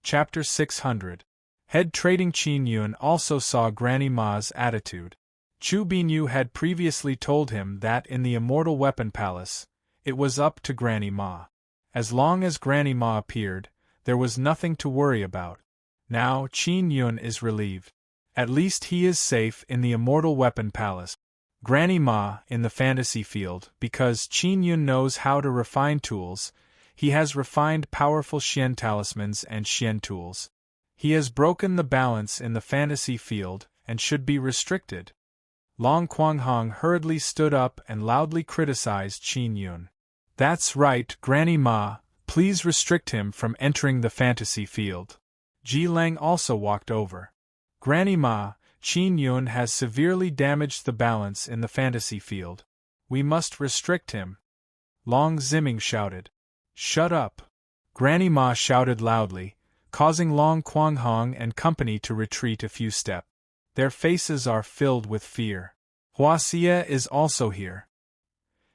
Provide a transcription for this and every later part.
Chapter 600. Head trading. Qin Yun also saw Granny Ma's attitude. Chu Binyu had previously told him that in the Immortal Weapon Palace, it was up to Granny Ma. As long as Granny Ma appeared, there was nothing to worry about. Now Qin Yun is relieved. At least he is safe in the Immortal Weapon Palace. Granny Ma in the fantasy field, because Qin Yun knows how to refine tools. He has refined powerful Xian talismans and Xian tools. He has broken the balance in the fantasy field and should be restricted. Long Quanghong hurriedly stood up and loudly criticized Qin Yun. That's right, Granny Ma, please restrict him from entering the fantasy field. Ji Lang also walked over. Granny Ma, Qin Yun has severely damaged the balance in the fantasy field. We must restrict him. Long Ziming shouted. Shut up! Granny Ma shouted loudly, causing Long Quanghong and company to retreat a few steps. Their faces are filled with fear. Hua Xie is also here.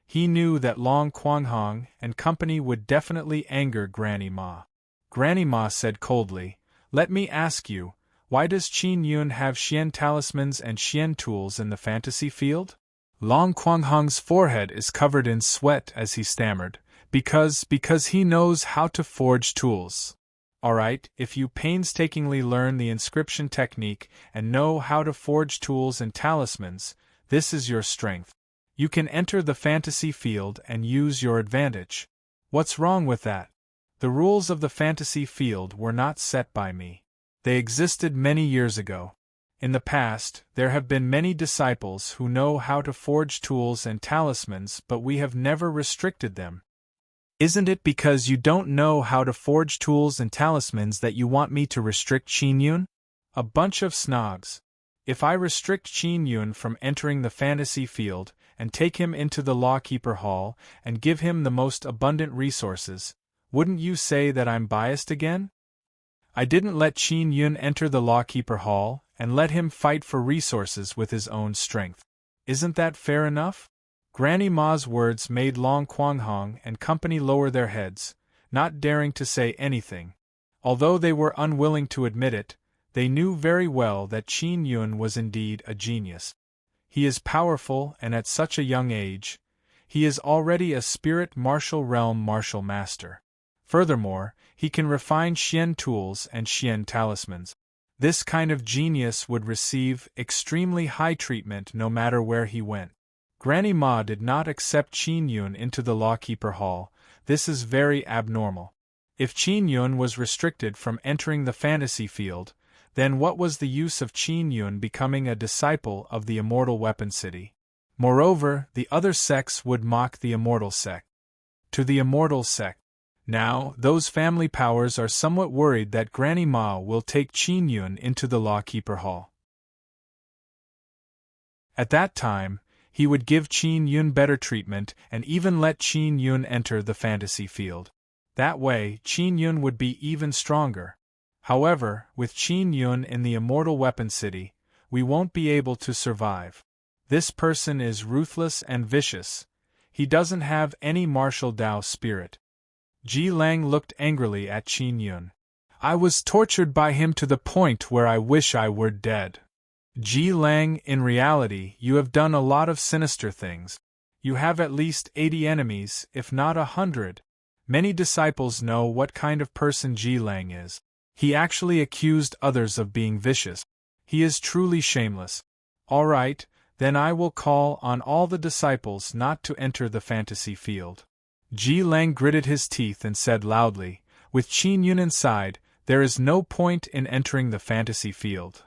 He knew that Long Quanghong and company would definitely anger Granny Ma. Granny Ma said coldly, "Let me ask you, why does Qin Yun have Xian talismans and Xian tools in the fantasy field?" Long Quanghong's forehead is covered in sweat as he stammered, because he knows how to forge tools. Alright, if you painstakingly learn the inscription technique and know how to forge tools and talismans, this is your strength. You can enter the fantasy field and use your advantage. What's wrong with that? The rules of the fantasy field were not set by me. They existed many years ago. In the past, there have been many disciples who know how to forge tools and talismans, but we have never restricted them. Isn't it because you don't know how to forge tools and talismans that you want me to restrict Qin Yun? A bunch of snogs. If I restrict Qin Yun from entering the fantasy field, and take him into the Lawkeeper Hall, and give him the most abundant resources, wouldn't you say that I'm biased again? I didn't let Qin Yun enter the Lawkeeper Hall, and let him fight for resources with his own strength. Isn't that fair enough? Granny Ma's words made Long Quanghong and company lower their heads, not daring to say anything. Although they were unwilling to admit it, they knew very well that Qin Yun was indeed a genius. He is powerful, and at such a young age, he is already a spirit martial realm martial master. Furthermore, he can refine Xian tools and Xian talismans. This kind of genius would receive extremely high treatment no matter where he went. Granny Ma did not accept Qin Yun into the Lawkeeper Hall. This is very abnormal. If Qin Yun was restricted from entering the fantasy field, then what was the use of Qin Yun becoming a disciple of the Immortal Weapon City? Moreover, the other sects would mock the Immortal sect. To the Immortal sect. Now, those family powers are somewhat worried that Granny Ma will take Qin Yun into the Lawkeeper Hall. At that time, he would give Qin Yun better treatment and even let Qin Yun enter the fantasy field. That way, Qin Yun would be even stronger. However, with Qin Yun in the Immortal Weapon City, we won't be able to survive. This person is ruthless and vicious. He doesn't have any martial Dao spirit. Ji Lang looked angrily at Qin Yun. I was tortured by him to the point where I wish I were dead. Ji Lang, in reality, you have done a lot of sinister things. You have at least 80 enemies, if not 100. Many disciples know what kind of person Ji Lang is. He actually accused others of being vicious. He is truly shameless. All right, then I will call on all the disciples not to enter the fantasy field. Ji Lang gritted his teeth and said loudly, with Qin Yun inside, there is no point in entering the fantasy field.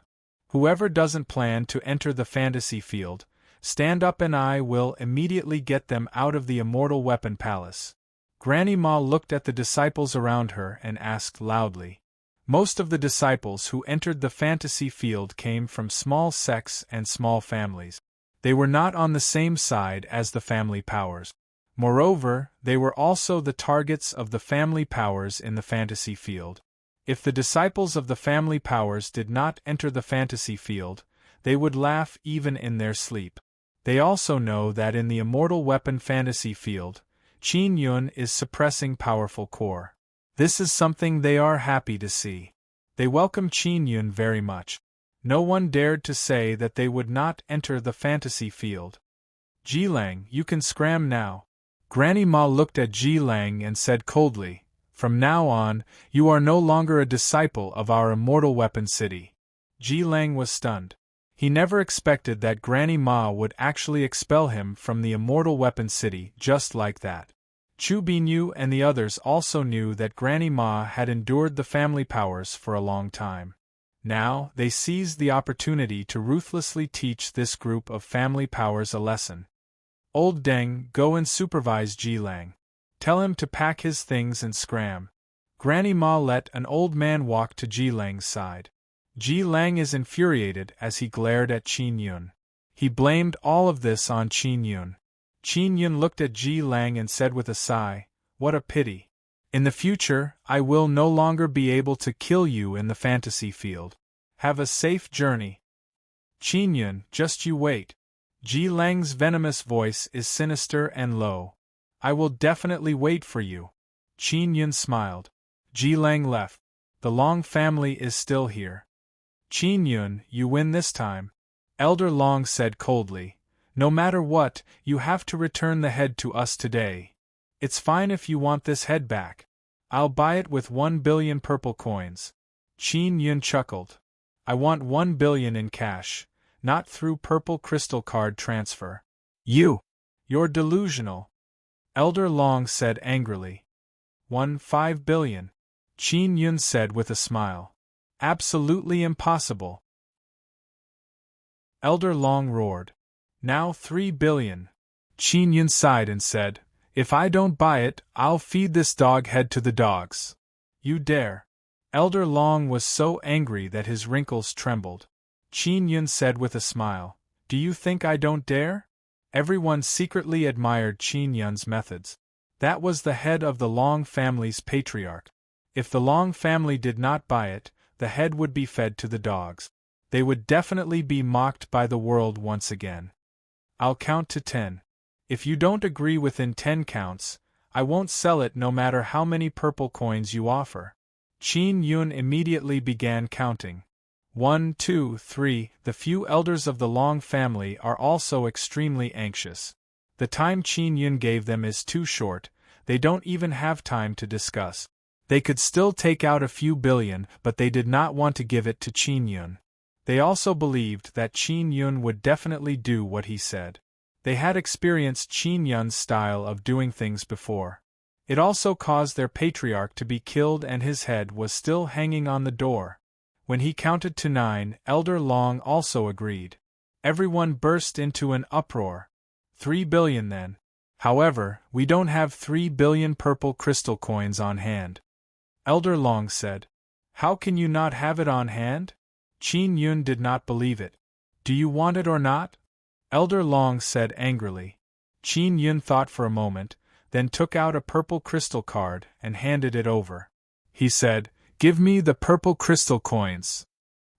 Whoever doesn't plan to enter the fantasy field, stand up and I will immediately get them out of the Immortal Weapon Palace. Granny Ma looked at the disciples around her and asked loudly. Most of the disciples who entered the fantasy field came from small sects and small families. They were not on the same side as the family powers. Moreover, they were also the targets of the family powers in the fantasy field. If the disciples of the family powers did not enter the fantasy field, they would laugh even in their sleep. They also know that in the Immortal Weapon fantasy field, Qin Yun is suppressing powerful core. This is something they are happy to see. They welcomed Qin Yun very much. No one dared to say that they would not enter the fantasy field. Jilang, you can scram now. Granny Ma looked at Jilang and said coldly, from now on, you are no longer a disciple of our immortal weapon city. Jilang was stunned. He never expected that Granny Ma would actually expel him from the immortal weapon city just like that. Chu Binyu and the others also knew that Granny Ma had endured the family powers for a long time. Now, they seized the opportunity to ruthlessly teach this group of family powers a lesson. Old Deng, go and supervise Jilang. Tell him to pack his things and scram. Granny Ma let an old man walk to Jilang's side. Jilang is infuriated as he glared at Qin Yun. He blamed all of this on Qin Yun. Qin Yun looked at Jilang and said with a sigh, what a pity. In the future, I will no longer be able to kill you in the fantasy field. Have a safe journey. Qin Yun, just you wait. Jilang's venomous voice is sinister and low. I will definitely wait for you. Qin Yun smiled. Jilang left. The Long family is still here. Qin Yun, you win this time. Elder Long said coldly. No matter what, you have to return the head to us today. It's fine if you want this head back. I'll buy it with 1 billion purple coins. Qin Yun chuckled. I want 1 billion in cash, not through purple crystal card transfer. You're delusional. Elder Long said angrily. 5 billion. Qin Yun said with a smile. Absolutely impossible. Elder Long roared. Now 3 billion. Qin Yun sighed and said, if I don't buy it, I'll feed this dog head to the dogs. You dare. Elder Long was so angry that his wrinkles trembled. Qin Yun said with a smile, do you think I don't dare? Everyone secretly admired Qin Yun's methods. That was the head of the Long family's patriarch. If the Long family did not buy it, the head would be fed to the dogs. They would definitely be mocked by the world once again. I'll count to 10. If you don't agree within 10 counts, I won't sell it no matter how many purple coins you offer. Qin Yun immediately began counting. 1, 2, 3. The few elders of the Long family are also extremely anxious. The time Qin Yun gave them is too short, they don't even have time to discuss. They could still take out a few billion, but they did not want to give it to Qin Yun. They also believed that Qin Yun would definitely do what he said. They had experienced Qin Yun's style of doing things before. It also caused their patriarch to be killed and his head was still hanging on the door. When he counted to 9, Elder Long also agreed. Everyone burst into an uproar. 3 billion then. However, we don't have 3 billion purple crystal coins on hand. Elder Long said. How can you not have it on hand? Qin Yun did not believe it. Do you want it or not? Elder Long said angrily. Qin Yun thought for a moment, then took out a purple crystal card and handed it over. He said, give me the purple crystal coins.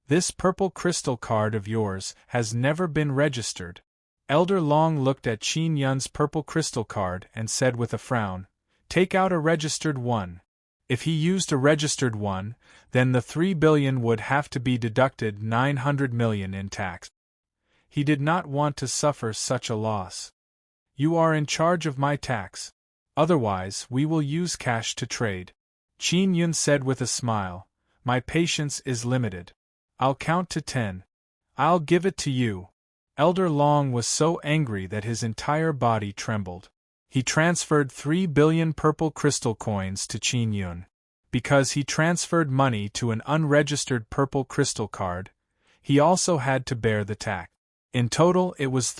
This purple crystal card of yours has never been registered. Elder Long looked at Qin Yun's purple crystal card and said with a frown, take out a registered one. If he used a registered one, then the 3 billion would have to be deducted 900 million in tax. He did not want to suffer such a loss. You are in charge of my tax. Otherwise, we will use cash to trade. Qin Yun said with a smile, my patience is limited. I'll count to 10. I'll give it to you. Elder Long was so angry that his entire body trembled. He transferred 3 billion purple crystal coins to Qin Yun. Because he transferred money to an unregistered purple crystal card, he also had to bear the tax. In total it was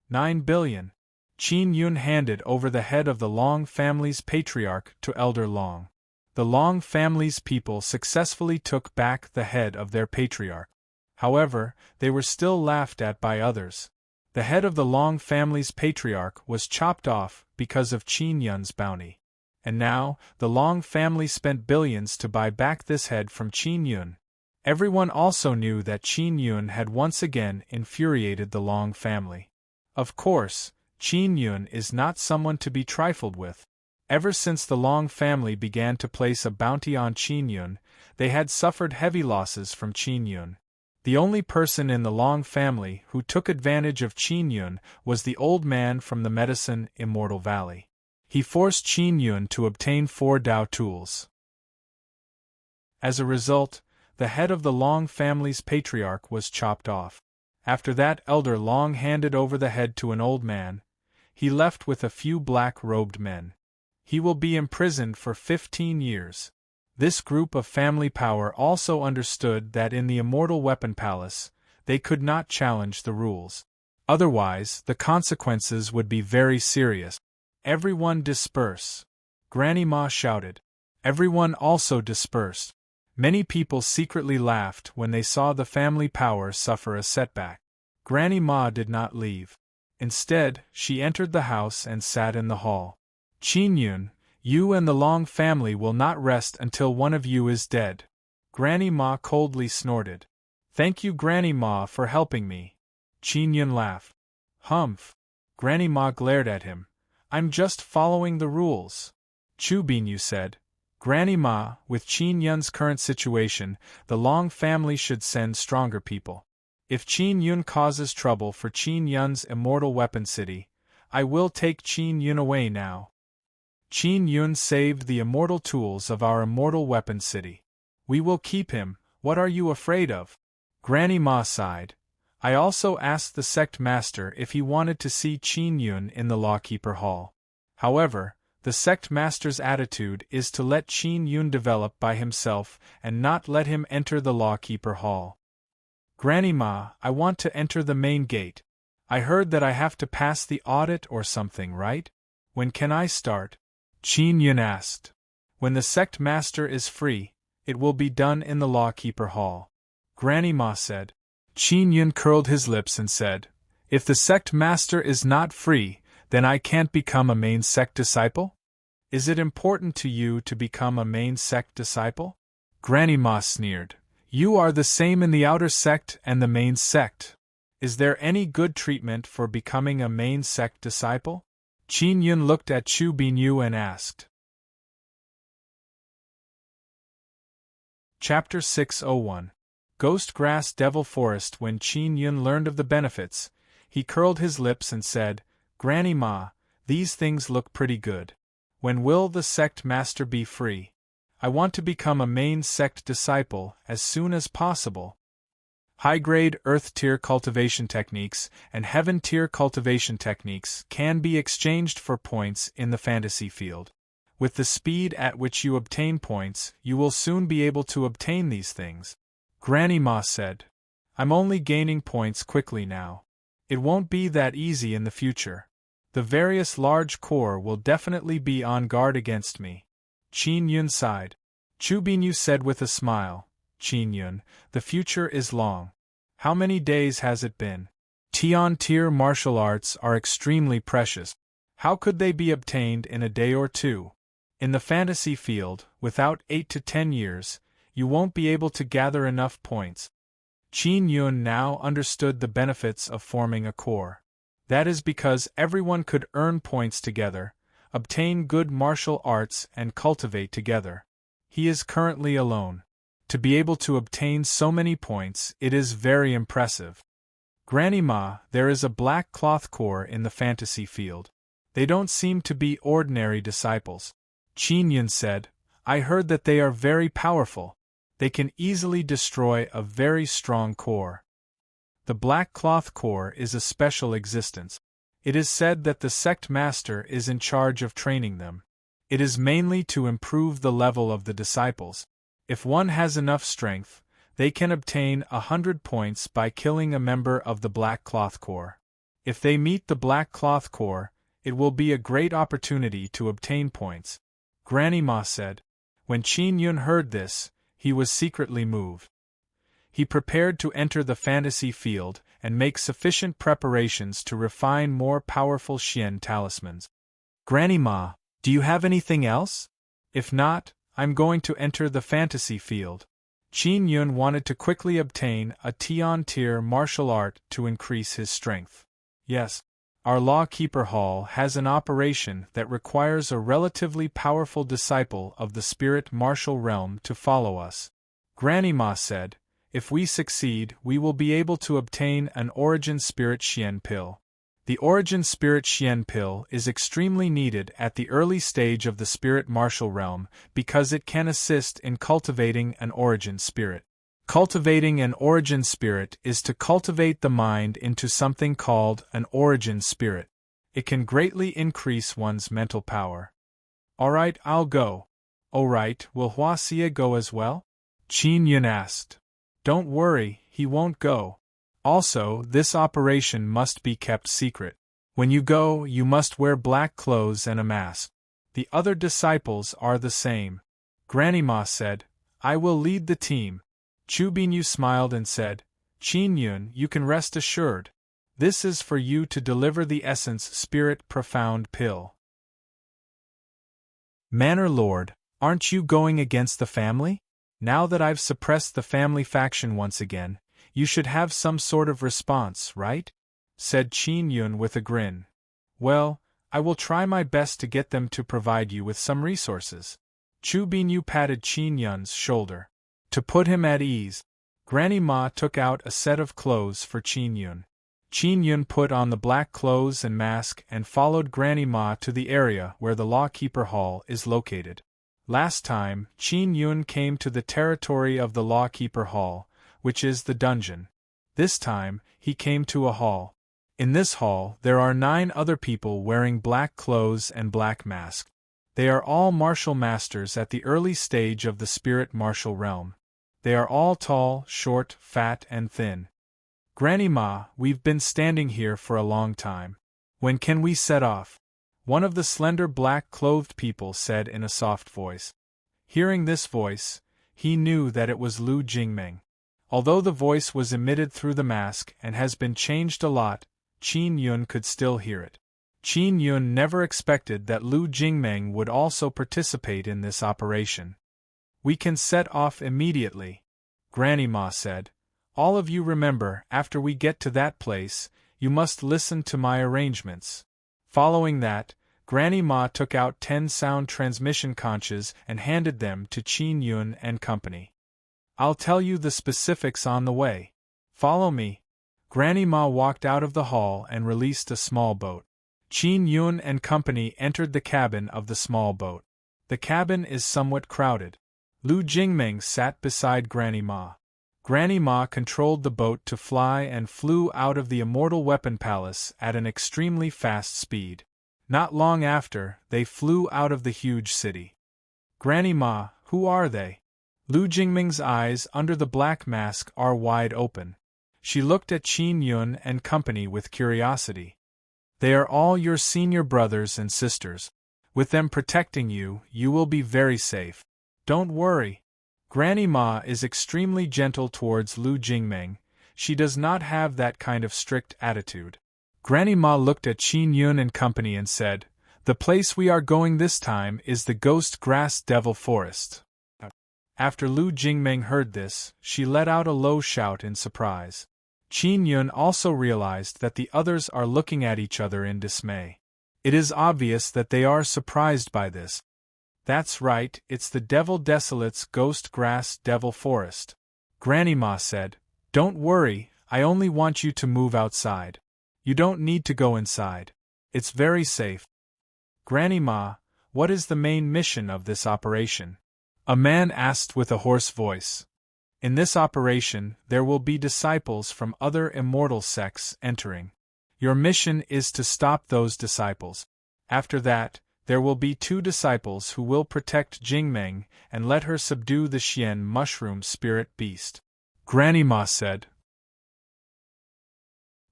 9 billion. Qin Yun handed over the head of the Long family's patriarch to Elder Long. The Long family's people successfully took back the head of their patriarch. However, they were still laughed at by others. The head of the Long family's patriarch was chopped off because of Qin Yun's bounty. And now, the Long family spent billions to buy back this head from Qin Yun. Everyone also knew that Qin Yun had once again infuriated the Long family. Of course, Qin Yun is not someone to be trifled with. Ever since the Long family began to place a bounty on Qin Yun, they had suffered heavy losses from Qin Yun. The only person in the Long family who took advantage of Qin Yun was the old man from the medicine Immortal Valley. He forced Qin Yun to obtain 4 Dao tools. As a result, the head of the Long family's patriarch was chopped off. After that, Elder Long handed over the head to an old man. He left with a few black-robed men. He will be imprisoned for 15 years. This group of family power also understood that in the Immortal Weapon Palace, they could not challenge the rules. Otherwise, the consequences would be very serious. Everyone disperse! Granny Ma shouted. Everyone also dispersed. Many people secretly laughed when they saw the family power suffer a setback. Granny Ma did not leave. Instead, she entered the house and sat in the hall. Qin Yun, you and the Long family will not rest until one of you is dead. Granny Ma coldly snorted. Thank you, Granny Ma, for helping me. Qin Yun laughed. Humph! Granny Ma glared at him. I'm just following the rules. Chu Binyu said. Granny Ma, with Qin Yun's current situation, the Long family should send stronger people. If Qin Yun causes trouble for Qin Yun's Immortal Weapon City, I will take Qin Yun away now. Qin Yun saved the immortal tools of our Immortal Weapon City. We will keep him, what are you afraid of? Granny Ma sighed. I also asked the sect master if he wanted to see Qin Yun in the Lawkeeper Hall. However, the sect master's attitude is to let Qin Yun develop by himself and not let him enter the Lawkeeper Hall. Granny Ma, I want to enter the main gate. I heard that I have to pass the audit or something, right? When can I start? Qin Yun asked. When the sect master is free, it will be done in the Lawkeeper Hall. Granny Ma said. Qin Yun curled his lips and said, if the sect master is not free, then I can't become a main sect disciple? Is it important to you to become a main sect disciple? Granny Ma sneered. You are the same in the outer sect and the main sect. Is there any good treatment for becoming a main sect disciple? Qin Yun looked at Chu Binyu and asked. Chapter 601. Ghost Grass Devil Forest. When Qin Yun learned of the benefits, he curled his lips and said, Granny Ma, these things look pretty good. When will the sect master be free? I want to become a main sect disciple as soon as possible. High-grade Earth-tier cultivation techniques and Heaven-tier cultivation techniques can be exchanged for points in the fantasy field. With the speed at which you obtain points, you will soon be able to obtain these things. Granny Ma said. I'm only gaining points quickly now. It won't be that easy in the future. The various large corps will definitely be on guard against me. Qin Yun sighed. Chu Binyu said with a smile, Qin Yun, the future is long. How many days has it been? Tian-tier martial arts are extremely precious. How could they be obtained in a day or two? In the fantasy field, without 8 to 10 years, you won't be able to gather enough points. Qin Yun now understood the benefits of forming a corps. That is because everyone could earn points together, obtain good martial arts and cultivate together. He is currently alone. To be able to obtain so many points, it is very impressive. Granny Ma, there is a black cloth corps in the fantasy field. They don't seem to be ordinary disciples. Qin Yun said, I heard that they are very powerful. They can easily destroy a very strong corps. The Black Cloth Corps is a special existence. It is said that the sect master is in charge of training them. It is mainly to improve the level of the disciples. If one has enough strength, they can obtain 100 points by killing a member of the Black Cloth Corps. If they meet the Black Cloth Corps, it will be a great opportunity to obtain points. Granny Ma said. When Qin Yun heard this, he was secretly moved. He prepared to enter the fantasy field and make sufficient preparations to refine more powerful Xian talismans. Granny Ma, do you have anything else? If not, I'm going to enter the fantasy field. Qin Yun wanted to quickly obtain a Tian-tier martial art to increase his strength. Yes, Our Law-Keeper Hall has an operation that requires a relatively powerful disciple of the spirit martial realm to follow us. Granny Ma said, if we succeed, we will be able to obtain an Origin Spirit Xian pill. The Origin Spirit Xian pill is extremely needed at the early stage of the spirit martial realm because it can assist in cultivating an origin spirit. Cultivating an origin spirit is to cultivate the mind into something called an origin spirit. It can greatly increase one's mental power. Alright, I'll go. Alright, will Hua Xie go as well? Qin Yun asked. Don't worry, he won't go. Also, this operation must be kept secret. When you go, you must wear black clothes and a mask. The other disciples are the same. Granny Ma said, I will lead the team. Chu Binyu smiled and said, Qin Yun, you can rest assured. This is for you to deliver the Essence Spirit Profound pill. Manor Lord, aren't you going against the family? Now that I've suppressed the family faction once again, you should have some sort of response, right? Said Qin Yun with a grin. Well, I will try my best to get them to provide you with some resources. Chu Binyu patted Qin Yun's shoulder. To put him at ease, Granny Ma took out a set of clothes for Qin Yun. Qin Yun put on the black clothes and mask and followed Granny Ma to the area where the Law-Keeper Hall is located. Last time, Qin Yun came to the territory of the Law-Keeper Hall, which is the dungeon. This time, he came to a hall. In this hall, there are 9 other people wearing black clothes and black masks. They are all martial masters at the early stage of the spirit martial realm. They are all tall, short, fat, and thin. Granny Ma, we've been standing here for a long time. When can we set off? One of the slender black-clothed people said in a soft voice. Hearing this voice, he knew that it was Lu Jingming. Although the voice was emitted through the mask and has been changed a lot, Qin Yun could still hear it. Qin Yun never expected that Lu Jingming would also participate in this operation. We can set off immediately, Granny Ma said. All of you remember, after we get to that place, you must listen to my arrangements. Following that, Granny Ma took out 10 sound transmission conches and handed them to Qin Yun and company. I'll tell you the specifics on the way. Follow me. Granny Ma walked out of the hall and released a small boat. Qin Yun and company entered the cabin of the small boat. The cabin is somewhat crowded. Lu Jingming sat beside Granny Ma. Granny Ma controlled the boat to fly and flew out of the Immortal Weapon Palace at an extremely fast speed. Not long after, they flew out of the huge city. Granny Ma, who are they? Lu Jingming's eyes under the black mask are wide open. She looked at Qin Yun and company with curiosity. They are all your senior brothers and sisters. With them protecting you, you will be very safe. Don't worry. Granny Ma is extremely gentle towards Lu Jingming. She does not have that kind of strict attitude. Granny Ma looked at Qin Yun and company and said, The place we are going this time is the Ghost Grass Devil Forest. After Lu Jingming heard this, she let out a low shout in surprise. Qin Yun also realized that the others are looking at each other in dismay. It is obvious that they are surprised by this. That's right, it's the Devil Desolate's Ghost Grass Devil Forest. Granny Ma said, Don't worry, I only want you to move outside. You don't need to go inside. It's very safe. Granny Ma, what is the main mission of this operation? A man asked with a hoarse voice. In this operation, there will be disciples from other immortal sects entering. Your mission is to stop those disciples. After that, there will be 2 disciples who will protect Jingming and let her subdue the Xian mushroom spirit beast. Granny Ma said.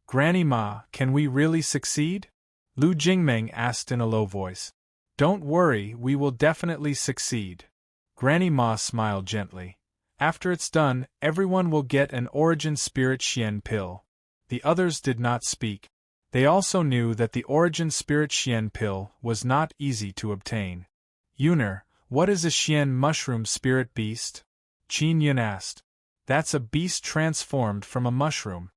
Granny Ma, can we really succeed? Lu Jingming asked in a low voice. Don't worry, we will definitely succeed. Granny Ma smiled gently. After it's done, everyone will get an Origin Spirit Xian pill. The others did not speak. They also knew that the Origin Spirit Xian pill was not easy to obtain. Yuner, what is a Xian mushroom spirit beast? Qin Yun asked. That's a beast transformed from a mushroom.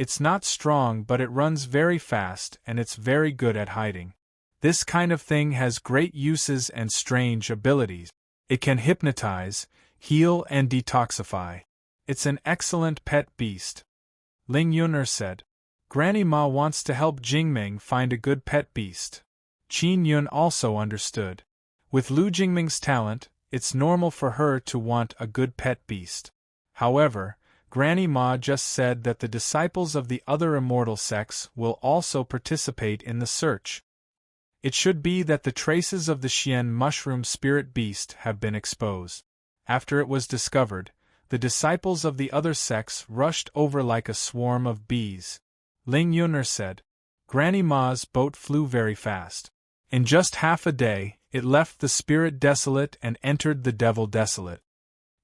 It's not strong, but it runs very fast and it's very good at hiding. This kind of thing has great uses and strange abilities. It can hypnotize, heal and detoxify. It's an excellent pet beast. Ling Yun'er said. Granny Ma wants to help Jingming find a good pet beast. Qin Yun also understood. With Lu Jingming's talent, it's normal for her to want a good pet beast. However, Granny Ma just said that the disciples of the other immortal sects will also participate in the search. It should be that the traces of the Xian mushroom spirit beast have been exposed. After it was discovered, the disciples of the other sects rushed over like a swarm of bees. Ling Yun'er said. Granny Ma's boat flew very fast. In just half a day, it left the spirit desolate and entered the devil desolate.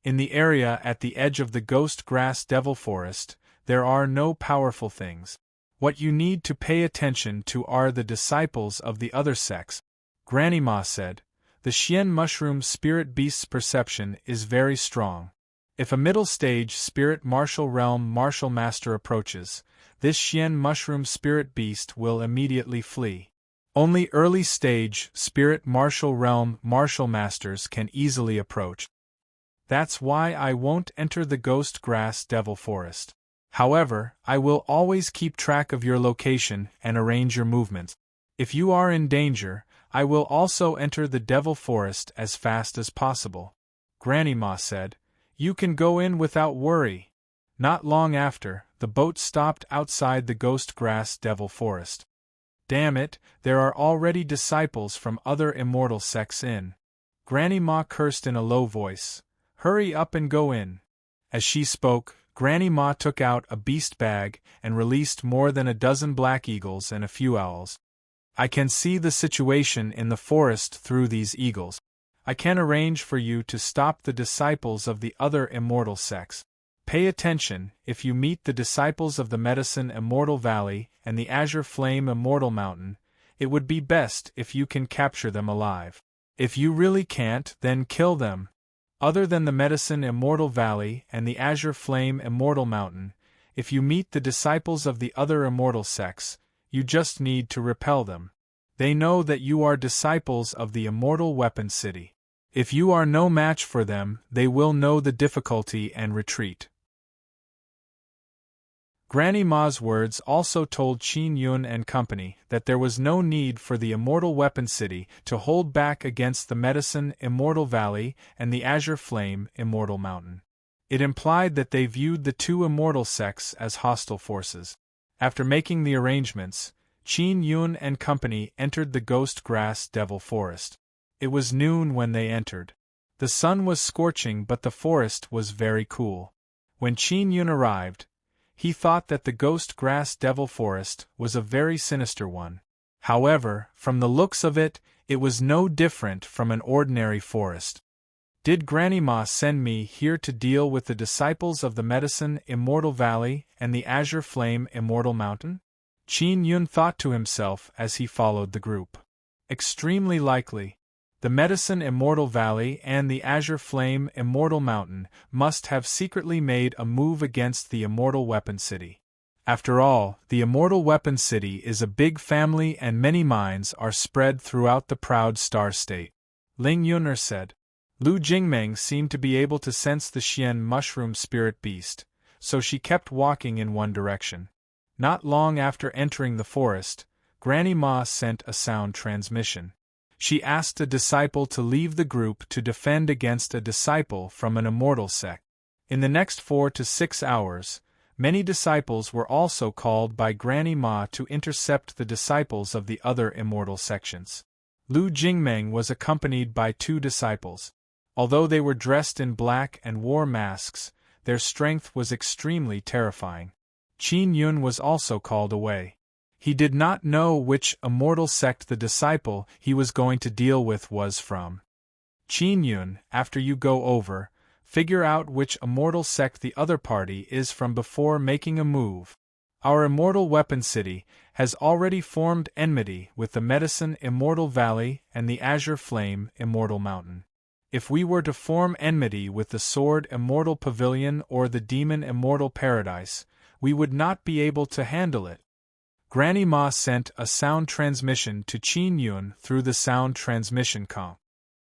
In the area at the edge of the ghost grass devil forest, there are no powerful things. What you need to pay attention to are the disciples of the other sects. Granny Ma said. The Xian mushroom spirit beast's perception is very strong. If a middle stage spirit martial realm martial master approaches, this Xian mushroom spirit beast will immediately flee. Only early stage spirit martial realm martial masters can easily approach. That's why I won't enter the ghost grass devil forest. However, I will always keep track of your location and arrange your movements. If you are in danger, I will also enter the devil forest as fast as possible. Granny Ma said. You can go in without worry. Not long after, the boat stopped outside the ghost grass devil forest. Damn it, there are already disciples from other immortal sects in. Granny Ma cursed in a low voice. Hurry up and go in. As she spoke, Granny Ma took out a beast bag and released more than a dozen black eagles and a few owls. I can see the situation in the forest through these eagles. I can arrange for you to stop the disciples of the other immortal sects. Pay attention, if you meet the disciples of the Medicine Immortal Valley and the Azure Flame Immortal Mountain, it would be best if you can capture them alive. If you really can't, then kill them. Other than the Medicine Immortal Valley and the Azure Flame Immortal Mountain, if you meet the disciples of the other immortal sects, you just need to repel them. They know that you are disciples of the Immortal Weapon City. If you are no match for them, they will know the difficulty and retreat. Granny Ma's words also told Qin Yun and company that there was no need for the Immortal Weapon City to hold back against the Medicine Immortal Valley and the Azure Flame Immortal Mountain. It implied that they viewed the two immortal sects as hostile forces. After making the arrangements, Qin Yun and company entered the Ghost Grass Devil Forest. It was noon when they entered. The sun was scorching, but the forest was very cool. When Qin Yun arrived, he thought that the Ghost Grass Devil Forest was a very sinister one. However, from the looks of it, it was no different from an ordinary forest. Did Granny Ma send me here to deal with the disciples of the Medicine Immortal Valley and the Azure Flame Immortal Mountain? Qin Yun thought to himself as he followed the group. Extremely likely. The Medicine Immortal Valley and the Azure Flame Immortal Mountain must have secretly made a move against the Immortal Weapon City. After all, the Immortal Weapon City is a big family and many minds are spread throughout the proud Star State. Ling Yun'er said. Lu Jingming seemed to be able to sense the Xian mushroom spirit beast, so she kept walking in one direction. Not long after entering the forest, Granny Ma sent a sound transmission. She asked a disciple to leave the group to defend against a disciple from an immortal sect. In the next 4 to 6 hours, many disciples were also called by Granny Ma to intercept the disciples of the other immortal sections. Lu Jingming was accompanied by 2 disciples. Although they were dressed in black and wore masks, their strength was extremely terrifying. Qin Yun was also called away. He did not know which immortal sect the disciple he was going to deal with was from. Qin Yun, after you go over, figure out which immortal sect the other party is from before making a move. Our Immortal Weapon City has already formed enmity with the Medicine Immortal Valley and the Azure Flame Immortal Mountain. If we were to form enmity with the Sword Immortal Pavilion or the Demon Immortal Paradise, we would not be able to handle it. Granny Ma sent a sound transmission to Qin Yun through the sound transmission com.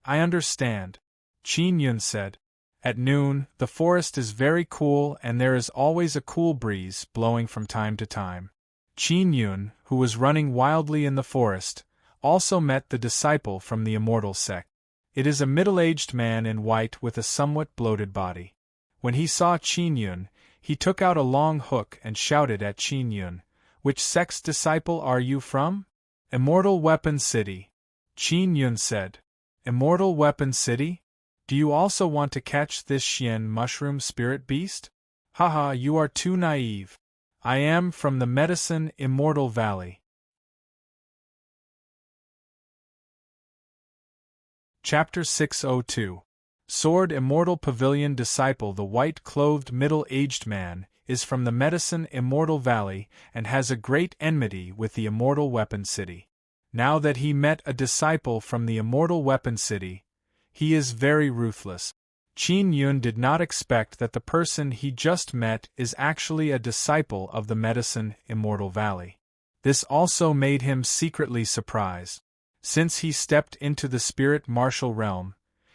I understand, Qin Yun said. At noon, the forest is very cool and there is always a cool breeze blowing from time to time. Qin Yun, who was running wildly in the forest, also met the disciple from the immortal sect. It is a middle-aged man in white with a somewhat bloated body. When he saw Qin Yun, he took out a long hook and shouted at Qin Yun, "Which sect's disciple are you from?" "Immortal Weapon City," Qin Yun said. "Immortal Weapon City? Do you also want to catch this Xian mushroom spirit beast?" "Haha, you are too naive. I am from the Medicine Immortal Valley." Chapter 602. Sword Immortal Pavilion Disciple. The white-clothed middle-aged man is from the Medicine Immortal Valley and has a great enmity with the Immortal Weapon City. Now that he met a disciple from the Immortal Weapon City, he is very ruthless. Qin Yun did not expect that the person he just met is actually a disciple of the Medicine Immortal Valley. This also made him secretly surprised. Since he stepped into the spirit martial realm,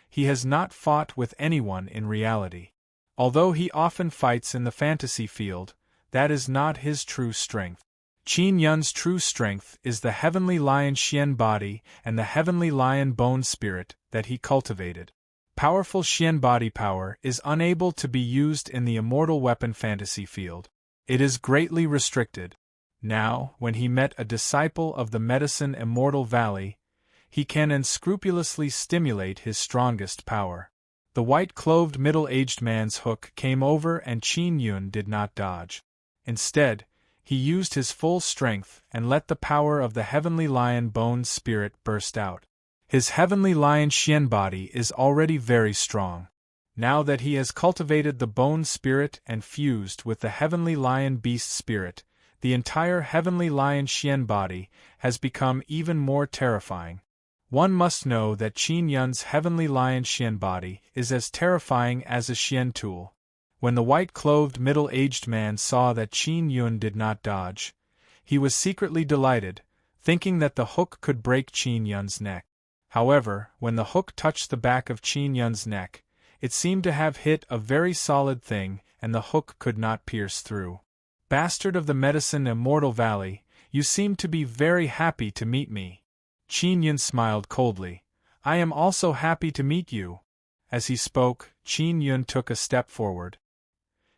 he has not fought with anyone in reality. Although he often fights in the fantasy field, that is not his true strength. Qin Yun's true strength is the Heavenly Lion Xian body and the Heavenly Lion bone spirit that he cultivated. Powerful Xian body power is unable to be used in the immortal weapon fantasy field. It is greatly restricted. Now, when he met a disciple of the Medicine Immortal Valley, he can unscrupulously stimulate his strongest power. The white-clothed middle-aged man's hook came over and Qin Yun did not dodge. Instead, he used his full strength and let the power of the Heavenly Lion bone spirit burst out. His Heavenly Lion Xian body is already very strong. Now that he has cultivated the bone spirit and fused with the Heavenly Lion beast spirit, the entire Heavenly Lion Xian body has become even more terrifying. One must know that Qin Yun's Heavenly Lion Xian body is as terrifying as a Xian tool. When the white-clothed middle-aged man saw that Qin Yun did not dodge, he was secretly delighted, thinking that the hook could break Qin Yun's neck. However, when the hook touched the back of Qin Yun's neck, it seemed to have hit a very solid thing and the hook could not pierce through. "Bastard of the Medicine Immortal Valley, you seem to be very happy to meet me." Qin Yun smiled coldly. "I am also happy to meet you." As he spoke, Qin Yun took a step forward.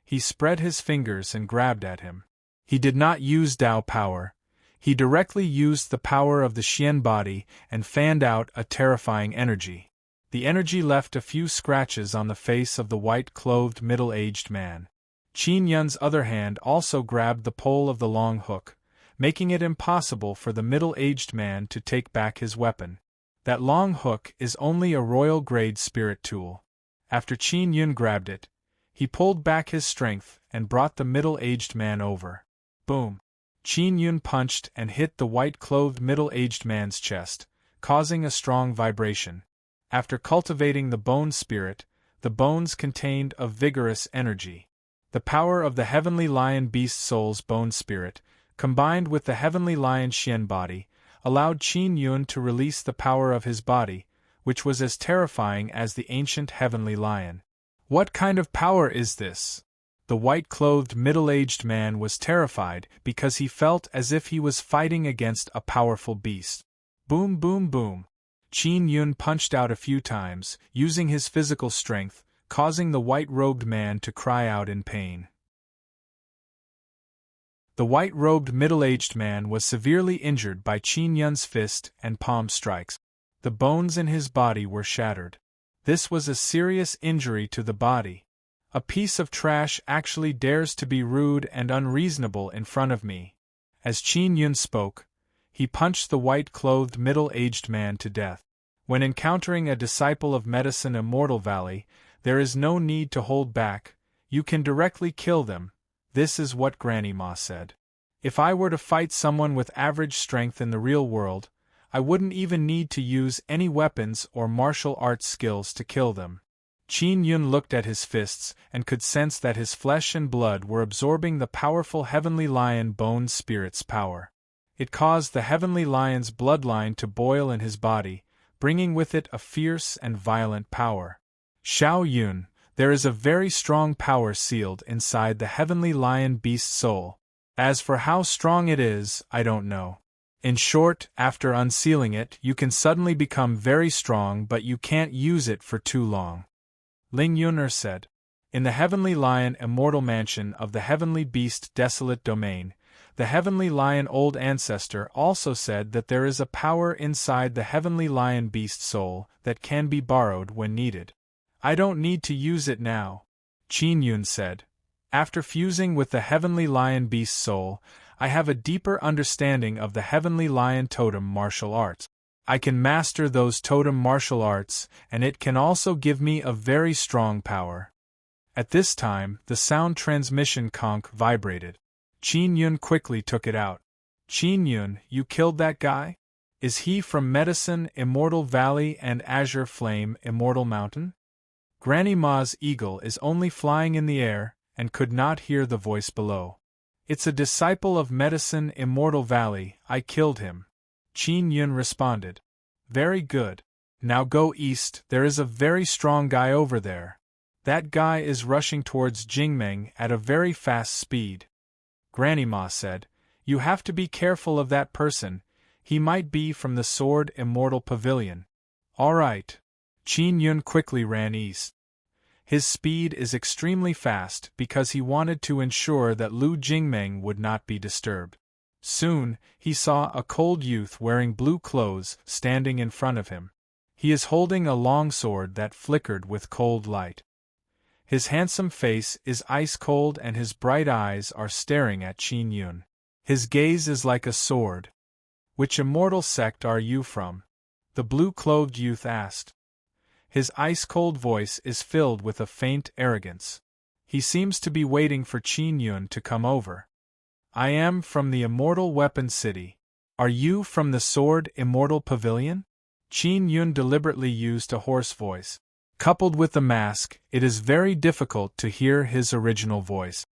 He spread his fingers and grabbed at him. He did not use Dao power. He directly used the power of the Xian body and fanned out a terrifying energy. The energy left a few scratches on the face of the white-clothed middle-aged man. Qin Yun's other hand also grabbed the pole of the long hook, making it impossible for the middle-aged man to take back his weapon. That long hook is only a royal-grade spirit tool. After Qin Yun grabbed it, he pulled back his strength and brought the middle-aged man over. Boom! Qin Yun punched and hit the white-clothed middle-aged man's chest, causing a strong vibration. After cultivating the bone spirit, the bones contained a vigorous energy. The power of the Heavenly Lion Beast Soul's bone spirit, combined with the Heavenly Lion Xian body, allowed Qin Yun to release the power of his body, which was as terrifying as the ancient Heavenly Lion. What kind of power is this? The white-clothed middle-aged man was terrified because he felt as if he was fighting against a powerful beast. Boom, boom, boom. Qin Yun punched out a few times, using his physical strength, causing the white-robed man to cry out in pain. The white-robed middle-aged man was severely injured by Qin Yun's fist and palm strikes. The bones in his body were shattered. This was a serious injury to the body. A piece of trash actually dares to be rude and unreasonable in front of me. As Qin Yun spoke, he punched the white-clothed middle-aged man to death. When encountering a disciple of Medicine Immortal Valley, there is no need to hold back, you can directly kill them. This is what Granny Ma said. If I were to fight someone with average strength in the real world, I wouldn't even need to use any weapons or martial arts skills to kill them. Qin Yun looked at his fists and could sense that his flesh and blood were absorbing the powerful Heavenly Lion Bone Spirit's power. It caused the Heavenly Lion's bloodline to boil in his body, bringing with it a fierce and violent power. Xiao Yun, there is a very strong power sealed inside the Heavenly Lion Beast soul. As for how strong it is, I don't know. In short, after unsealing it, you can suddenly become very strong, but you can't use it for too long. Ling Yun'er said. In the Heavenly Lion Immortal Mansion of the Heavenly Beast Desolate Domain, the Heavenly Lion Old Ancestor also said that there is a power inside the Heavenly Lion Beast soul that can be borrowed when needed. I don't need to use it now, Qin Yun said. After fusing with the Heavenly Lion Beast soul, I have a deeper understanding of the Heavenly Lion Totem martial arts. I can master those totem martial arts, and it can also give me a very strong power. At this time, the sound transmission conch vibrated. Qin Yun quickly took it out. Qin Yun, you killed that guy? Is he from Medicine Immortal Valley and Azure Flame Immortal Mountain? Granny Ma's eagle is only flying in the air, and could not hear the voice below. It's a disciple of Medicine Immortal Valley, I killed him. Qin Yun responded. Very good. Now go east, there is a very strong guy over there. That guy is rushing towards Jingmeng at a very fast speed. Granny Ma said, You have to be careful of that person, he might be from the Sword Immortal Pavilion. All right. Qin Yun quickly ran east. His speed is extremely fast because he wanted to ensure that Lu Jingmeng would not be disturbed. Soon, he saw a cold youth wearing blue clothes standing in front of him. He is holding a long sword that flickered with cold light. His handsome face is ice cold and his bright eyes are staring at Qin Yun. His gaze is like a sword. Which immortal sect are you from? The blue-clothed youth asked. His ice-cold voice is filled with a faint arrogance. He seems to be waiting for Qin Yun to come over. I am from the Immortal Weapon City. Are you from the Sword Immortal Pavilion? Qin Yun deliberately used a hoarse voice. Coupled with the mask, it is very difficult to hear his original voice.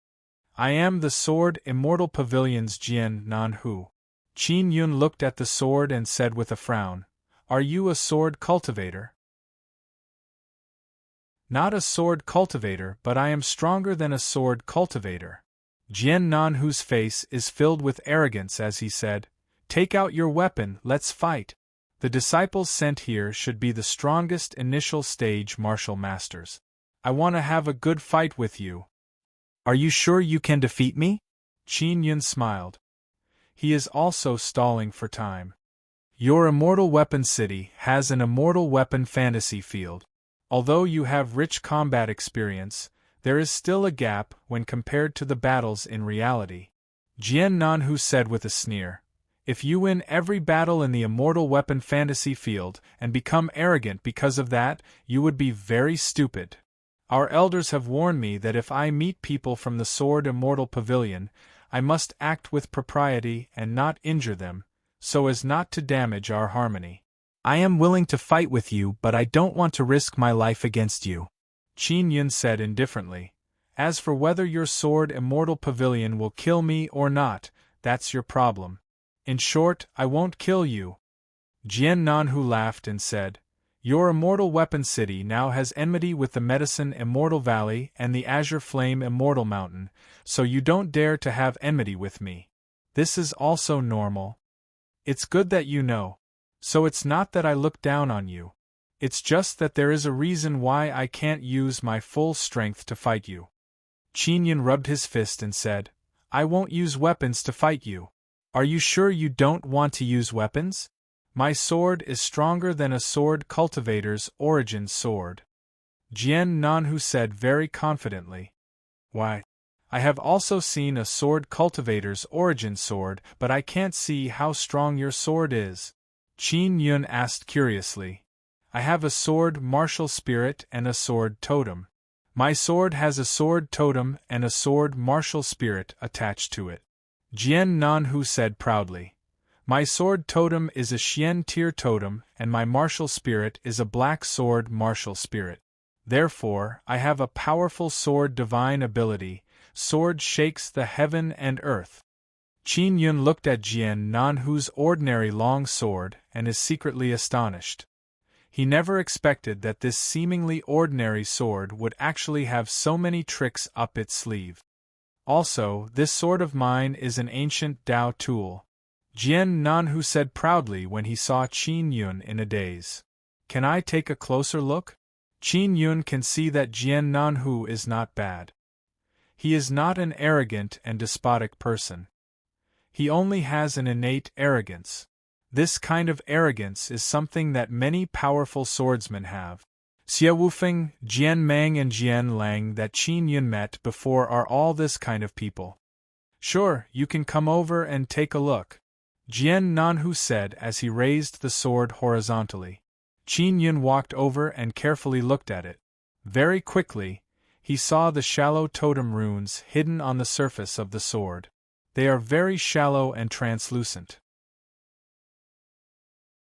I am the Sword Immortal Pavilion's Jian Nanhu. Qin Yun looked at the sword and said with a frown, Are you a sword cultivator? Not a sword cultivator, but I am stronger than a sword cultivator. Jian Nanhu's face is filled with arrogance as he said, Take out your weapon, let's fight. The disciples sent here should be the strongest initial stage martial masters. I want to have a good fight with you. Are you sure you can defeat me? Qin Yun smiled. He is also stalling for time. Your Immortal Weapon City has an Immortal Weapon Fantasy field. Although you have rich combat experience, there is still a gap when compared to the battles in reality. Jian Nanhu said with a sneer, If you win every battle in the Immortal Weapon Fantasy field and become arrogant because of that, you would be very stupid. Our elders have warned me that if I meet people from the Sword Immortal Pavilion, I must act with propriety and not injure them, so as not to damage our harmony. I am willing to fight with you, but I don't want to risk my life against you. Qin Yun said indifferently. As for whether your Sword Immortal Pavilion will kill me or not, that's your problem. In short, I won't kill you. Jian Nanhu laughed and said, Your Immortal Weapon City now has enmity with the Medicine Immortal Valley and the Azure Flame Immortal Mountain, so you don't dare to have enmity with me. This is also normal. It's good that you know. So it's not that I look down on you. It's just that there is a reason why I can't use my full strength to fight you. Qin Yun rubbed his fist and said, I won't use weapons to fight you. Are you sure you don't want to use weapons? My sword is stronger than a sword cultivator's origin sword. Jian Nanhu said very confidently. Why? I have also seen a sword cultivator's origin sword, but I can't see how strong your sword is. Qin Yun asked curiously. I have a sword martial spirit and a sword totem. My sword has a sword totem and a sword martial spirit attached to it. Jian Nanhu said proudly. My sword totem is a Xian tier totem and my martial spirit is a black sword martial spirit. Therefore, I have a powerful sword divine ability, sword shakes the heaven and earth. Qin Yun looked at Jian Nanhu's ordinary long sword and is secretly astonished. He never expected that this seemingly ordinary sword would actually have so many tricks up its sleeve. Also, this sword of mine is an ancient Dao tool, Jian Nanhu said proudly when he saw Qin Yun in a daze. Can I take a closer look? Qin Yun can see that Jian Nanhu is not bad. He is not an arrogant and despotic person. He only has an innate arrogance. This kind of arrogance is something that many powerful swordsmen have. Xie Wufeng, Jian Mang and Jian Lang that Qin Yun met before are all this kind of people. Sure, you can come over and take a look, Jian Nanhu said as he raised the sword horizontally. Qin Yun walked over and carefully looked at it. Very quickly, he saw the shallow totem runes hidden on the surface of the sword. They are very shallow and translucent.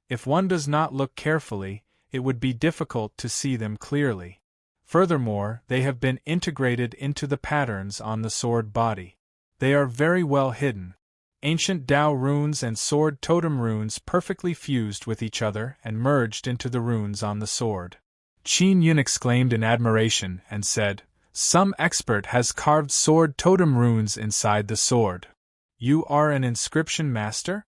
If one does not look carefully, it would be difficult to see them clearly. Furthermore, they have been integrated into the patterns on the sword body. They are very well hidden. Ancient Dao runes and sword totem runes perfectly fused with each other and merged into the runes on the sword. Qin Yun exclaimed in admiration and said, "Some expert has carved sword totem runes inside the sword. You are an inscription master?"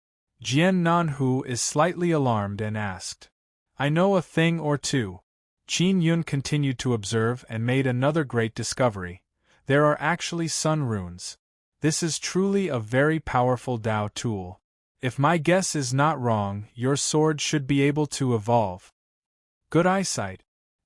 Jian Nanhu is slightly alarmed and asked. "I know a thing or two." Qin Yun continued to observe and made another great discovery. There are actually sun runes. This is truly a very powerful Dao tool. If my guess is not wrong, your sword should be able to evolve. Good eyesight.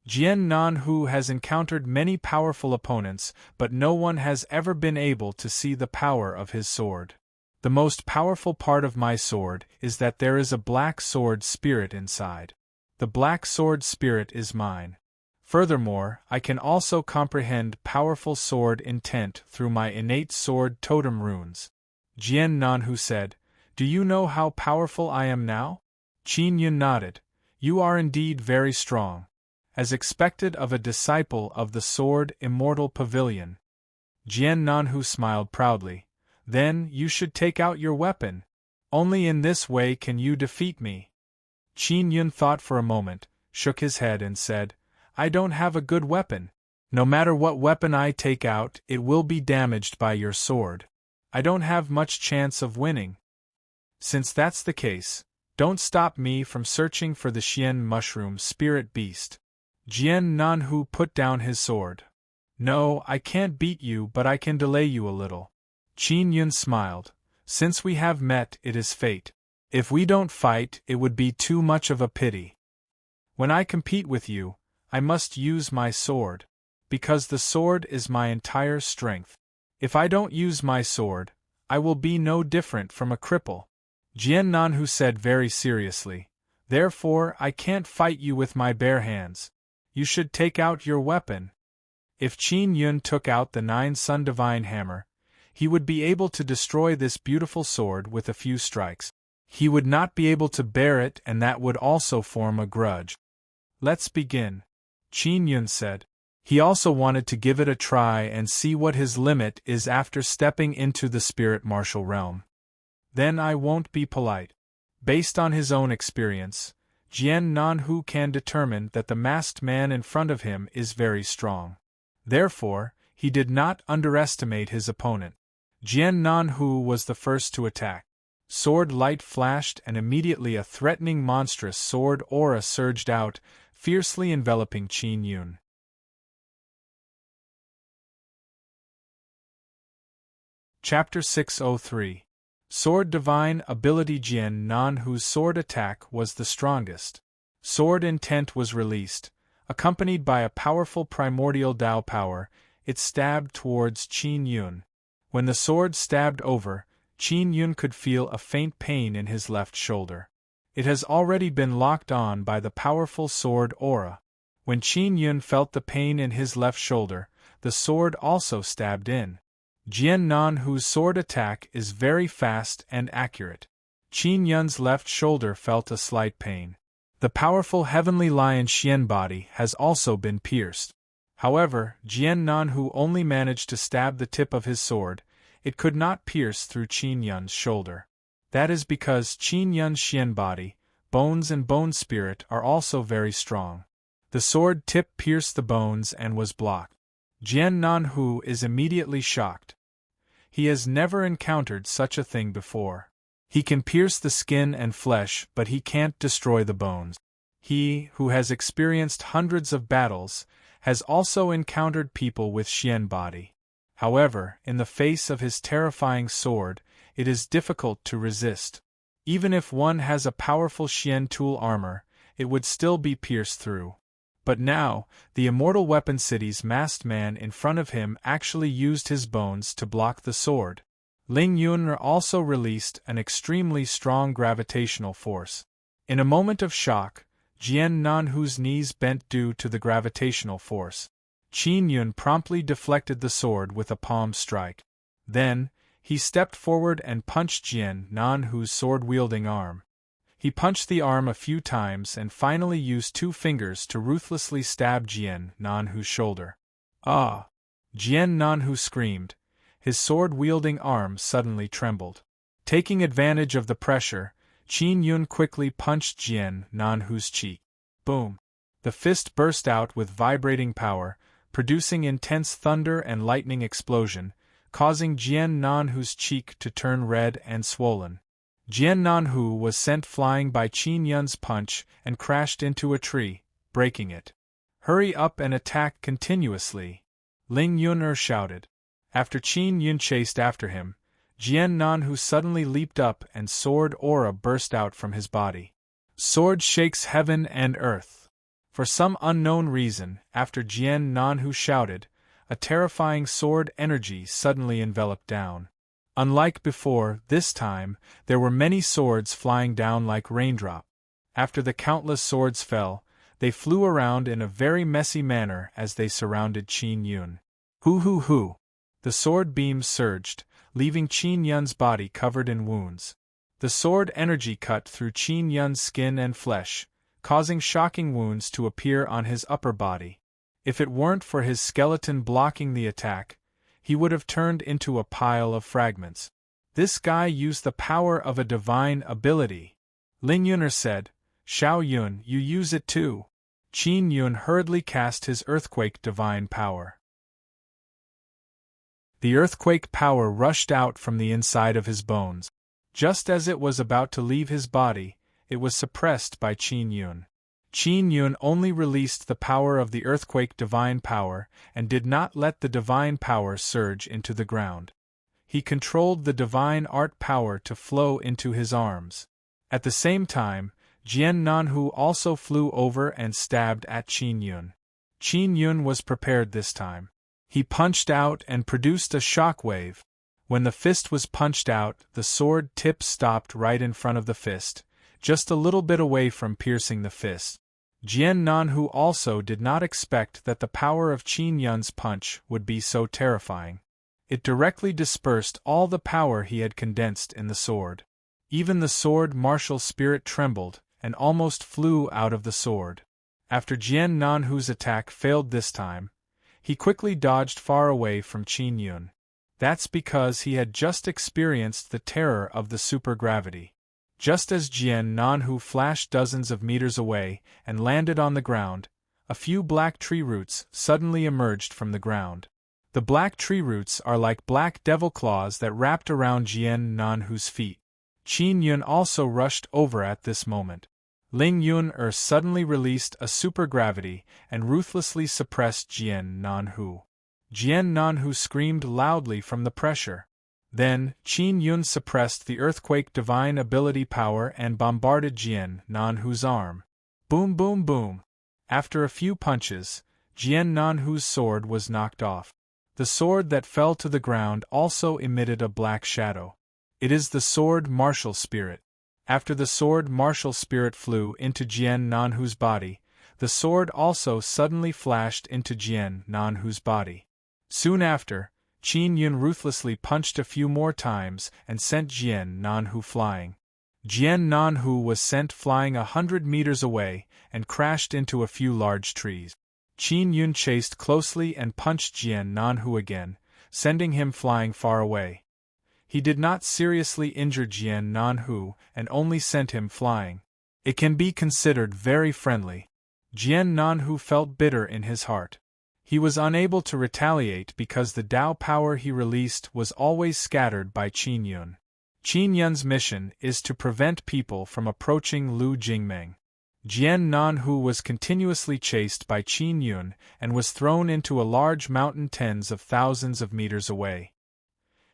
Jian Nanhu has encountered many powerful opponents, but no one has ever been able to see the power of his sword. The most powerful part of my sword is that there is a black sword spirit inside. The black sword spirit is mine. Furthermore, I can also comprehend powerful sword intent through my innate sword totem runes. Jian Nanhu said, "Do you know how powerful I am now?" Qin Yun nodded. "You are indeed very strong. As expected of a disciple of the Sword Immortal Pavilion." Jian Nanhu smiled proudly. "Then you should take out your weapon. Only in this way can you defeat me." Qin Yun thought for a moment, shook his head and said, "I don't have a good weapon. No matter what weapon I take out, it will be damaged by your sword. I don't have much chance of winning. Since that's the case, don't stop me from searching for the Xian mushroom spirit beast." Jian Nanhu put down his sword. "No, I can't beat you, but I can delay you a little." Qin Yun smiled. "Since we have met, it is fate. If we don't fight, it would be too much of a pity. When I compete with you, I must use my sword, because the sword is my entire strength. If I don't use my sword, I will be no different from a cripple." Jian Nanhu said very seriously, "Therefore I can't fight you with my bare hands. You should take out your weapon." If Qin Yun took out the 9-Sun Divine Hammer, he would be able to destroy this beautiful sword with a few strikes. He would not be able to bear it, and that would also form a grudge. "Let's begin," Qin Yun said. He also wanted to give it a try and see what his limit is after stepping into the spirit martial realm. "Then I won't be polite." Based on his own experience, Jian Nanhu can determine that the masked man in front of him is very strong. Therefore, he did not underestimate his opponent. Jian Nanhu was the first to attack. Sword light flashed and immediately a threatening monstrous sword aura surged out, fiercely enveloping Qin Yun. Chapter 603. Sword Divine Ability. Jian Nanhu's sword attack was the strongest. Sword intent was released. Accompanied by a powerful primordial Dao power, it stabbed towards Qin Yun. When the sword stabbed over, Qin Yun could feel a faint pain in his left shoulder. It has already been locked on by the powerful sword aura. When Qin Yun felt the pain in his left shoulder, the sword also stabbed in. Jian Nanhu's sword attack is very fast and accurate. Qin Yun's left shoulder felt a slight pain. The powerful heavenly lion Xian body has also been pierced. However, Jian Nanhu only managed to stab the tip of his sword. It could not pierce through Qin Yun's shoulder. That is because Qin Yun's Xian body, bones and bone spirit are also very strong. The sword tip pierced the bones and was blocked. Jian Nanhu is immediately shocked. He has never encountered such a thing before. He can pierce the skin and flesh, but he can't destroy the bones. He, who has experienced hundreds of battles, has also encountered people with Xian body. However, in the face of his terrifying sword, it is difficult to resist. Even if one has a powerful Xian tool armor, it would still be pierced through. But now, the Immortal Weapon City's masked man in front of him actually used his bones to block the sword. Ling Yun also released an extremely strong gravitational force. In a moment of shock, Jian Nanhu's knees bent due to the gravitational force. Qin Yun promptly deflected the sword with a palm strike. Then, he stepped forward and punched Jian Nanhu's sword-wielding arm. He punched the arm a few times and finally used 2 fingers to ruthlessly stab Jian Nanhu's shoulder. Ah! Jian Nanhu screamed. His sword-wielding arm suddenly trembled. Taking advantage of the pressure, Qin Yun quickly punched Jian Nanhu's cheek. Boom! The fist burst out with vibrating power, producing intense thunder and lightning explosion, causing Jian Nanhu's cheek to turn red and swollen. Jian Nanhu was sent flying by Qin Yun's punch and crashed into a tree, breaking it. "Hurry up and attack continuously," Ling Yun shouted. After Qin Yun chased after him, Jian Nanhu suddenly leaped up and sword aura burst out from his body. Sword shakes heaven and earth. For some unknown reason, after Jian Nanhu shouted, a terrifying sword energy suddenly enveloped down. Unlike before, this time, there were many swords flying down like raindrops. After the countless swords fell, they flew around in a very messy manner as they surrounded Qin Yun. Hoo hoo hoo! The sword beams surged, leaving Qin Yun's body covered in wounds. The sword energy cut through Qin Yun's skin and flesh, causing shocking wounds to appear on his upper body. If it weren't for his skeleton blocking the attack, he would have turned into a pile of fragments. This guy used the power of a divine ability. Ling Yun said, "Xiao Yun, you use it too." Qin Yun hurriedly cast his earthquake divine power. The earthquake power rushed out from the inside of his bones. Just as it was about to leave his body, it was suppressed by Qin Yun. Qin Yun only released the power of the earthquake divine power and did not let the divine power surge into the ground. He controlled the divine art power to flow into his arms. At the same time, Jian Nanhu also flew over and stabbed at Qin Yun. Qin Yun was prepared this time. He punched out and produced a shockwave. When the fist was punched out, the sword tip stopped right in front of the fist, just a little bit away from piercing the fist. Jian Nanhu also did not expect that the power of Qin Yun's punch would be so terrifying. It directly dispersed all the power he had condensed in the sword. Even the sword martial spirit trembled and almost flew out of the sword. After Jian Nanhu's attack failed this time, he quickly dodged far away from Qin Yun. That's because he had just experienced the terror of the supergravity. Just as Jian Nanhu flashed dozens of meters away and landed on the ground, a few black tree roots suddenly emerged from the ground. The black tree roots are like black devil claws that wrapped around Jian Nanhu's feet. Qin Yun also rushed over at this moment. Ling Yun suddenly released a supergravity and ruthlessly suppressed Jian Nanhu. Jian Nanhu screamed loudly from the pressure. Then, Qin Yun suppressed the earthquake divine ability power and bombarded Jian Nanhu's arm. Boom boom boom! After a few punches, Jian Nanhu's sword was knocked off. The sword that fell to the ground also emitted a black shadow. It is the sword martial spirit. After the sword martial spirit flew into Jian Nanhu's body, the sword also suddenly flashed into Jian Nanhu's body. Soon after, Qin Yun ruthlessly punched a few more times and sent Jian Nanhu flying. Jian Nanhu was sent flying 100 meters away and crashed into a few large trees. Qin Yun chased closely and punched Jian Nanhu again, sending him flying far away. He did not seriously injure Jian Nanhu and only sent him flying. It can be considered very friendly. Jian Nanhu felt bitter in his heart. He was unable to retaliate because the Dao power he released was always scattered by Qin Yun. Qin Yun's mission is to prevent people from approaching Lu Jingmeng. Jian Nanhu was continuously chased by Qin Yun and was thrown into a large mountain tens of thousands of meters away.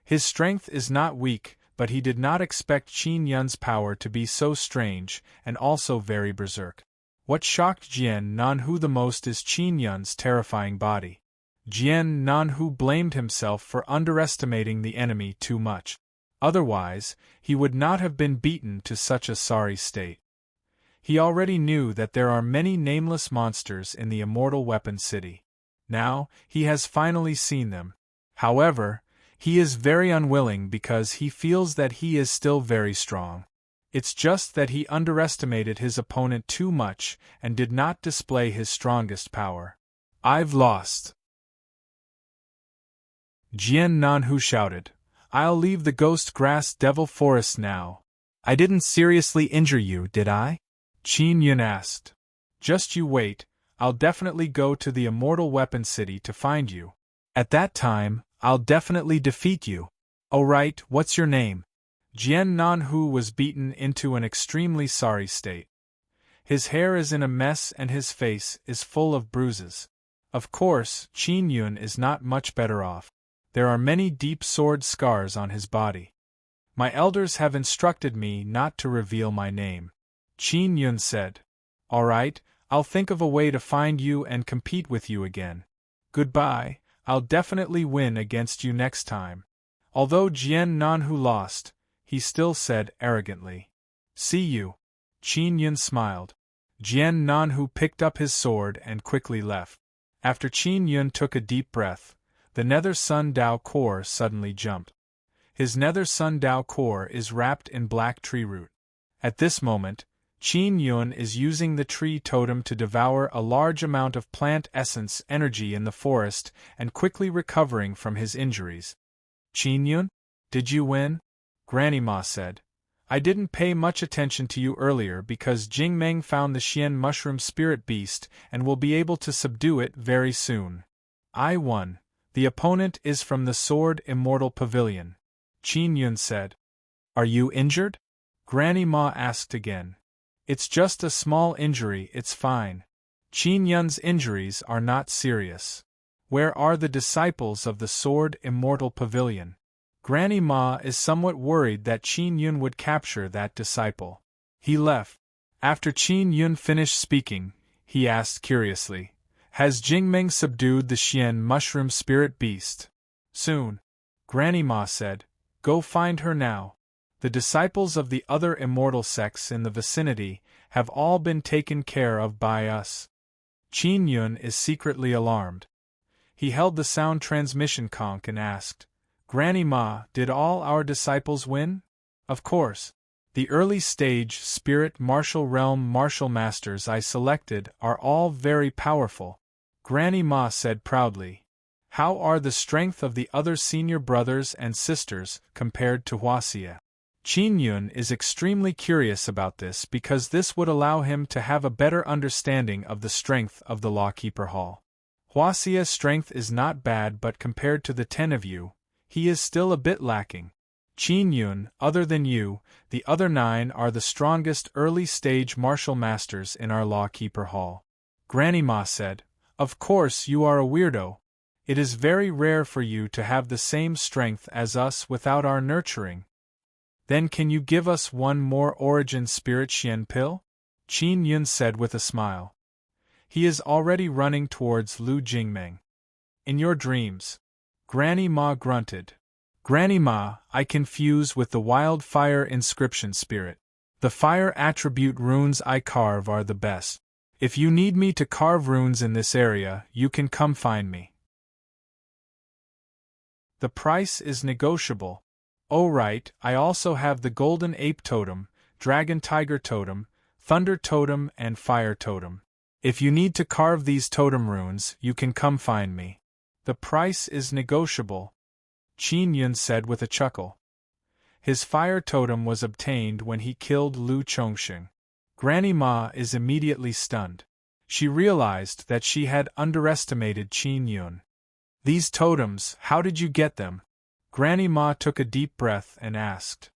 His strength is not weak, but he did not expect Qin Yun's power to be so strange and also very berserk. What shocked Jian Nanhu the most is Qin Yun's terrifying body. Jian Nanhu blamed himself for underestimating the enemy too much. Otherwise, he would not have been beaten to such a sorry state. He already knew that there are many nameless monsters in the Immortal Weapon City. Now, he has finally seen them. However, he is very unwilling because he feels that he is still very strong. It's just that he underestimated his opponent too much and did not display his strongest power. I've lost. Jian Nanhu shouted. I'll leave the Ghost Grass Devil Forest now. I didn't seriously injure you, did I? Qin Yun asked. Just you wait, I'll definitely go to the Immortal Weapon City to find you. At that time, I'll definitely defeat you. Oh right, what's your name? Jian Nanhu was beaten into an extremely sorry state. His hair is in a mess and his face is full of bruises. Of course, Qin Yun is not much better off. There are many deep sword scars on his body. My elders have instructed me not to reveal my name. Qin Yun said. All right, I'll think of a way to find you and compete with you again. Goodbye, I'll definitely win against you next time. Although Jian Nanhu lost, he still said arrogantly. See you. Qin Yun smiled. Jian Nanhu picked up his sword and quickly left. After Qin Yun took a deep breath, the Nether Sun Dao core suddenly jumped. His Nether Sun Dao core is wrapped in black tree root. At this moment, Qin Yun is using the tree totem to devour a large amount of plant essence energy in the forest and quickly recovering from his injuries. Qin Yun? Did you win? Granny Ma said. I didn't pay much attention to you earlier because Jingmeng found the Xian mushroom spirit beast and will be able to subdue it very soon. I won. The opponent is from the Sword Immortal Pavilion. Qin Yun said. Are you injured? Granny Ma asked again. It's just a small injury, it's fine. Qin Yun's injuries are not serious. Where are the disciples of the Sword Immortal Pavilion? Granny Ma is somewhat worried that Qin Yun would capture that disciple. He left. After Qin Yun finished speaking, he asked curiously, Has Jingmeng subdued the Xian mushroom spirit beast? Soon. Granny Ma said, Go find her now. The disciples of the other immortal sects in the vicinity have all been taken care of by us. Qin Yun is secretly alarmed. He held the sound transmission conch and asked, Granny Ma, did all our disciples win? Of course. The early stage spirit martial realm martial masters I selected are all very powerful. Granny Ma said proudly. How are the strength of the other senior brothers and sisters compared to Huaxia? Qin Yun is extremely curious about this because this would allow him to have a better understanding of the strength of the Lawkeeper Hall. Huaxia's strength is not bad, but compared to the 10 of you, he is still a bit lacking. Qin Yun, other than you, the other 9 are the strongest early-stage martial masters in our Lawkeeper Hall. Granny Ma said, Of course you are a weirdo. It is very rare for you to have the same strength as us without our nurturing. Then can you give us one more Origin Spirit Xian pill? Qin Yun said with a smile. He is already running towards Lu Jingmeng. In your dreams. Granny Ma grunted. Granny Ma, I confuse with the wildfire inscription spirit. The fire attribute runes I carve are the best. If you need me to carve runes in this area, you can come find me. The price is negotiable. Oh right, I also have the golden ape totem, Dragon Tiger Totem, Thunder Totem and Fire Totem. If you need to carve these totem runes, you can come find me. The price is negotiable, Qin Yun said with a chuckle. His fire totem was obtained when he killed Lu Chongqing. Granny Ma is immediately stunned. She realized that she had underestimated Qin Yun. These totems, how did you get them? Granny Ma took a deep breath and asked.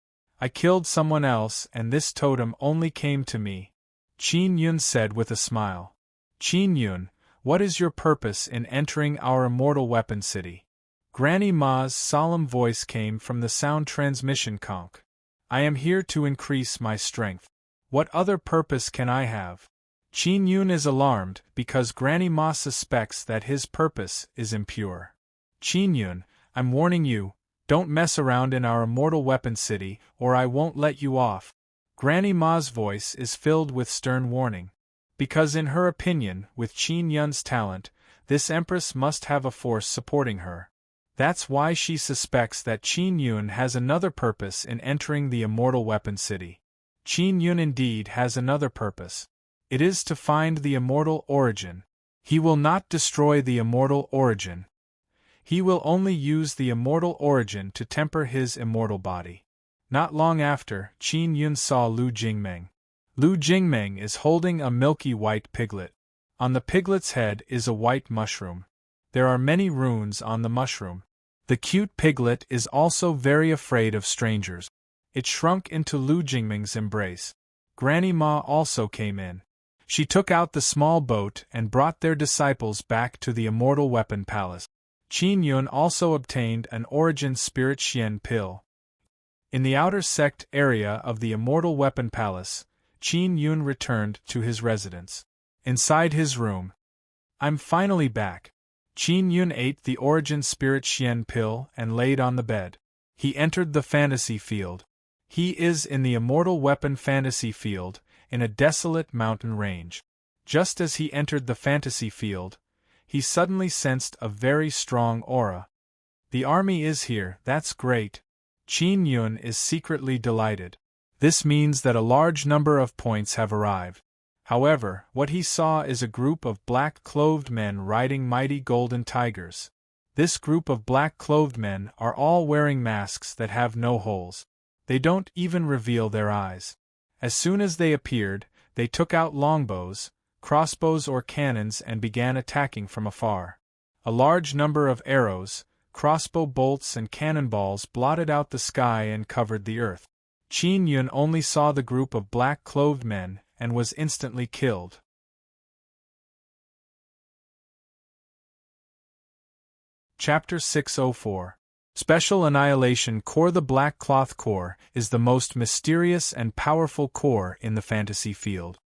I killed someone else and this totem only came to me, Qin Yun said with a smile. Qin Yun, what is your purpose in entering our immortal weapon city? Granny Ma's solemn voice came from the sound transmission conch. I am here to increase my strength. What other purpose can I have? Qin Yun is alarmed because Granny Ma suspects that his purpose is impure. Qin Yun, I'm warning you, don't mess around in our immortal weapon city or I won't let you off. Granny Ma's voice is filled with stern warning. Because in her opinion, with Qin Yun's talent, this empress must have a force supporting her. That's why she suspects that Qin Yun has another purpose in entering the immortal weapon city. Qin Yun indeed has another purpose. It is to find the immortal origin. He will not destroy the immortal origin. He will only use the immortal origin to temper his immortal body. Not long after, Qin Yun saw Lu Jingmeng. Lu Jingmeng is holding a milky white piglet. On the piglet's head is a white mushroom. There are many runes on the mushroom. The cute piglet is also very afraid of strangers. It shrunk into Lu Jingmeng's embrace. Granny Ma also came in. She took out the small boat and brought their disciples back to the immortal weapon palace. Qin Yun also obtained an origin spirit Xian pill. In the outer sect area of the immortal weapon palace, Qin Yun returned to his residence. Inside his room. I'm finally back. Qin Yun ate the origin spirit Xian pill and laid on the bed. He entered the fantasy field. He is in the immortal weapon fantasy field, in a desolate mountain range. Just as he entered the fantasy field, he suddenly sensed a very strong aura. The army is here, that's great. Qin Yun is secretly delighted. This means that a large number of points have arrived. However, what he saw is a group of black-clothed men riding mighty golden tigers. This group of black-clothed men are all wearing masks that have no holes. They don't even reveal their eyes. As soon as they appeared, they took out longbows, crossbows or cannons and began attacking from afar. A large number of arrows, crossbow bolts and cannonballs blotted out the sky and covered the earth. Qin Yun only saw the group of black-clothed men and was instantly killed. Chapter 604. Special Annihilation Core. The Black Cloth Core is the most mysterious and powerful core in the fantasy field.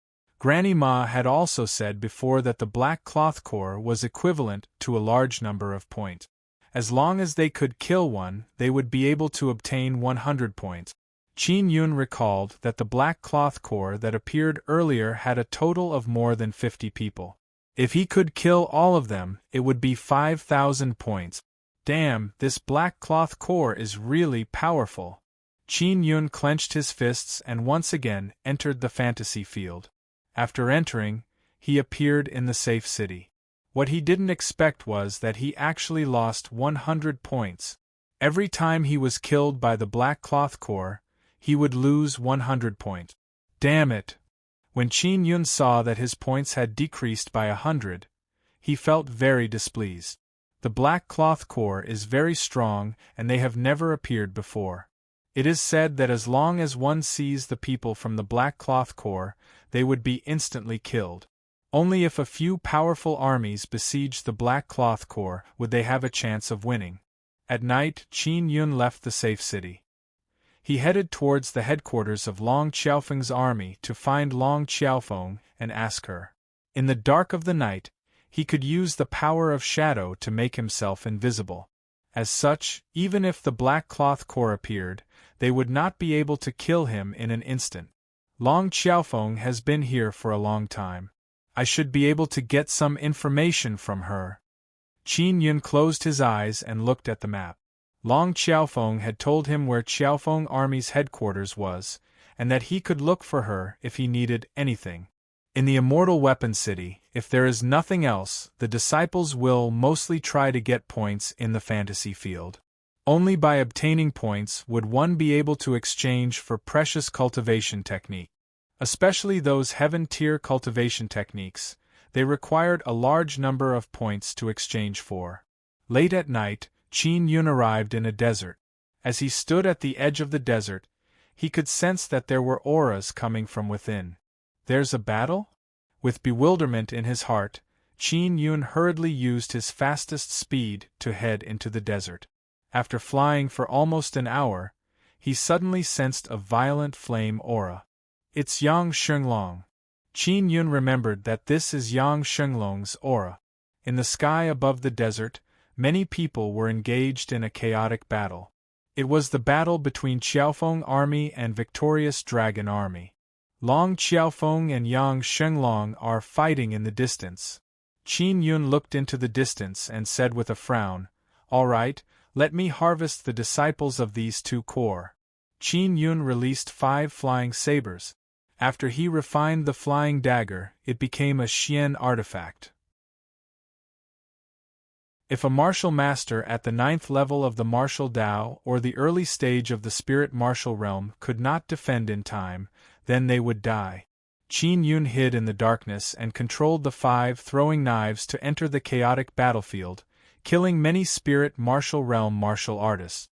Granny Ma had also said before that the Black Cloth Core was equivalent to a large number of points. As long as they could kill one, they would be able to obtain 100 points. Qin Yun recalled that the Black Cloth Core that appeared earlier had a total of more than 50 people. If he could kill all of them, it would be 5,000 points. Damn, this Black Cloth Core is really powerful. Qin Yun clenched his fists and once again entered the fantasy field. After entering, he appeared in the safe city. What he didn't expect was that he actually lost 100 points. Every time he was killed by the Black Cloth Core, he would lose 100 points. Damn it! When Qin Yun saw that his points had decreased by 100, he felt very displeased. The Black Cloth Core is very strong and they have never appeared before. It is said that as long as one sees the people from the Black Cloth Core, they would be instantly killed. Only if a few powerful armies besiege the Black Cloth Core would they have a chance of winning. At night, Qin Yun left the safe city. He headed towards the headquarters of Long Xiaofeng's army to find Long Xiaofeng and ask her. In the dark of the night, he could use the power of shadow to make himself invisible. As such, even if the Black Cloth Core appeared, they would not be able to kill him in an instant. Long Xiaofeng has been here for a long time. I should be able to get some information from her. Qin Yun closed his eyes and looked at the map. Long Xiaofeng had told him where Xiaofeng Army's headquarters was, and that he could look for her if he needed anything. In the Immortal Weapon City, if there is nothing else, the disciples will mostly try to get points in the fantasy field. Only by obtaining points would one be able to exchange for precious cultivation technique. Especially those heaven-tier cultivation techniques, they required a large number of points to exchange for. Late at night, Qin Yun arrived in a desert. As he stood at the edge of the desert, he could sense that there were auras coming from within. There's a battle? With bewilderment in his heart, Qin Yun hurriedly used his fastest speed to head into the desert. After flying for almost an hour, he suddenly sensed a violent flame aura. It's Yang Shenglong. Qin Yun remembered that this is Yang Shenglong's aura. In the sky above the desert, many people were engaged in a chaotic battle. It was the battle between Qiaofeng army and victorious dragon army. Long Qiaofeng and Yang Shenglong are fighting in the distance. Qin Yun looked into the distance and said with a frown, "All right, let me harvest the disciples of these two corps." Qin Yun released 5 flying sabers. After he refined the flying dagger, it became a Xian artifact. If a martial master at the 9th level of the martial Dao or the early stage of the spirit martial realm could not defend in time, then they would die. Qin Yun hid in the darkness and controlled the 5 throwing knives to enter the chaotic battlefield, killing many spirit martial realm martial artists.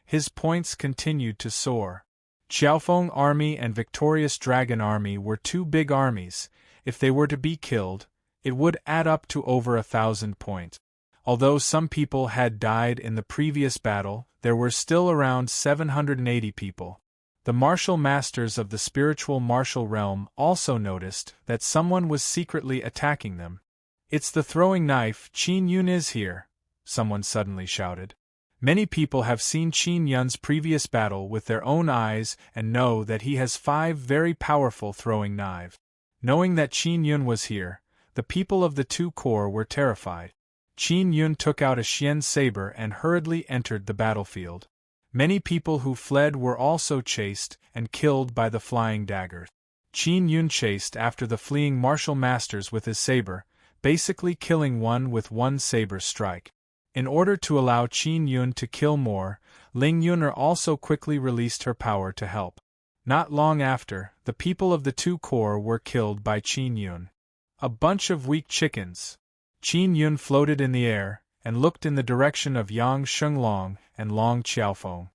His points continued to soar. Qiaofeng army and victorious dragon army were 2 big armies. If they were to be killed, it would add up to over 1,000 points. Although some people had died in the previous battle, there were still around 780 people. The martial masters of the spiritual martial realm also noticed that someone was secretly attacking them. "It's the throwing knife, Qin Yun is here," someone suddenly shouted. Many people have seen Qin Yun's previous battle with their own eyes and know that he has 5 very powerful throwing knives. Knowing that Qin Yun was here, the people of the 2 corps were terrified. Qin Yun took out a Xian saber and hurriedly entered the battlefield. Many people who fled were also chased and killed by the flying daggers. Qin Yun chased after the fleeing martial masters with his saber, basically killing one with one saber strike. In order to allow Qin Yun to kill more, Ling Yuner also quickly released her power to help. Not long after, the people of the 2 corps were killed by Qin Yun. A bunch of weak chickens. Qin Yun floated in the air, and looked in the direction of Yang Shenglong and Long Qiaofeng.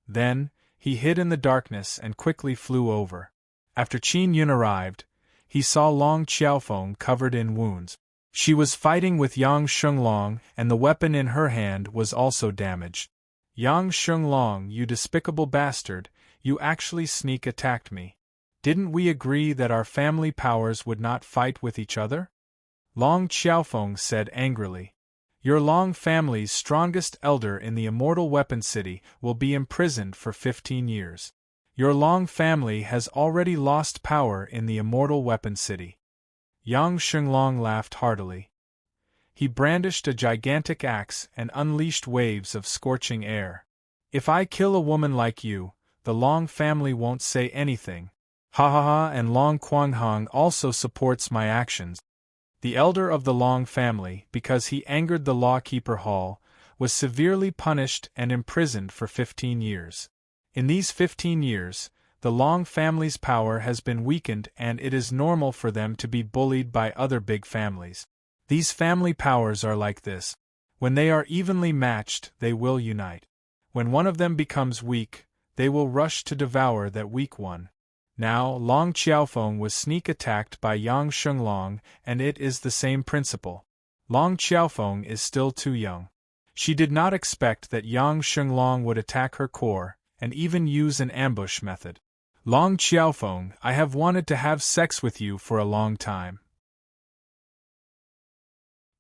Then, he hid in the darkness and quickly flew over. After Qin Yun arrived, he saw Long Qiaofeng covered in wounds. She was fighting with Yang Shenglong, and the weapon in her hand was also damaged. "Yang Shenglong, you despicable bastard, you actually sneak attacked me. Didn't we agree that our family powers would not fight with each other?" Long Qiaofeng said angrily. "Your Long family's strongest elder in the Immortal Weapon City will be imprisoned for 15 years. Your Long family has already lost power in the Immortal Weapon City." Yang Shenglong laughed heartily. He brandished a gigantic axe and unleashed waves of scorching air. "If I kill a woman like you, the Long family won't say anything. Ha ha ha, and Long Quanghong also supports my actions." The elder of the Long family, because he angered the Lawkeeper Hall, was severely punished and imprisoned for 15 years. In these 15 years, the Long family's power has been weakened and it is normal for them to be bullied by other big families. These family powers are like this. When they are evenly matched, they will unite. When one of them becomes weak, they will rush to devour that weak one. Now, Long Qiaofeng was sneak attacked by Yang Shenglong, and it is the same principle. Long Qiaofeng is still too young. She did not expect that Yang Shenglong would attack her corps, and even use an ambush method. "Long Qiaofeng, I have wanted to have sex with you for a long time.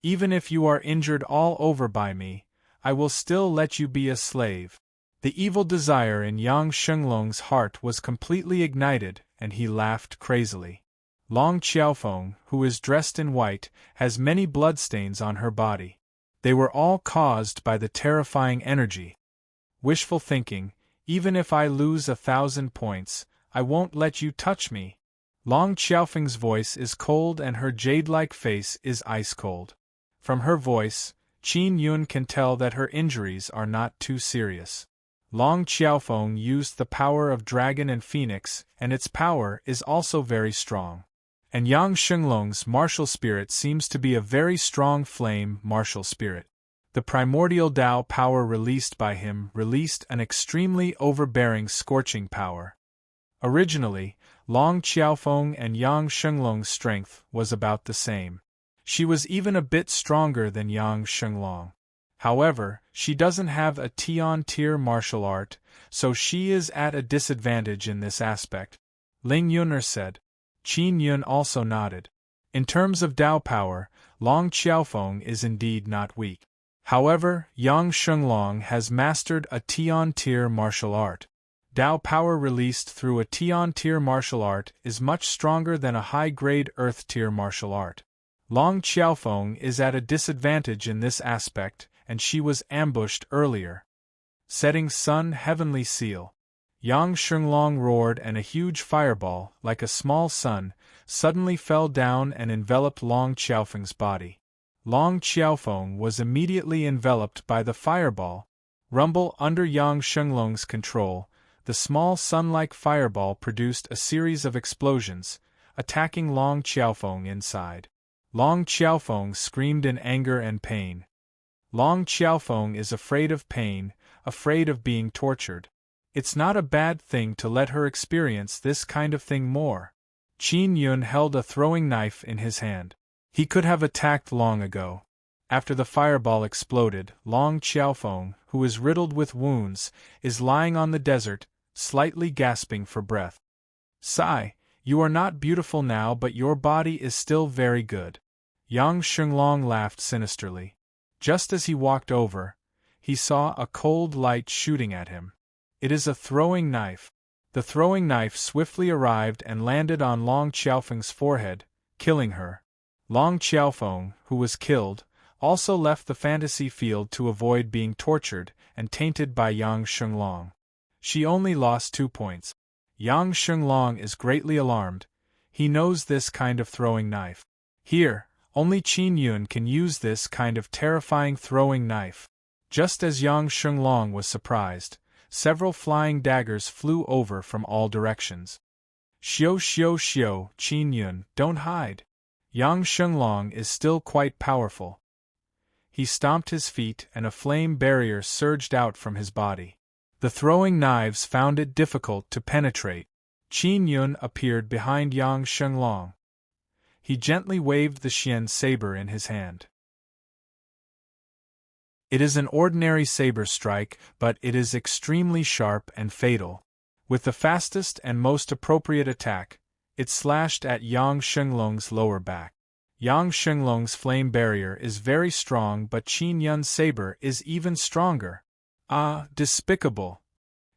Even if you are injured all over by me, I will still let you be a slave." The evil desire in Yang Shenglong's heart was completely ignited, and he laughed crazily. Long Qiaofeng, who is dressed in white, has many bloodstains on her body. They were all caused by the terrifying energy. Wishful thinking, even if I lose 1,000 points, I won't let you touch me. Long Xiaofeng's voice is cold and her jade-like face is ice-cold. From her voice, Qin Yun can tell that her injuries are not too serious. Long Xiaofeng used the power of dragon and phoenix, and its power is also very strong. And Yang Shenglong's martial spirit seems to be a very strong flame martial spirit. The primordial Tao power released by him released an extremely overbearing scorching power. Originally, Long Xiaofeng and Yang Shenglong's strength was about the same. She was even a bit stronger than Yang Shenglong. However, she doesn't have a Tian-tier martial art, so she is at a disadvantage in this aspect. Ling Yun'er said. Qin Yun also nodded. In terms of Tao power, Long Xiaofeng is indeed not weak. However, Yang Shenglong has mastered a Tian-tier martial art. Tao power released through a Tian-tier martial art is much stronger than a high-grade Earth-tier martial art. Long Xiaofeng is at a disadvantage in this aspect, and she was ambushed earlier. Setting Sun Heavenly Seal. Yang Shenglong roared and a huge fireball, like a small sun, suddenly fell down and enveloped Long Xiaofeng's body. Long Xiaofeng was immediately enveloped by the fireball. Rumble under Yang Shenglong's control, the small sun-like fireball produced a series of explosions, attacking Long Xiaofeng inside. Long Xiaofeng screamed in anger and pain. Long Xiaofeng is afraid of pain, afraid of being tortured. It's not a bad thing to let her experience this kind of thing more. Qin Yun held a throwing knife in his hand. He could have attacked long ago. After the fireball exploded, Long Xiaofeng, who is riddled with wounds, is lying on the desert, slightly gasping for breath. Sigh, you are not beautiful now, but your body is still very good. Yang Shenglong laughed sinisterly. Just as he walked over, he saw a cold light shooting at him. It is a throwing knife. The throwing knife swiftly arrived and landed on Long Xiaofeng's forehead, killing her. Long Xiaofeng, who was killed, also left the fantasy field to avoid being tortured and tainted by Yang Shenglong. She only lost 2 points. Yang Shenglong is greatly alarmed. He knows this kind of throwing knife. Here, only Qin Yun can use this kind of terrifying throwing knife. Just as Yang Shenglong was surprised, several flying daggers flew over from all directions. Xiao xiao xiao, Qin Yun, don't hide. Yang Shenglong is still quite powerful. He stomped his feet and a flame barrier surged out from his body. The throwing knives found it difficult to penetrate. Qin Yun appeared behind Yang Shenglong. He gently waved the Xian saber in his hand. It is an ordinary saber strike, but it is extremely sharp and fatal. With the fastest and most appropriate attack, it slashed at Yang Shenglong's lower back. Yang Shenglong's flame barrier is very strong, but Qin Yun's saber is even stronger. Ah, despicable!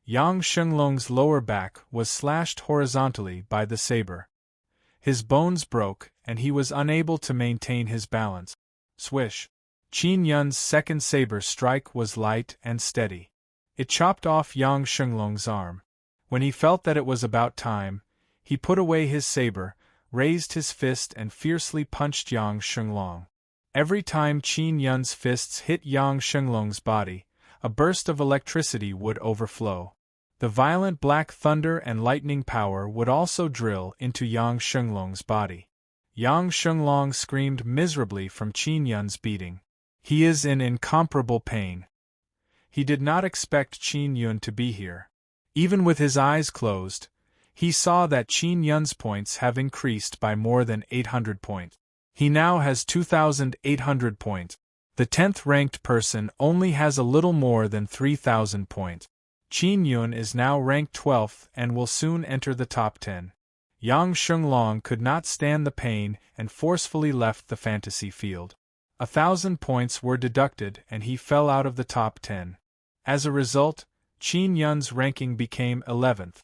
Yang Shenglong's lower back was slashed horizontally by the saber. His bones broke, and he was unable to maintain his balance. Swish! Qin Yun's second saber strike was light and steady. It chopped off Yang Shenglong's arm. When he felt that it was about time, he put away his saber, raised his fist and fiercely punched Yang Shenglong. Every time Qin Yun's fists hit Yang Shenglong's body, a burst of electricity would overflow. The violent black thunder and lightning power would also drill into Yang Shenglong's body. Yang Shenglong screamed miserably from Qin Yun's beating. He is in incomparable pain. He did not expect Qin Yun to be here. Even with his eyes closed, he saw that Qin Yun's points have increased by more than 800 points. He now has 2,800 points. The 10th-ranked person only has a little more than 3,000 points. Qin Yun is now ranked 12th and will soon enter the top 10. Yang Shenglong could not stand the pain and forcefully left the fantasy field. 1,000 points were deducted and he fell out of the top 10. As a result, Qin Yun's ranking became 11th.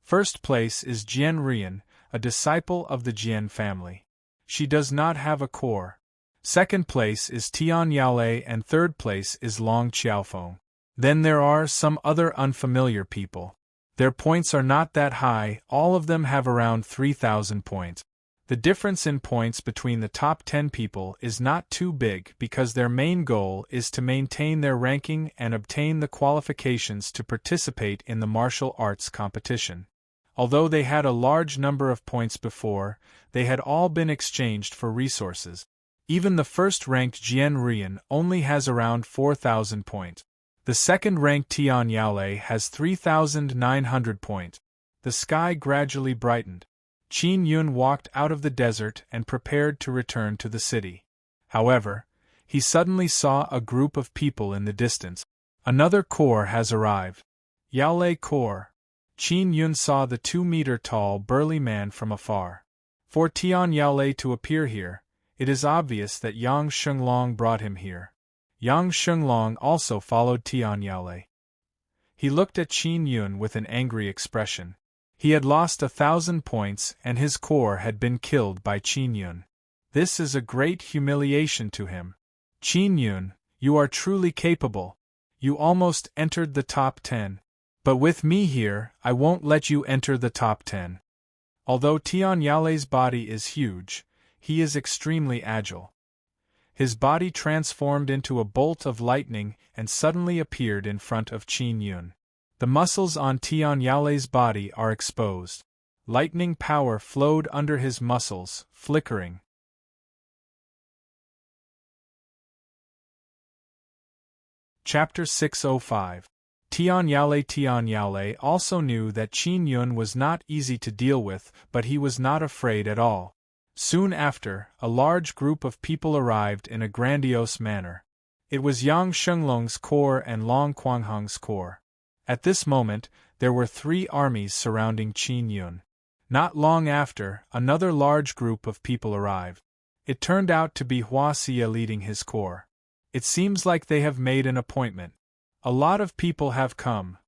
First place is Jian Rian, a disciple of the Jian family. She does not have a core. Second place is Tian Yaolei and third place is Long Xiaofeng. Then there are some other unfamiliar people. Their points are not that high, all of them have around 3,000 points. The difference in points between the top 10 people is not too big because their main goal is to maintain their ranking and obtain the qualifications to participate in the martial arts competition. Although they had a large number of points before, they had all been exchanged for resources. Even the first-ranked Jian Rian only has around 4,000 points. The second-ranked Tian Yaolei has 3,900 points. The sky gradually brightened. Qin Yun walked out of the desert and prepared to return to the city. However, he suddenly saw a group of people in the distance. Another corps has arrived. Yaolei Corps. Qin Yun saw the 2-meter-tall burly man from afar. For Tian Yaolei to appear here, it is obvious that Yang Shenglong brought him here. Yang Shenglong also followed Tian Yaolei. He looked at Qin Yun with an angry expression. He had lost 1,000 points and his corps had been killed by Qin Yun. This is a great humiliation to him. Qin Yun, you are truly capable. You almost entered the top 10. But with me here, I won't let you enter the top 10. Although Tian Yaolei's body is huge, he is extremely agile. His body transformed into a bolt of lightning and suddenly appeared in front of Qin Yun. The muscles on Tian Yaolei's body are exposed. Lightning power flowed under his muscles, flickering. Chapter 605. Tian Yaolei also knew that Qin Yun was not easy to deal with, but he was not afraid at all. Soon after, a large group of people arrived in a grandiose manner. It was Yang Shenglong's corps and Long Quanghang's corps. At this moment, there were 3 armies surrounding Qin Yun. Not long after, another large group of people arrived. It turned out to be Hua Xie leading his corps. It seems like they have made an appointment. A lot of people have come.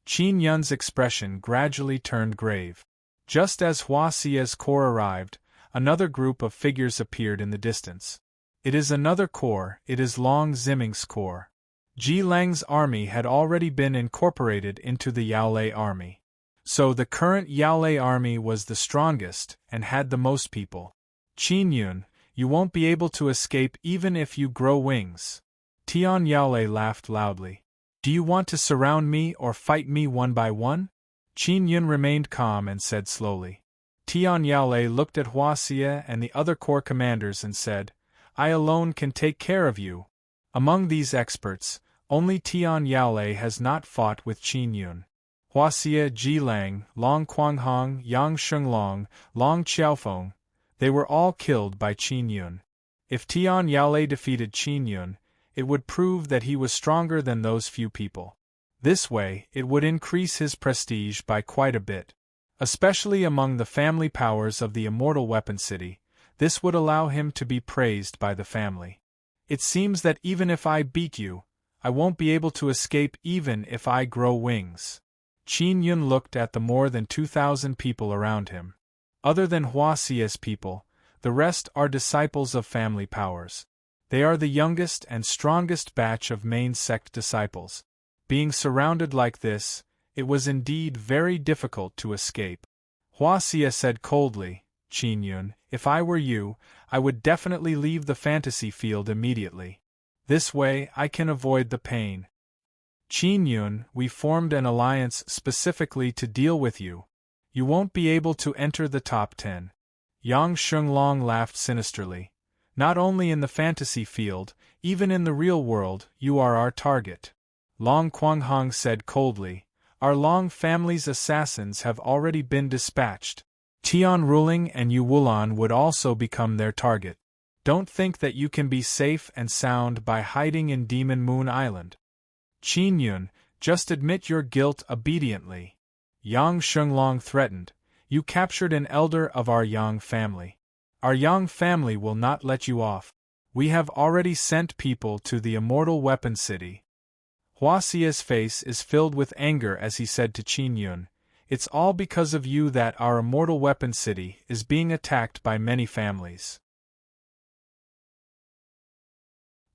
Qin Yun's expression gradually turned grave. Just as Hua Xie's corps arrived, another group of figures appeared in the distance. It is another corps, it is Long Ziming's corps. Ji Lang's army had already been incorporated into the Yaolei army. So the current Yaolei army was the strongest and had the most people. Qin Yun, you won't be able to escape even if you grow wings. Tian Yaolei laughed loudly. Do you want to surround me or fight me one by one? Qin Yun remained calm and said slowly. Tian Yaolei looked at Hua Xie and the other corps commanders and said, I alone can take care of you. Among these experts, only Tian Yaolei has not fought with Qin Yun. Hua Xie, Ji Lang, Long Quanghang, Yang Shenglong, Long Qiaofeng, they were all killed by Qin Yun. If Tian Yaolei defeated Qin Yun, it would prove that he was stronger than those few people. This way, it would increase his prestige by quite a bit. Especially among the family powers of the Immortal Weapon City, this would allow him to be praised by the family. It seems that even if I beat you, I won't be able to escape even if I grow wings. Qin Yun looked at the more than 2,000 people around him. Other than Hua Xie's people, the rest are disciples of family powers. They are the youngest and strongest batch of main sect disciples. Being surrounded like this, it was indeed very difficult to escape. Hua Xie said coldly, Qin Yun, if I were you, I would definitely leave the fantasy field immediately. This way I can avoid the pain. Qin Yun, we formed an alliance specifically to deal with you. You won't be able to enter the top 10. Yang Shenglong laughed sinisterly. Not only in the fantasy field, even in the real world, you are our target. Long Quanghang said coldly, our Long family's assassins have already been dispatched. Tian Ruling and Yu Wulan would also become their target. Don't think that you can be safe and sound by hiding in Demon Moon Island. Qin Yun, just admit your guilt obediently. Yang Shenglong threatened, you captured an elder of our Yang family. Our Yang family will not let you off. We have already sent people to the Immortal Weapon City. Hua Xie's face is filled with anger as he said to Qin Yun, it's all because of you that our Immortal Weapon City is being attacked by many families.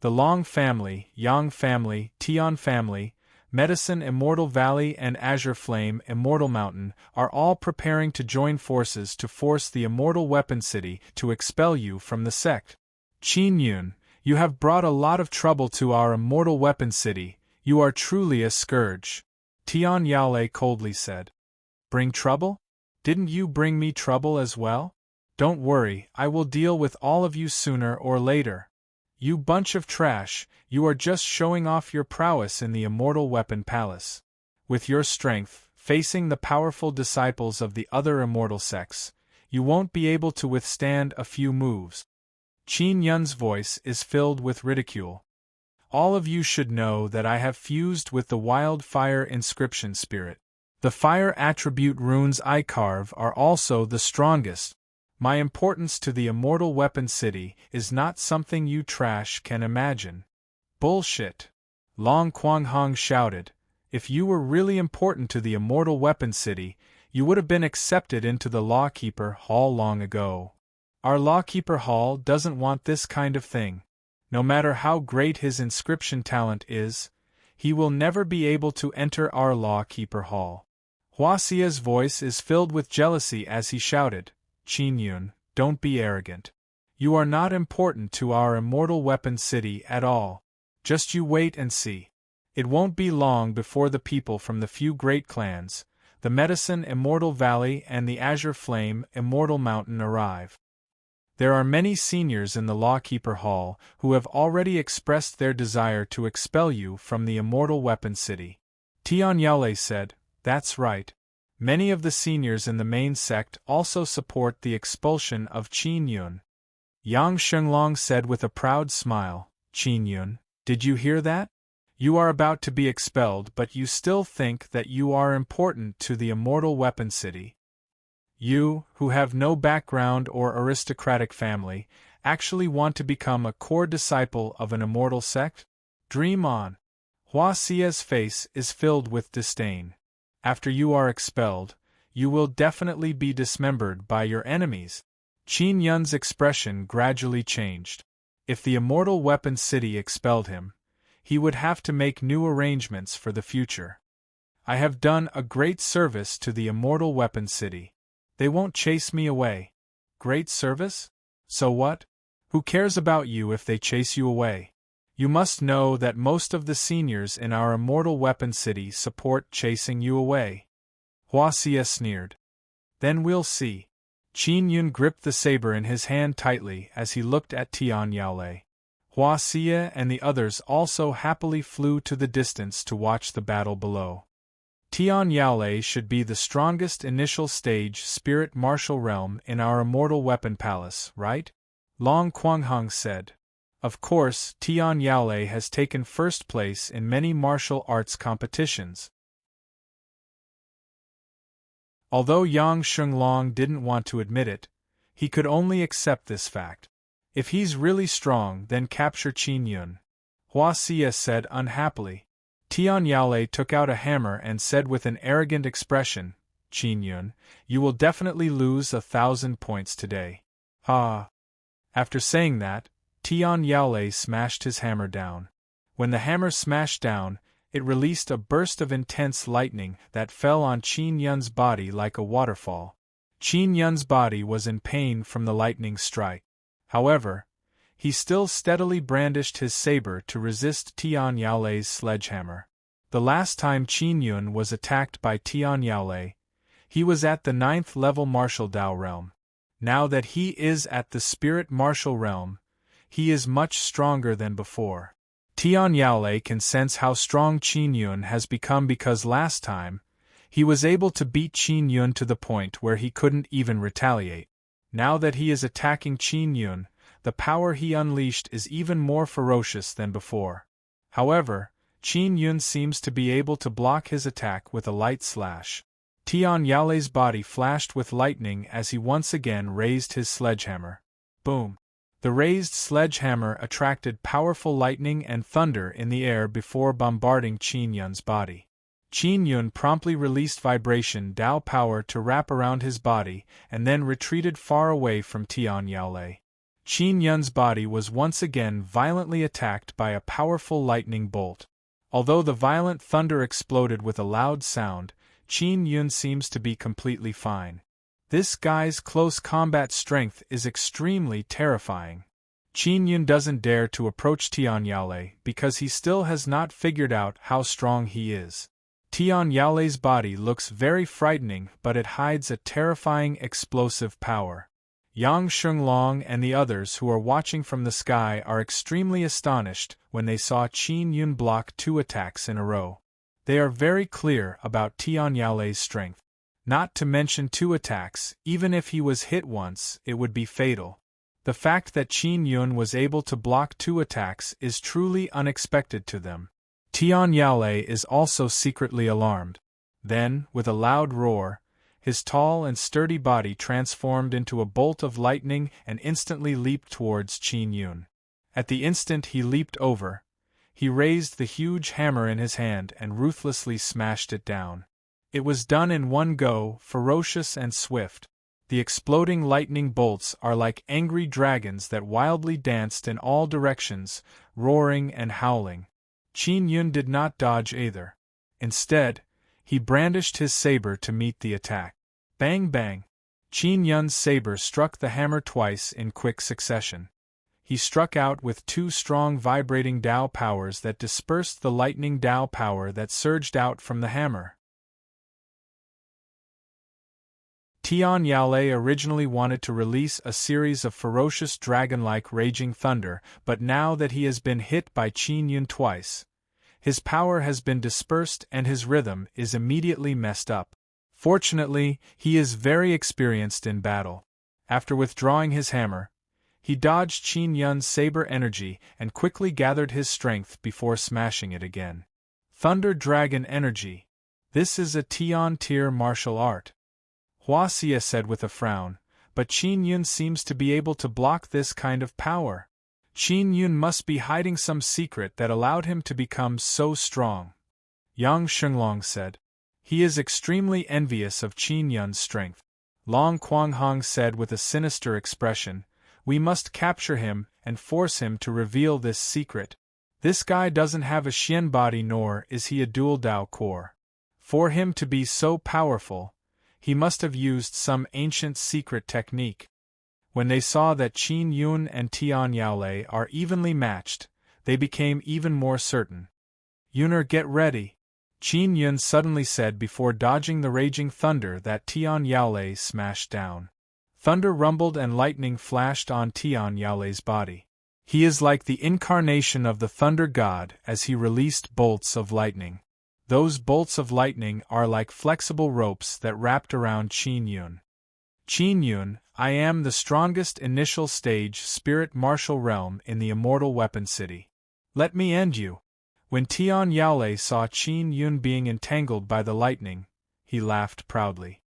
The Long family, Yang family, Tian family, Medicine Immortal Valley and Azure Flame Immortal Mountain are all preparing to join forces to force the Immortal Weapon City to expel you from the sect. Qin Yun, you have brought a lot of trouble to our Immortal Weapon City, you are truly a scourge. Tian Yaolei coldly said. Bring trouble? Didn't you bring me trouble as well? Don't worry, I will deal with all of you sooner or later. You bunch of trash, you are just showing off your prowess in the Immortal Weapon Palace. With your strength, facing the powerful disciples of the other immortal sects, you won't be able to withstand a few moves. Qin Yun's voice is filled with ridicule. All of you should know that I have fused with the wildfire inscription spirit. The fire attribute runes I carve are also the strongest. My importance to the Immortal Weapon City is not something you trash can imagine. Bullshit. Long Quanghong shouted. If you were really important to the Immortal Weapon City, you would have been accepted into the Lawkeeper Hall long ago. Our Lawkeeper Hall doesn't want this kind of thing. No matter how great his inscription talent is, he will never be able to enter our Lawkeeper Hall. Hua Xia's voice is filled with jealousy as he shouted, Qin Yun, don't be arrogant. You are not important to our Immortal Weapon City at all. Just you wait and see. It won't be long before the people from the few great clans, the Medicine Immortal Valley and the Azure Flame Immortal Mountain arrive. There are many seniors in the Lawkeeper Hall who have already expressed their desire to expel you from the Immortal Weapon City. Tian Yaolei said, That's right. Many of the seniors in the main sect also support the expulsion of Qin Yun. Yang Shenglong said with a proud smile, Qin Yun, did you hear that? You are about to be expelled, but you still think that you are important to the Immortal Weapon City. You, who have no background or aristocratic family, actually want to become a core disciple of an immortal sect? Dream on. Hua Xia's face is filled with disdain. After you are expelled, you will definitely be dismembered by your enemies. Qin Yun's expression gradually changed. If the Immortal Weapon City expelled him, he would have to make new arrangements for the future. I have done a great service to the Immortal Weapon City. They won't chase me away. Great service? So what? Who cares about you if they chase you away? You must know that most of the seniors in our Immortal Weapon City support chasing you away. Hua Xia sneered. Then we'll see. Qin Yun gripped the saber in his hand tightly as he looked at Tian Yaolei. Hua Xia and the others also happily flew to the distance to watch the battle below. Tian Yaolei should be the strongest initial stage spirit martial realm in our Immortal Weapon Palace, right? Long Quanghong said. Of course, Tian Yaolei has taken first place in many martial arts competitions. Although Yang Shenglong didn't want to admit it, he could only accept this fact. If he's really strong, then capture Qin Yun. Hua Xia said unhappily. Tian Yaolei took out a hammer and said with an arrogant expression, Qin Yun, you will definitely lose 1,000 points today. Ha! After saying that, Tian Yaolei smashed his hammer down. When the hammer smashed down, it released a burst of intense lightning that fell on Qin Yun's body like a waterfall. Qin Yun's body was in pain from the lightning strike. However, he still steadily brandished his saber to resist Tian Yaolei's sledgehammer. The last time Qin Yun was attacked by Tian Yaolei, he was at the 9th level martial Dao realm. Now that he is at the spirit martial realm, he is much stronger than before. Tian Yaolei can sense how strong Qin Yun has become because last time, he was able to beat Qin Yun to the point where he couldn't even retaliate. Now that he is attacking Qin Yun, the power he unleashed is even more ferocious than before. However, Qin Yun seems to be able to block his attack with a light slash. Tian Yaolei's body flashed with lightning as he once again raised his sledgehammer. Boom! The raised sledgehammer attracted powerful lightning and thunder in the air before bombarding Qin Yun's body. Qin Yun promptly released vibration Dao power to wrap around his body and then retreated far away from Tian Yaolei. Qin Yun's body was once again violently attacked by a powerful lightning bolt. Although the violent thunder exploded with a loud sound, Qin Yun seems to be completely fine. This guy's close combat strength is extremely terrifying. Qin Yun doesn't dare to approach Tian Yaolei because he still has not figured out how strong he is. Tian Yaolei's body looks very frightening, but it hides a terrifying explosive power. Yang Shenglong and the others who are watching from the sky are extremely astonished when they saw Qin Yun block 2 attacks in a row. They are very clear about Tian Yaolei's strength. Not to mention 2 attacks, even if he was hit once, it would be fatal. The fact that Qin Yun was able to block 2 attacks is truly unexpected to them. Tian Yaolei is also secretly alarmed. Then, with a loud roar, his tall and sturdy body transformed into a bolt of lightning and instantly leaped towards Qin Yun. At the instant he leaped over, he raised the huge hammer in his hand and ruthlessly smashed it down. It was done in one go, ferocious and swift. The exploding lightning bolts are like angry dragons that wildly danced in all directions, roaring and howling. Qin Yun did not dodge either. Instead, he brandished his saber to meet the attack. Bang bang! Qin Yun's saber struck the hammer twice in quick succession. He struck out with 2 strong vibrating Dao powers that dispersed the lightning Dao power that surged out from the hammer. Tian Yaolei originally wanted to release a series of ferocious dragon-like raging thunder, but now that he has been hit by Qin Yun twice, his power has been dispersed and his rhythm is immediately messed up. Fortunately, he is very experienced in battle. After withdrawing his hammer, he dodged Qin Yun's saber energy and quickly gathered his strength before smashing it again. Thunder Dragon Energy. This is a Tian tier martial art. Hua Xie said with a frown, but Qin Yun seems to be able to block this kind of power. Qin Yun must be hiding some secret that allowed him to become so strong. Yang Shenglong said. He is extremely envious of Qin Yun's strength. Long Quanghong said with a sinister expression, we must capture him and force him to reveal this secret. This guy doesn't have a Xian body nor is he a dual Dao core. For him to be so powerful, he must have used some ancient secret technique. When they saw that Qin Yun and Tian Yaolei are evenly matched, they became even more certain. Yuner, get ready, Qin Yun suddenly said before dodging the raging thunder that Tian Yaolei smashed down. Thunder rumbled and lightning flashed on Tian Yaolei's body. He is like the incarnation of the thunder god as he released bolts of lightning. Those bolts of lightning are like flexible ropes that wrapped around Qin Yun. Qin Yun, I am the strongest initial stage spirit martial realm in the immortal weapon city. Let me end you. When Tian Yaolei saw Qin Yun being entangled by the lightning, he laughed proudly.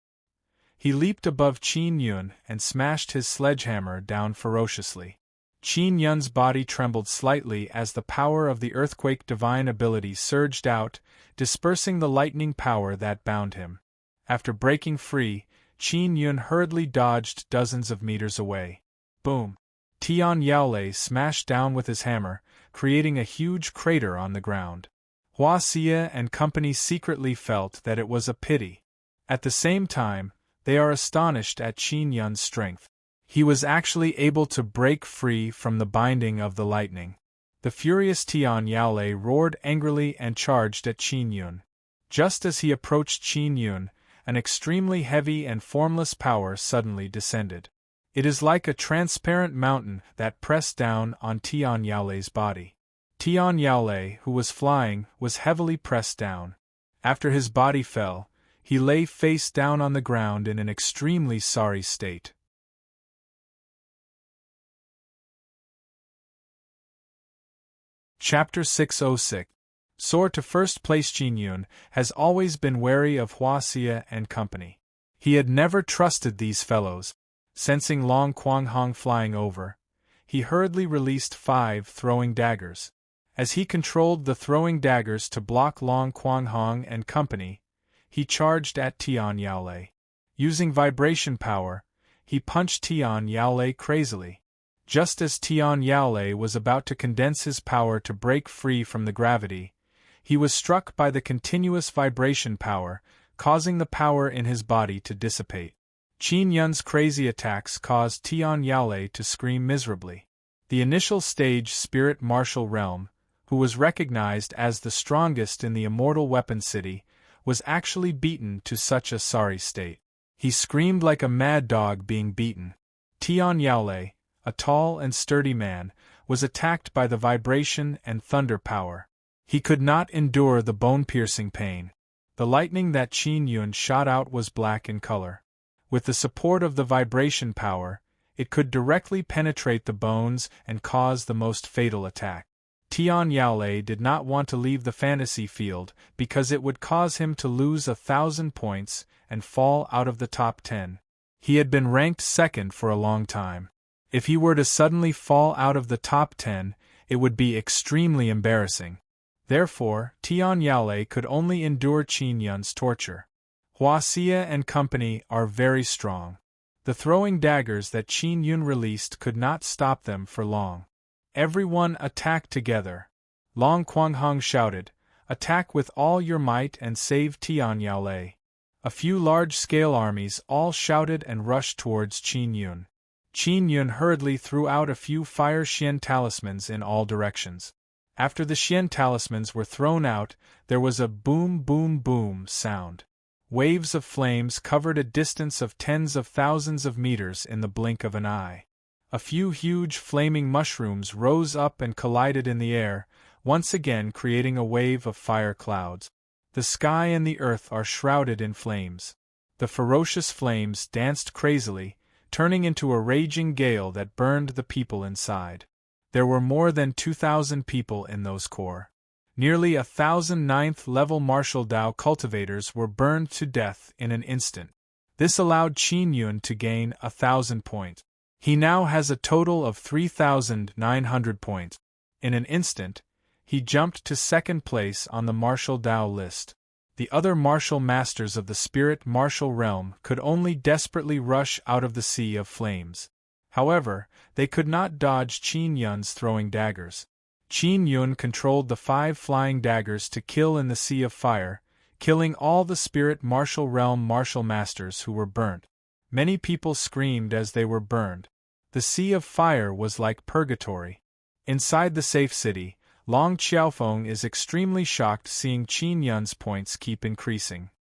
He leaped above Qin Yun and smashed his sledgehammer down ferociously. Qin Yun's body trembled slightly as the power of the earthquake divine ability surged out, dispersing the lightning power that bound him. After breaking free, Qin Yun hurriedly dodged dozens of meters away. Boom! Tian Yaolei smashed down with his hammer, creating a huge crater on the ground. Hua Xie and company secretly felt that it was a pity. At the same time, they are astonished at Qin Yun's strength. He was actually able to break free from the binding of the lightning. The furious Tian Yaolei roared angrily and charged at Qin Yun. Just as he approached Qin Yun, an extremely heavy and formless power suddenly descended. It is like a transparent mountain that pressed down on Tian Yaolei's body. Tian Yaolei, who was flying, was heavily pressed down. After his body fell, he lay face down on the ground in an extremely sorry state. Chapter 606. Soar to first place. Qin Yun has always been wary of Hua Xie and company. He had never trusted these fellows. Sensing Long Quanghong flying over, he hurriedly released 5 throwing daggers. As he controlled the throwing daggers to block Long Quanghong and company, he charged at Tian Yaolei. Using vibration power, he punched Tian Yaolei crazily. Just as Tian Yaolei was about to condense his power to break free from the gravity, He was struck by the continuous vibration power, causing the power in his body to dissipate. Qin Yun's crazy attacks caused Tian Yaolei to scream miserably. The initial stage spirit martial realm, who was recognized as the strongest in the immortal weapon city, was actually beaten to such a sorry state. He screamed like a mad dog being beaten. Tian Yaolei, a tall and sturdy man, was attacked by the vibration and thunder power. He could not endure the bone-piercing pain. The lightning that Qin Yun shot out was black in color. With the support of the vibration power, it could directly penetrate the bones and cause the most fatal attack. Tian Yaolei did not want to leave the fantasy field because it would cause him to lose 1,000 points and fall out of the top 10. He had been ranked second for a long time. If he were to suddenly fall out of the top 10, it would be extremely embarrassing. Therefore, Tian Yaolei could only endure Qin Yun's torture. Hua Xie and company are very strong. The throwing daggers that Qin Yun released could not stop them for long. Everyone attacked together. Long Quanghong shouted, "Attack with all your might and save Tian Yaolei." A few large-scale armies all shouted and rushed towards Qin Yun. Qin Yun hurriedly threw out a few fire Xian talismans in all directions. After the Xian talismans were thrown out, there was a boom boom boom sound. Waves of flames covered a distance of tens of thousands of meters in the blink of an eye. A few huge flaming mushrooms rose up and collided in the air, once again creating a wave of fire clouds. The sky and the earth are shrouded in flames. The ferocious flames danced crazily, turning into a raging gale that burned the people inside. There were more than 2,000 people in those corps. Nearly 1,000 ninth-level martial Dao cultivators were burned to death in an instant. This allowed Qin Yun to gain 1,000 points. He now has a total of 3,900 points. In an instant, he jumped to second place on the martial Dao list. The other martial masters of the spirit martial realm could only desperately rush out of the sea of flames. However, they could not dodge Qin Yun's throwing daggers. Qin Yun controlled the 5 flying daggers to kill in the sea of fire, killing all the spirit martial realm martial masters who were burnt. Many people screamed as they were burned. The sea of fire was like purgatory. Inside the safe city, Long Xiaofeng is extremely shocked seeing Qin Yun's points keep increasing.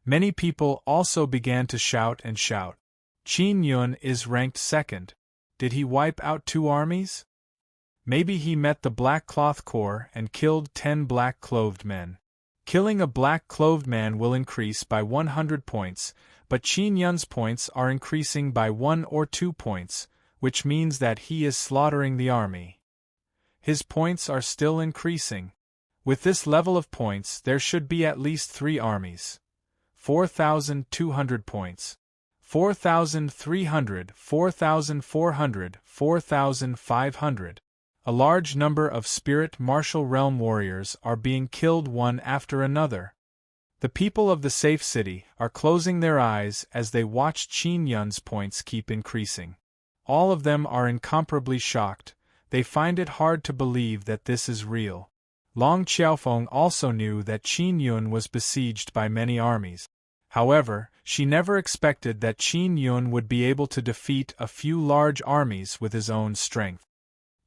Many people also began to shout and shout. Qin Yun is ranked second. Did he wipe out 2 armies? Maybe he met the Black Cloth Corps and killed 10 black-clothed men. Killing a black-clothed man will increase by 100 points, but Qin Yun's points are increasing by 1 or 2 points, which means that he is slaughtering the army. His points are still increasing. With this level of points, there should be at least 3 armies. 4,200 points. 4,300, 4,400, 4,500. A large number of spirit martial realm warriors are being killed one after another. The people of the safe city are closing their eyes as they watch Qin Yun's points keep increasing. All of them are incomparably shocked. They find it hard to believe that this is real. Long Xiaofeng also knew that Qin Yun was besieged by many armies. However, she never expected that Qin Yun would be able to defeat a few large armies with his own strength.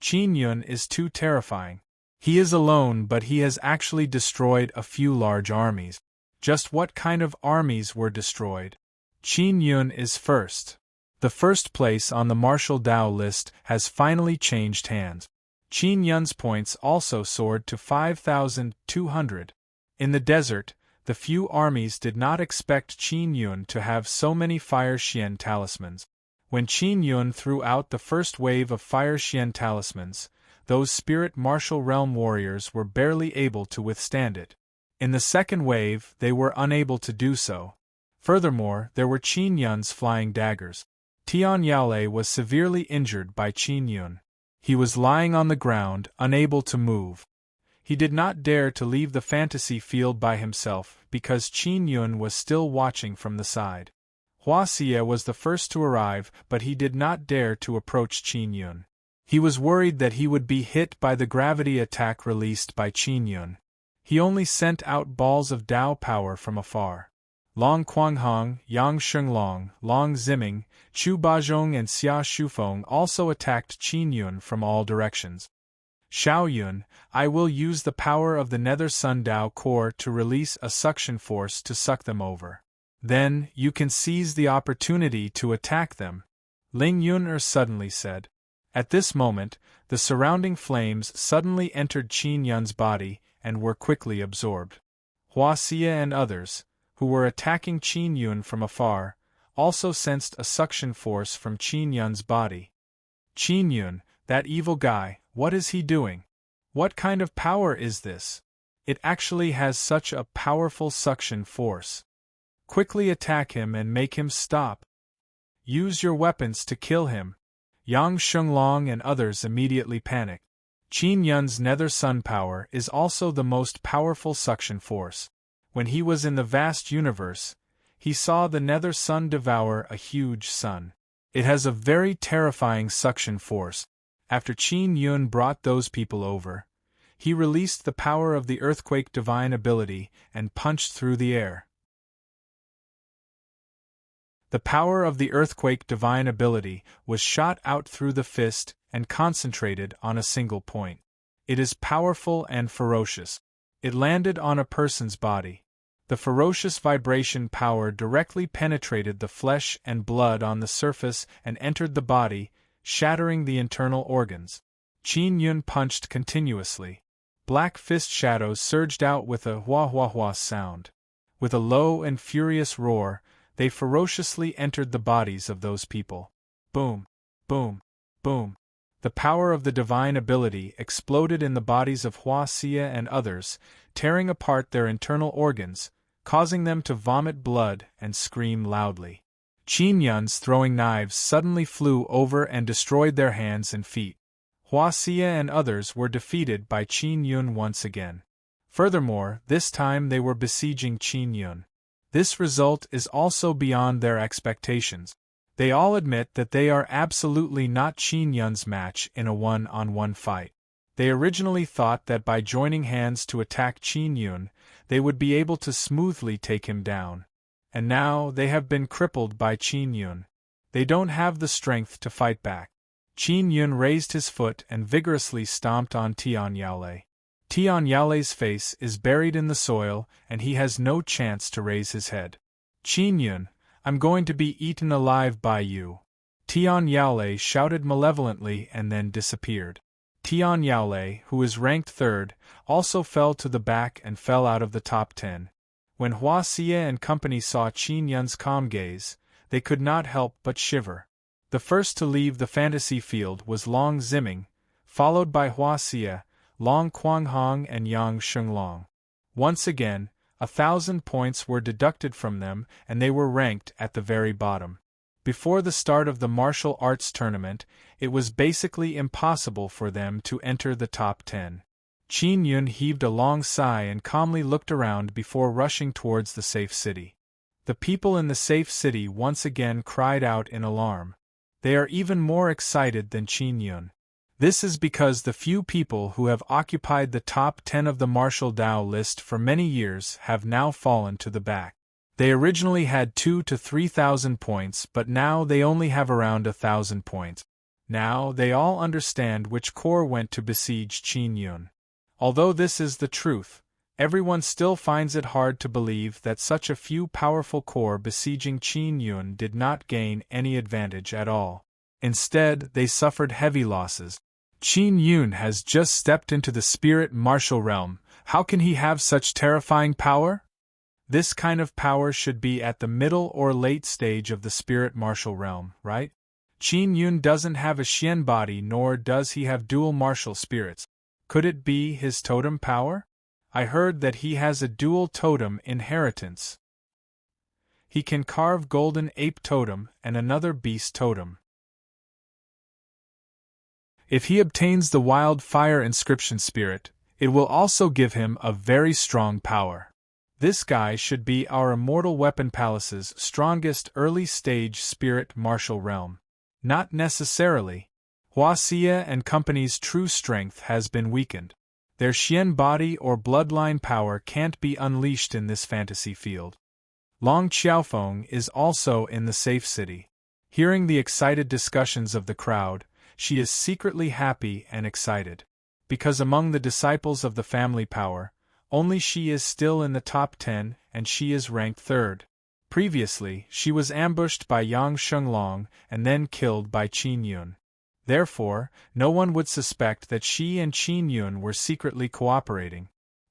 Qin Yun is too terrifying. He is alone, but he has actually destroyed a few large armies. Just what kind of armies were destroyed? Qin Yun is first. The first place on the martial Dao list has finally changed hands. Qin Yun's points also soared to 5,200. In the desert, the few armies did not expect Qin Yun to have so many Fire Xian talismans. When Qin Yun threw out the first wave of Fire Xian talismans, those spirit martial realm warriors were barely able to withstand it. In the second wave, they were unable to do so. Furthermore, there were Qin Yun's flying daggers. Tian Yaolei was severely injured by Qin Yun. He was lying on the ground, unable to move. He did not dare to leave the fantasy field by himself because Qin Yun was still watching from the side. Hua Xie was the first to arrive, but he did not dare to approach Qin Yun. He was worried that he would be hit by the gravity attack released by Qin Yun. He only sent out balls of Dao power from afar. Long Quanghong, Yang Shenglong, Long Ziming, Chu Bazhong and Xia Shufeng also attacked Qin Yun from all directions. Xiao Yun, I will use the power of the Nether Sun Dao core to release a suction force to suck them over. Then, you can seize the opportunity to attack them, Ling Yun'er suddenly said. At this moment, the surrounding flames suddenly entered Qin Yun's body and were quickly absorbed. Hua Xie and others, who were attacking Qin Yun from afar, also sensed a suction force from Qin Yun's body. Qin Yun, that evil guy, what is he doing? What kind of power is this? It actually has such a powerful suction force. Quickly attack him and make him stop. Use your weapons to kill him. Yang Shenglong and others immediately panicked. Qin Yun's Nether Sun power is also the most powerful suction force. When he was in the vast universe, he saw the Nether Sun devour a huge sun. It has a very terrifying suction force. After Qin Yun brought those people over, he released the power of the earthquake divine ability and punched through the air. The power of the earthquake divine ability was shot out through the fist and concentrated on a single point. It is powerful and ferocious. It landed on a person's body. The ferocious vibration power directly penetrated the flesh and blood on the surface and entered the body, shattering the internal organs. Qin Yun punched continuously. Black fist shadows surged out with a hua-hua-hua sound. With a low and furious roar, they ferociously entered the bodies of those people. Boom, boom, boom. The power of the divine ability exploded in the bodies of Hua Xie and others, tearing apart their internal organs, causing them to vomit blood and scream loudly. Qin Yun's throwing knives suddenly flew over and destroyed their hands and feet. Hua Xie and others were defeated by Qin Yun once again. Furthermore, this time they were besieging Qin Yun. This result is also beyond their expectations. They all admit that they are absolutely not Qin Yun's match in a one-on-one fight. They originally thought that by joining hands to attack Qin Yun, they would be able to smoothly take him down. And now they have been crippled by Qin Yun. They don't have the strength to fight back. Qin Yun raised his foot and vigorously stomped on Tian Yaolei. Tian Yaolei's face is buried in the soil and he has no chance to raise his head. Qin Yun, I'm going to be eaten alive by you. Tian Yaolei shouted malevolently and then disappeared. Tian Yaolei, who is ranked third, also fell to the back and fell out of the top 10. When Hua Xie and company saw Qin Yun's calm gaze, they could not help but shiver. The first to leave the fantasy field was Long Ziming, followed by Hua Xie, Long Quanghong and Yang Shenglong. Once again, 1,000 points were deducted from them and they were ranked at the very bottom. Before the start of the martial arts tournament, it was basically impossible for them to enter the top 10. Qin Yun heaved a long sigh and calmly looked around before rushing towards the safe city. The people in the safe city once again cried out in alarm. They are even more excited than Qin Yun. This is because the few people who have occupied the top 10 of the martial Dao list for many years have now fallen to the back. They originally had 2,000 to 3,000 points, but now they only have around 1,000 points. Now they all understand which corps went to besiege Qin Yun. Although this is the truth, everyone still finds it hard to believe that such a few powerful corps besieging Qin Yun did not gain any advantage at all. Instead, they suffered heavy losses. Qin Yun has just stepped into the spirit martial realm. How can he have such terrifying power? This kind of power should be at the middle or late stage of the spirit martial realm, right? Qin Yun doesn't have a Xian body nor does he have dual martial spirits. Could it be his totem power? I heard that he has a dual totem inheritance. He can carve golden ape totem and another beast totem. If he obtains the wild fire inscription spirit, it will also give him a very strong power. This guy should be our Immortal Weapon Palace's strongest early-stage spirit martial realm. Not necessarily. Xia and Company's true strength has been weakened. Their Xian body or bloodline power can't be unleashed in this fantasy field. Long Xiaofeng is also in the safe city. Hearing the excited discussions of the crowd, she is secretly happy and excited. Because among the disciples of the family power, only she is still in the top 10 and she is ranked 3rd. Previously, she was ambushed by Yang Shenglong and then killed by Qin Yun. Therefore, no one would suspect that she and Qin Yun were secretly cooperating.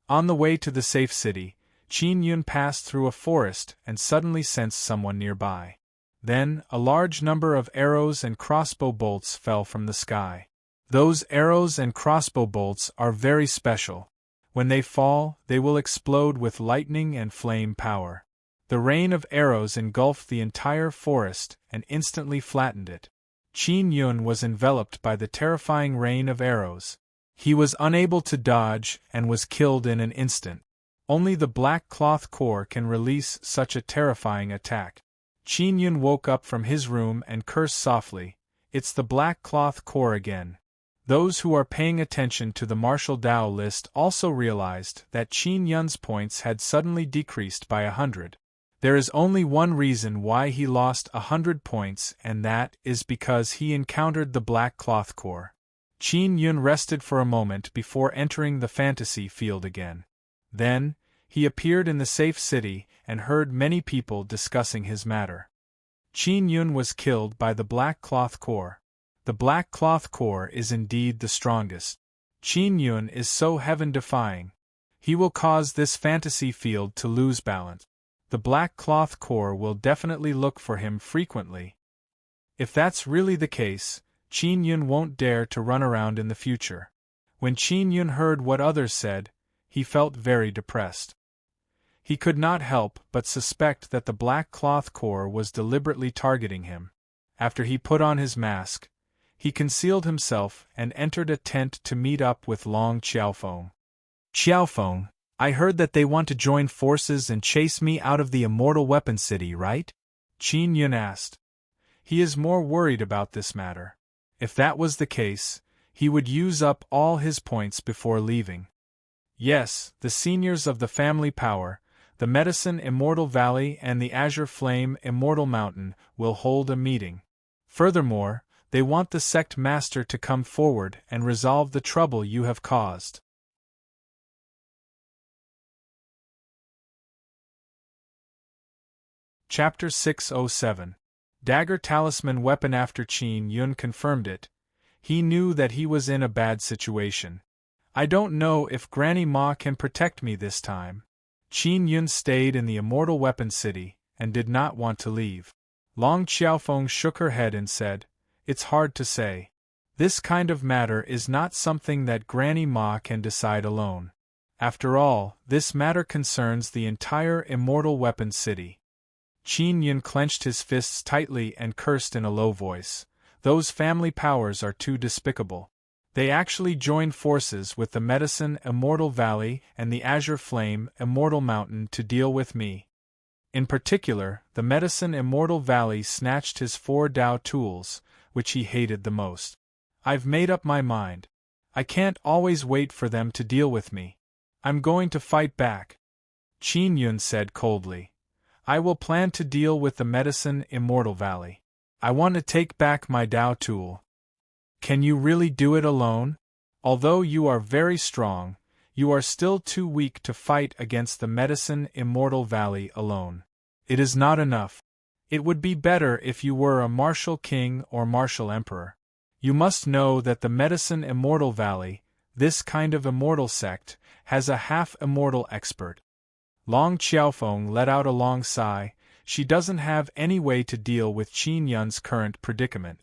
On the way to the safe city, Qin Yun passed through a forest and suddenly sensed someone nearby. Then, a large number of arrows and crossbow bolts fell from the sky. Those arrows and crossbow bolts are very special. When they fall, they will explode with lightning and flame power. The rain of arrows engulfed the entire forest and instantly flattened it. Qin Yun was enveloped by the terrifying rain of arrows. He was unable to dodge and was killed in an instant. Only the black cloth core can release such a terrifying attack. Qin Yun woke up from his room and cursed softly, "It's the black cloth core again." Those who are paying attention to the martial Dao list also realized that Qin Yun's points had suddenly decreased by 100. There is only one reason why he lost 100 points, and that is because he encountered the black cloth core. Qin Yun rested for a moment before entering the fantasy field again. Then, he appeared in the safe city and heard many people discussing his matter. Qin Yun was killed by the black cloth core. The black cloth core is indeed the strongest. Qin Yun is so heaven-defying. He will cause this fantasy field to lose balance. The black cloth core will definitely look for him frequently. If that's really the case, Qin Yun won't dare to run around in the future. When Qin Yun heard what others said, he felt very depressed. He could not help but suspect that the black cloth core was deliberately targeting him. After he put on his mask, he concealed himself and entered a tent to meet up with Long Xiaofeng. "Xiaofeng, I heard that they want to join forces and chase me out of the Immortal Weapon City, right?" Qin Yun asked. He is more worried about this matter. If that was the case, he would use up all his points before leaving. Yes, the seniors of the family power, the Medicine Immortal Valley and the Azure Flame Immortal Mountain will hold a meeting. Furthermore, they want the sect master to come forward and resolve the trouble you have caused. Chapter 607. Dagger Talisman Weapon. After Qin Yun confirmed it, he knew that he was in a bad situation. "I don't know if Granny Ma can protect me this time." Qin Yun stayed in the Immortal Weapon City and did not want to leave. Long Xiaofeng shook her head and said, "It's hard to say. This kind of matter is not something that Granny Ma can decide alone. After all, this matter concerns the entire Immortal Weapon City." Qin Yun clenched his fists tightly and cursed in a low voice, "Those family powers are too despicable. They actually joined forces with the Medicine Immortal Valley and the Azure Flame Immortal Mountain to deal with me. In particular, the Medicine Immortal Valley snatched his 4 Dao tools, which he hated the most. I've made up my mind. I can't always wait for them to deal with me. I'm going to fight back." Qin Yun said coldly, "I will plan to deal with the Medicine Immortal Valley. I want to take back my Dao tool." "Can you really do it alone? Although you are very strong, you are still too weak to fight against the Medicine Immortal Valley alone. It is not enough. It would be better if you were a martial king or martial emperor. You must know that the Medicine Immortal Valley, this kind of immortal sect, has a half-immortal expert." Long Xiaofeng let out a long sigh. She doesn't have any way to deal with Qin Yun's current predicament.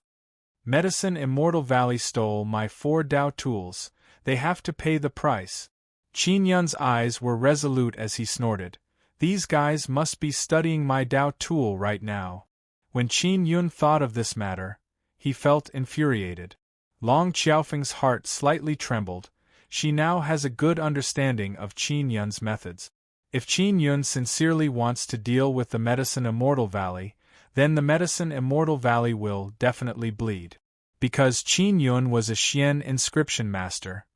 "Medicine Immortal Valley stole my 4 Dao tools. They have to pay the price." Qin Yun's eyes were resolute as he snorted. "These guys must be studying my Dao tool right now." When Qin Yun thought of this matter, he felt infuriated. Long Xiaofeng's heart slightly trembled. She now has a good understanding of Qin Yun's methods. If Qin Yun sincerely wants to deal with the Medicine Immortal Valley, then the Medicine Immortal Valley will definitely bleed. Because Qin Yun was a Xian inscription master,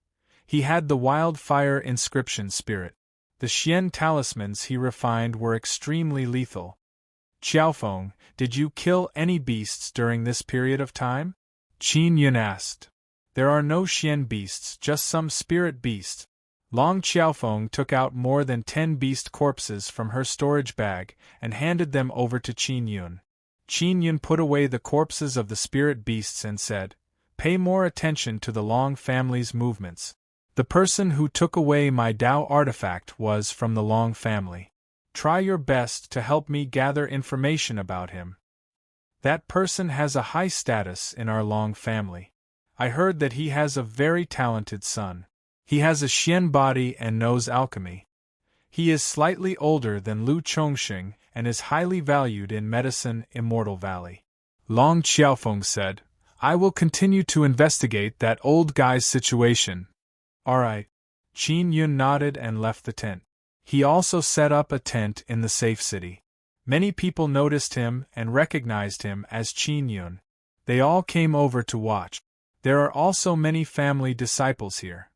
he had the wildfire inscription spirit. The Xian talismans he refined were extremely lethal. Qiaofeng, did you kill any beasts during this period of time? Qin Yun asked. There are no Xian beasts, just some spirit beasts. Long Qiaofeng took out more than 10 beast corpses from her storage bag and handed them over to Qin Yun. Qin Yun put away the corpses of the spirit beasts and said, "Pay more attention to the Long family's movements. The person who took away my Dao artifact was from the Long family. Try your best to help me gather information about him. That person has a high status in our Long family. I heard that he has a very talented son. He has a Xian body and knows alchemy. He is slightly older than Lu Chongxing and is highly valued in medicine Immortal Valley." Long Qiaofeng said, "I will continue to investigate that old guy's situation." "Alright." Qin Yun nodded and left the tent. He also set up a tent in the safe city. Many people noticed him and recognized him as Qin Yun. They all came over to watch. There are also many family disciples here.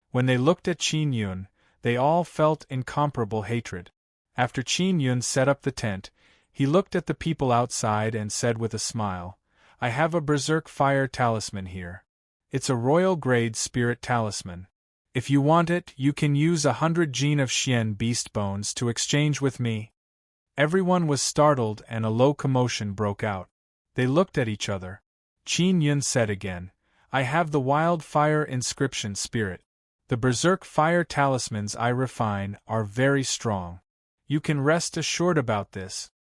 When they looked at Qin Yun, they all felt incomparable hatred. After Qin Yun set up the tent, he looked at the people outside and said with a smile, "I have a berserk fire talisman here. It's a royal grade spirit talisman. If you want it, you can use 100 gene of Xian beast bones to exchange with me." Everyone was startled and a low commotion broke out. They looked at each other. Qin Yun said again, "I have the wildfire inscription spirit. The berserk fire talismans I refine are very strong. You can rest assured about this."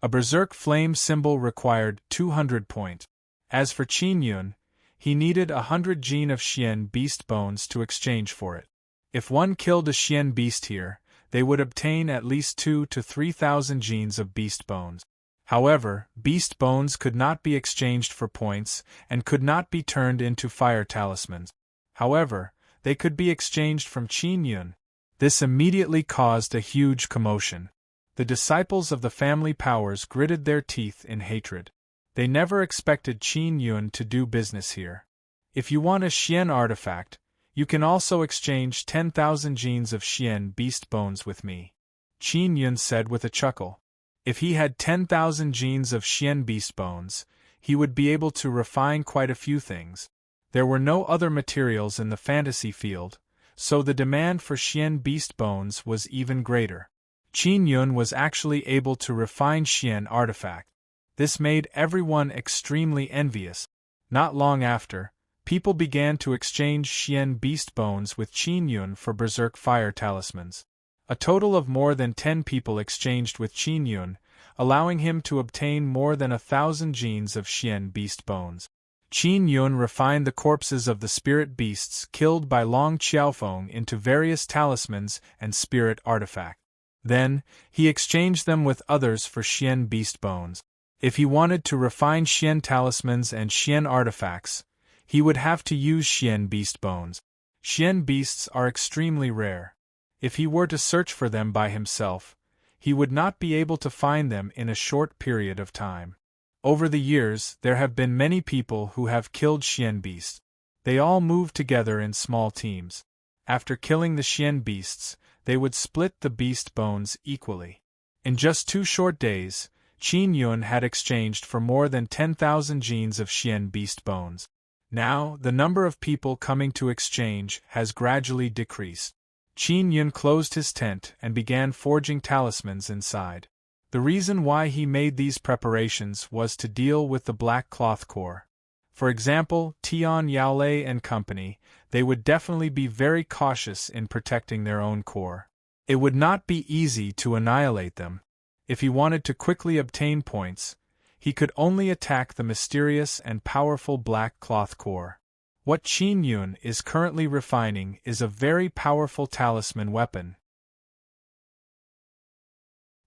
A berserk flame symbol required 200 points. As for Qin Yun, he needed 100 gene of Xian beast bones to exchange for it. If one killed a Xian beast here, they would obtain at least 2,000 to 3,000 genes of beast bones. However, beast bones could not be exchanged for points and could not be turned into fire talismans. However, they could be exchanged from Qin Yun. This immediately caused a huge commotion. The disciples of the family powers gritted their teeth in hatred. They never expected Qin Yun to do business here. "If you want a Xian artifact, you can also exchange 10,000 genes of Xian beast bones with me," Qin Yun said with a chuckle. If he had 10,000 genes of Xian beast bones, he would be able to refine quite a few things. There were no other materials in the fantasy field, so the demand for Xian beast bones was even greater. Qin Yun was actually able to refine Xian artifact. This made everyone extremely envious. Not long after, people began to exchange Xian beast bones with Qin Yun for berserk fire talismans. A total of more than 10 people exchanged with Qin Yun, allowing him to obtain more than 1,000 genes of Xian beast bones. Qin Yun refined the corpses of the spirit beasts killed by Long Qiaofeng into various talismans and spirit artifacts. Then, he exchanged them with others for Xian beast bones. If he wanted to refine Xian talismans and Xian artifacts, he would have to use Xian beast bones. Xian beasts are extremely rare. If he were to search for them by himself, he would not be able to find them in a short period of time. Over the years, there have been many people who have killed Xian beasts. They all moved together in small teams. After killing the Xian beasts, they would split the beast bones equally. In just 2 short days, Qin Yun had exchanged for more than 10,000 genes of Xian beast bones. Now, the number of people coming to exchange has gradually decreased. Qin Yun closed his tent and began forging talismans inside. The reason why he made these preparations was to deal with the Black Cloth Corps. For example, Tian Yaolei and company, they would definitely be very cautious in protecting their own core. It would not be easy to annihilate them. If he wanted to quickly obtain points, he could only attack the mysterious and powerful Black Cloth Corps. What Qin Yun is currently refining is a very powerful talisman weapon.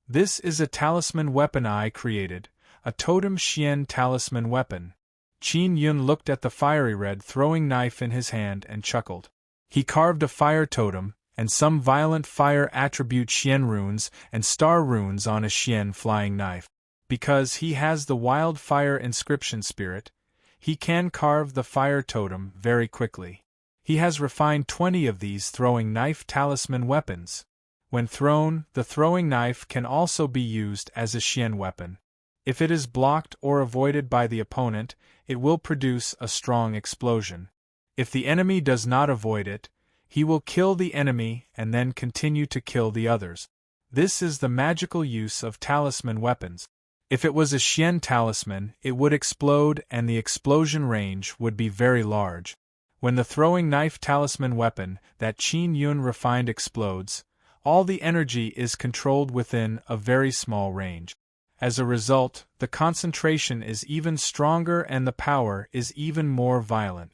This is a talisman weapon I created, a totem Xian talisman weapon. Qin Yun looked at the fiery red throwing knife in his hand and chuckled. He carved a fire totem, and some violent fire attribute Xian runes and star runes on a Xian flying knife. Because he has the wildfire inscription spirit, he can carve the fire totem very quickly. He has refined 20 of these throwing knife talisman weapons. When thrown, the throwing knife can also be used as a xian weapon. If it is blocked or avoided by the opponent, it will produce a strong explosion. If the enemy does not avoid it, he will kill the enemy and then continue to kill the others. This is the magical use of talisman weapons. If it was a xian talisman, it would explode and the explosion range would be very large. When the throwing knife talisman weapon that Qin Yun refined explodes, all the energy is controlled within a very small range. As a result, the concentration is even stronger and the power is even more violent.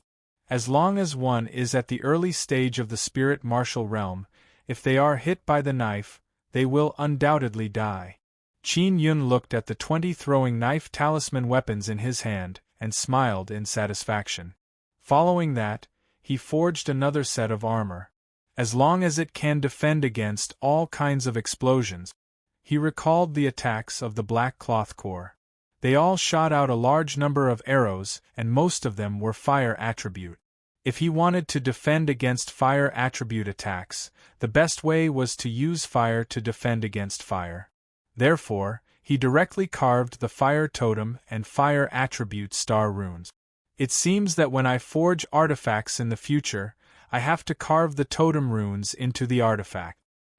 As long as one is at the early stage of the spirit martial realm, if they are hit by the knife, they will undoubtedly die. Qin Yun looked at the 20 throwing knife talisman weapons in his hand, and smiled in satisfaction. Following that, he forged another set of armor. As long as it can defend against all kinds of explosions, he recalled the attacks of the Black Cloth Corps. They all shot out a large number of arrows, and most of them were fire attribute. If he wanted to defend against fire attribute attacks, the best way was to use fire to defend against fire. Therefore, he directly carved the fire totem and fire attribute star runes. It seems that when I forge artifacts in the future, I have to carve the totem runes into the artifact.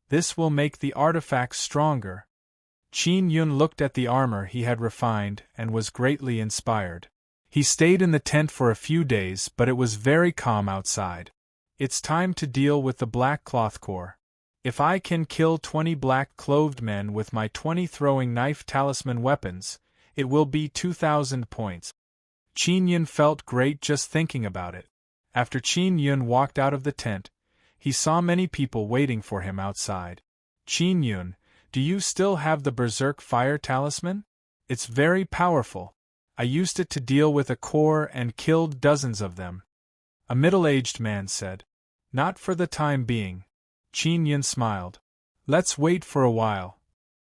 This will make the artifact stronger. Qin Yun looked at the armor he had refined and was greatly inspired. He stayed in the tent for a few days, but it was very calm outside. It's time to deal with the Black Cloth Corps. If I can kill 20 black-clothed men with my 20 throwing knife talisman weapons, it will be 2,000 points. Qin Yun felt great just thinking about it. After Qin Yun walked out of the tent, he saw many people waiting for him outside. Qin Yun, do you still have the Berserk Fire Talisman? It's very powerful. I used it to deal with a corps and killed dozens of them. A middle-aged man said. Not for the time being. Qin Yun smiled. Let's wait for a while.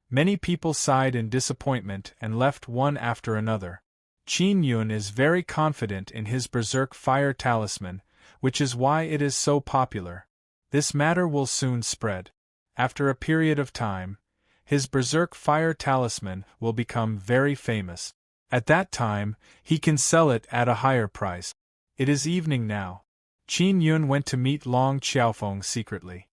Many people sighed in disappointment and left one after another. Qin Yun is very confident in his Berserk Fire Talisman, which is why it is so popular. This matter will soon spread. After a period of time, his Berserk Fire Talisman will become very famous. At that time, he can sell it at a higher price. It is evening now. Qin Yun went to meet Long Xiaofeng secretly.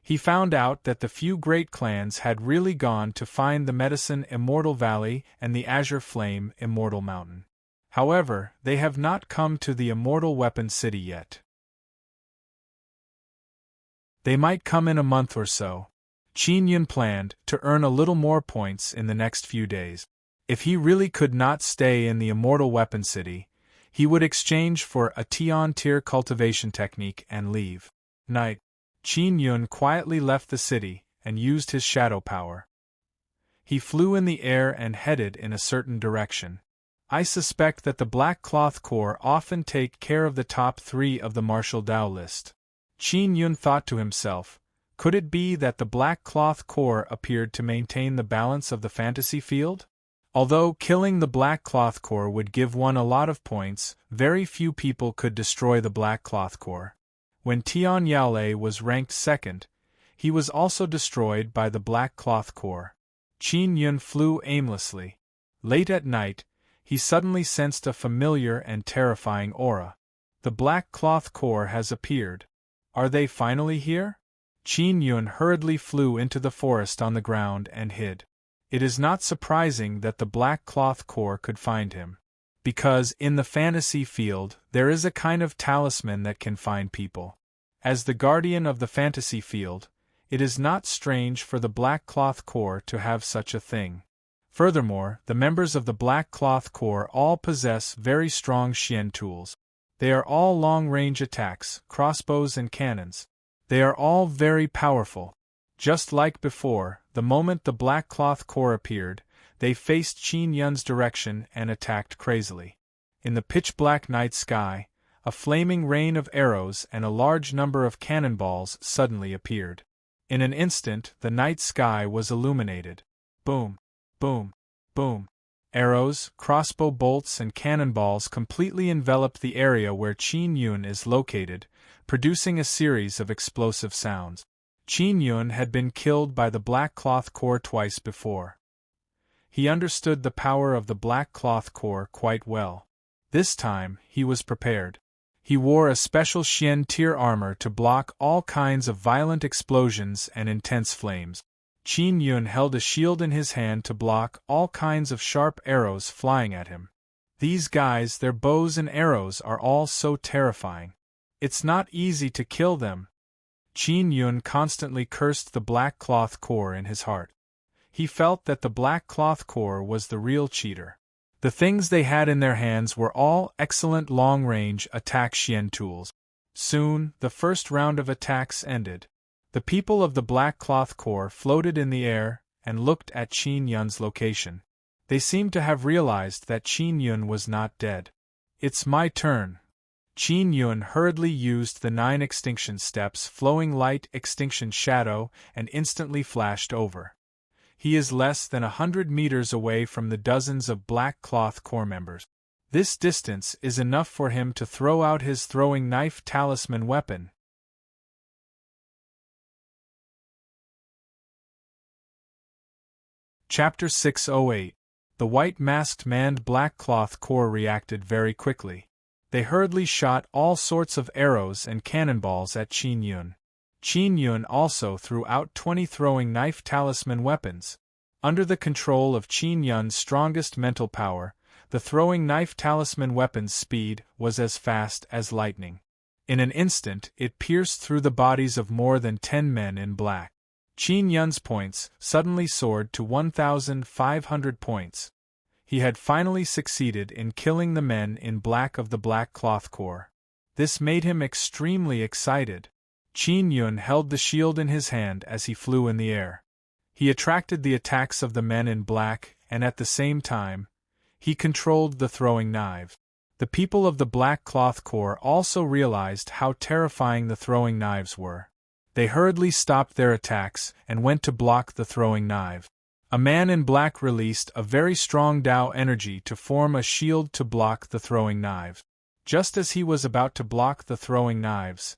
He found out that the few great clans had really gone to find the Medicine Immortal Valley and the Azure Flame Immortal Mountain. However, they have not come to the Immortal Weapon City yet. They might come in a month or so. Qin Yun planned to earn a little more points in the next few days. If he really could not stay in the Immortal Weapon City, he would exchange for a Tian-tier cultivation technique and leave. Night. Qin Yun quietly left the city and used his shadow power. He flew in the air and headed in a certain direction. I suspect that the Black Cloth Corps often take care of the top 3 of the martial Dao list. Qin Yun thought to himself, could it be that the Black Cloth Corps appeared to maintain the balance of the fantasy field? Although killing the Black Cloth Corps would give one a lot of points, very few people could destroy the Black Cloth Corps. When Tian Yaolei was ranked 2nd, he was also destroyed by the Black Cloth Corps. Qin Yun flew aimlessly. Late at night, he suddenly sensed a familiar and terrifying aura. The Black Cloth Corps has appeared. Are they finally here? Qin Yun hurriedly flew into the forest on the ground and hid. It is not surprising that the Black Cloth Corps could find him. Because in the fantasy field, there is a kind of talisman that can find people. As the guardian of the fantasy field, it is not strange for the Black Cloth Corps to have such a thing. Furthermore, the members of the Black Cloth Corps all possess very strong xian tools. They are all long-range attacks, crossbows and cannons. They are all very powerful. Just like before, the moment the Black Cloth Corps appeared, they faced Qin Yun's direction and attacked crazily. In the pitch-black night sky, a flaming rain of arrows and a large number of cannonballs suddenly appeared. In an instant, the night sky was illuminated. Boom! Boom! Boom! Arrows, crossbow bolts, and cannonballs completely enveloped the area where Qin Yun is located, producing a series of explosive sounds. Qin Yun had been killed by the Black Cloth Core twice before. He understood the power of the Black Cloth Core quite well. This time, he was prepared. He wore a special Xian tier armor to block all kinds of violent explosions and intense flames. Qin Yun held a shield in his hand to block all kinds of sharp arrows flying at him. These guys, their bows and arrows are all so terrifying. It's not easy to kill them. Qin Yun constantly cursed the Black Cloth Core in his heart. He felt that the Black Cloth Core was the real cheater. The things they had in their hands were all excellent long-range attack Xian tools. Soon, the first round of attacks ended. The people of the Black Cloth Core floated in the air and looked at Qin Yun's location. They seemed to have realized that Qin Yun was not dead. It's my turn. Qin Yun hurriedly used the 9 extinction steps, flowing light, extinction shadow, and instantly flashed over. He is less than 100 meters away from the dozens of Black Cloth Core members. This distance is enough for him to throw out his throwing knife talisman weapon. Chapter 608. The white-masked manned Black Cloth Core reacted very quickly. They hurriedly shot all sorts of arrows and cannonballs at Qin Yun. Qin Yun also threw out 20 throwing knife talisman weapons. Under the control of Qin Yun's strongest mental power, the throwing knife talisman weapon's speed was as fast as lightning. In an instant, it pierced through the bodies of more than 10 men in black. Qin Yun's points suddenly soared to 1,500 points. He had finally succeeded in killing the men in black of the Black Cloth Core. This made him extremely excited. Qin Yun held the shield in his hand as he flew in the air. He attracted the attacks of the men in black, and at the same time, he controlled the throwing knives. The people of the Black Cloth Core also realized how terrifying the throwing knives were. They hurriedly stopped their attacks and went to block the throwing knife. A man in black released a very strong Dao energy to form a shield to block the throwing knives. Just as he was about to block the throwing knives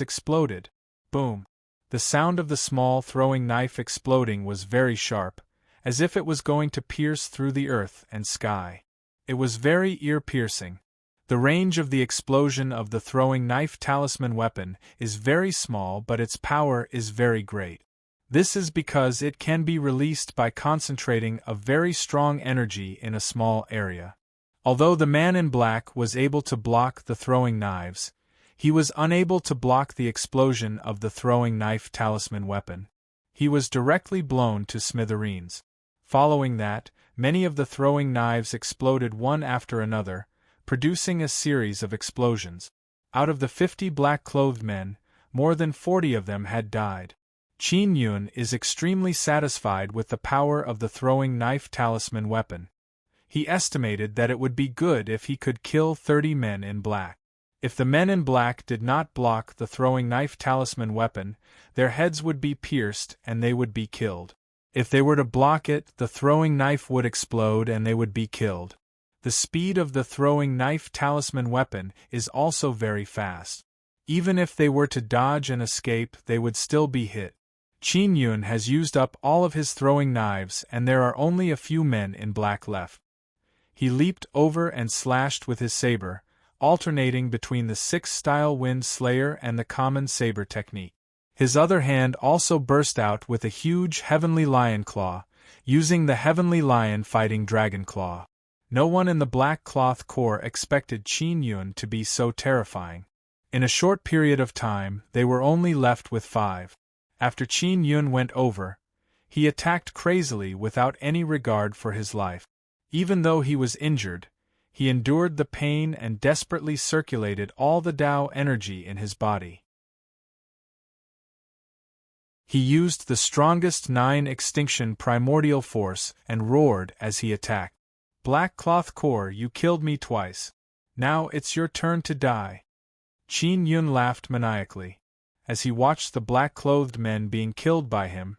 exploded. Boom! The sound of the small throwing knife exploding was very sharp, as if it was going to pierce through the earth and sky. It was very ear-piercing. The range of the explosion of the throwing knife talisman weapon is very small, but its power is very great. This is because it can be released by concentrating a very strong energy in a small area. Although the man in black was able to block the throwing knives, he was unable to block the explosion of the throwing knife talisman weapon. He was directly blown to smithereens. Following that, many of the throwing knives exploded one after another, producing a series of explosions. Out of the 50 black-clothed men, more than 40 of them had died. Qin Yun is extremely satisfied with the power of the throwing knife talisman weapon. He estimated that it would be good if he could kill 30 men in black. If the men in black did not block the throwing knife talisman weapon, their heads would be pierced and they would be killed. If they were to block it, the throwing knife would explode and they would be killed. The speed of the throwing knife talisman weapon is also very fast. Even if they were to dodge and escape, they would still be hit. Qin Yun has used up all of his throwing knives and there are only a few men in black left. He leaped over and slashed with his saber, alternating between the 6-style Wind Slayer and the common saber technique. His other hand also burst out with a huge Heavenly Lion Claw, using the Heavenly Lion fighting Dragon Claw. No one in the Black Cloth Core expected Qin Yun to be so terrifying. In a short period of time, they were only left with 5. After Qin Yun went over, he attacked crazily without any regard for his life. Even though he was injured, he endured the pain and desperately circulated all the Dao energy in his body. He used the strongest 9 extinction primordial force and roared as he attacked. Black Cloth Core, you killed me twice. Now it's your turn to die. Qin Yun laughed maniacally. As he watched the black-clothed men being killed by him,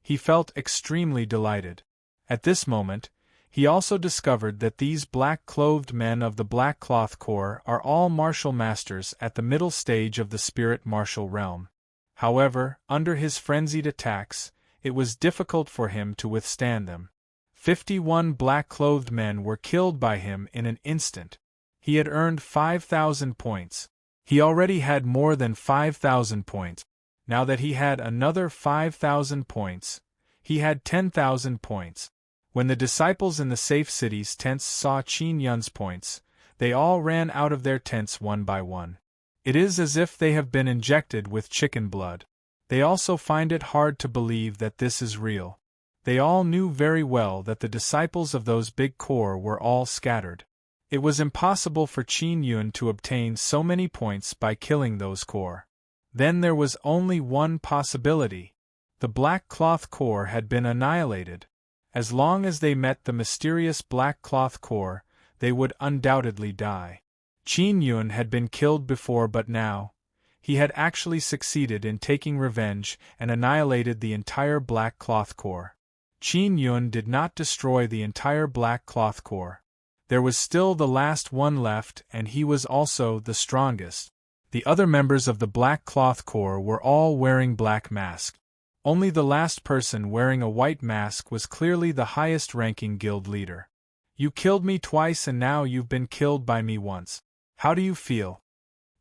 he felt extremely delighted. At this moment, he also discovered that these black-clothed men of the Black Cloth Corps are all martial masters at the middle stage of the spirit martial realm. However, under his frenzied attacks, it was difficult for him to withstand them. 51 black-clothed men were killed by him in an instant. He had earned 5,000 points. He already had more than 5,000 points. Now that he had another 5,000 points, he had 10,000 points. When the disciples in the Safe City's tents saw Qin Yun's points, they all ran out of their tents one by one. It is as if they have been injected with chicken blood. They also find it hard to believe that this is real. They all knew very well that the disciples of those big corps were all scattered. It was impossible for Qin Yun to obtain so many points by killing those corps. Then there was only one possibility. The Black Cloth Corps had been annihilated. As long as they met the mysterious Black Cloth Corps, they would undoubtedly die. Qin Yun had been killed before, but now, he had actually succeeded in taking revenge and annihilated the entire Black Cloth Corps. Qin Yun did not destroy the entire Black Cloth Corps. There was still the last one left, and he was also the strongest. The other members of the Black Cloth Corps were all wearing black masks. Only the last person wearing a white mask was clearly the highest-ranking guild leader. You killed me twice and now you've been killed by me once. How do you feel?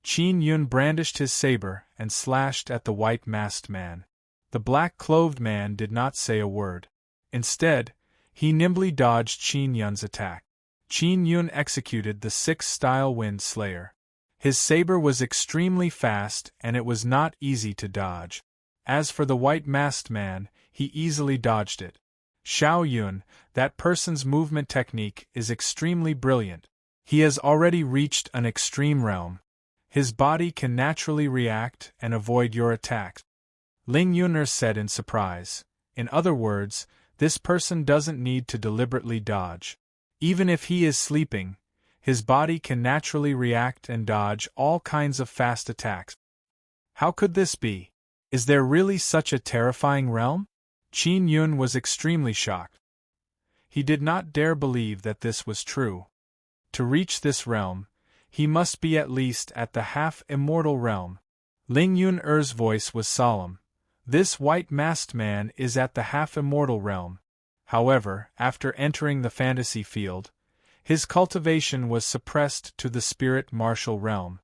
Qin Yun brandished his saber and slashed at the white-masked man. The black-clothed man did not say a word. Instead, he nimbly dodged Qin Yun's attack. Qin Yun executed the 6th-style Wind Slayer. His saber was extremely fast and it was not easy to dodge. As for the white-masked man, he easily dodged it. Xiao Yun, that person's movement technique is extremely brilliant. He has already reached an extreme realm. His body can naturally react and avoid your attacks. Ling Yuner said in surprise. In other words, this person doesn't need to deliberately dodge. Even if he is sleeping, his body can naturally react and dodge all kinds of fast attacks. How could this be? Is there really such a terrifying realm? Qin Yun was extremely shocked. He did not dare believe that this was true. To reach this realm, he must be at least at the half-immortal realm. Ling Yuner's voice was solemn. This white-masked man is at the half-immortal realm. However, after entering the fantasy field, his cultivation was suppressed to the spirit martial realm.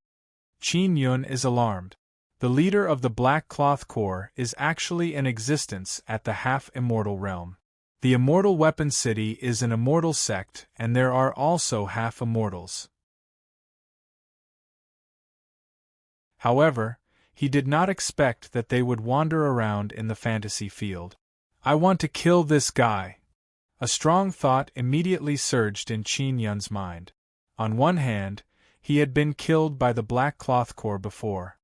Qin Yun is alarmed. The leader of the Black Cloth Corps is actually in existence at the half-immortal realm. The Immortal Weapon City is an immortal sect, and there are also half-immortals. However, he did not expect that they would wander around in the fantasy field. I want to kill this guy. A strong thought immediately surged in Qin Yun's mind. On one hand, he had been killed by the Black Cloth Corps before.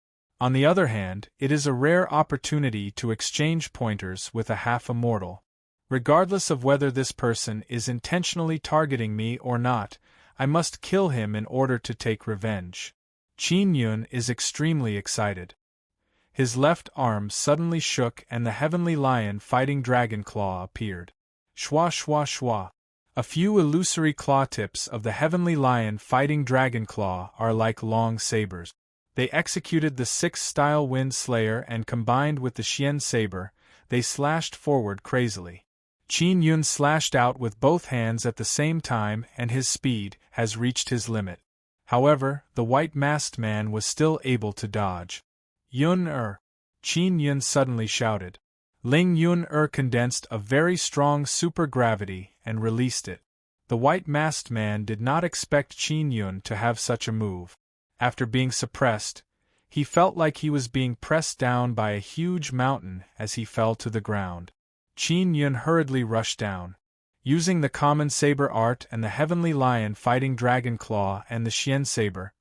On the other hand, it is a rare opportunity to exchange pointers with a half-immortal. Regardless of whether this person is intentionally targeting me or not, I must kill him in order to take revenge. Qin Yun is extremely excited. His left arm suddenly shook and the heavenly lion fighting dragon claw appeared. Shwa shwa shwa. A few illusory claw tips of the heavenly lion fighting dragon claw are like long sabers. They executed the 6th-style Wind Slayer and combined with the Xian saber, they slashed forward crazily. Qin Yun slashed out with both hands at the same time and his speed has reached his limit. However, the white-masked man was still able to dodge. Yun-er! Qin Yun suddenly shouted. Ling Yun-er condensed a very strong supergravity and released it. The white-masked man did not expect Qin Yun to have such a move. After being suppressed, he felt like he was being pressed down by a huge mountain as he fell to the ground. Qin Yun hurriedly rushed down. Using the common saber art and the heavenly lion fighting dragon claw and the Xian saber,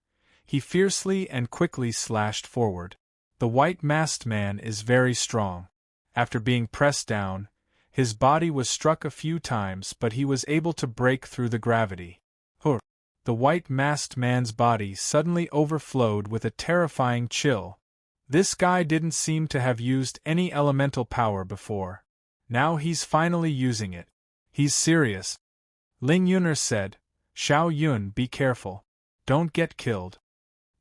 he fiercely and quickly slashed forward. The white-masked man is very strong. After being pressed down, his body was struck a few times but he was able to break through the gravity. The white-masked man's body suddenly overflowed with a terrifying chill. This guy didn't seem to have used any elemental power before. Now he's finally using it. He's serious. Ling Yuner said. Xiao Yun, be careful. Don't get killed.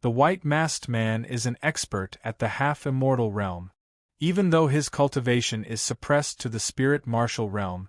The white-masked man is an expert at the half-immortal realm. Even though his cultivation is suppressed to the spirit martial realm,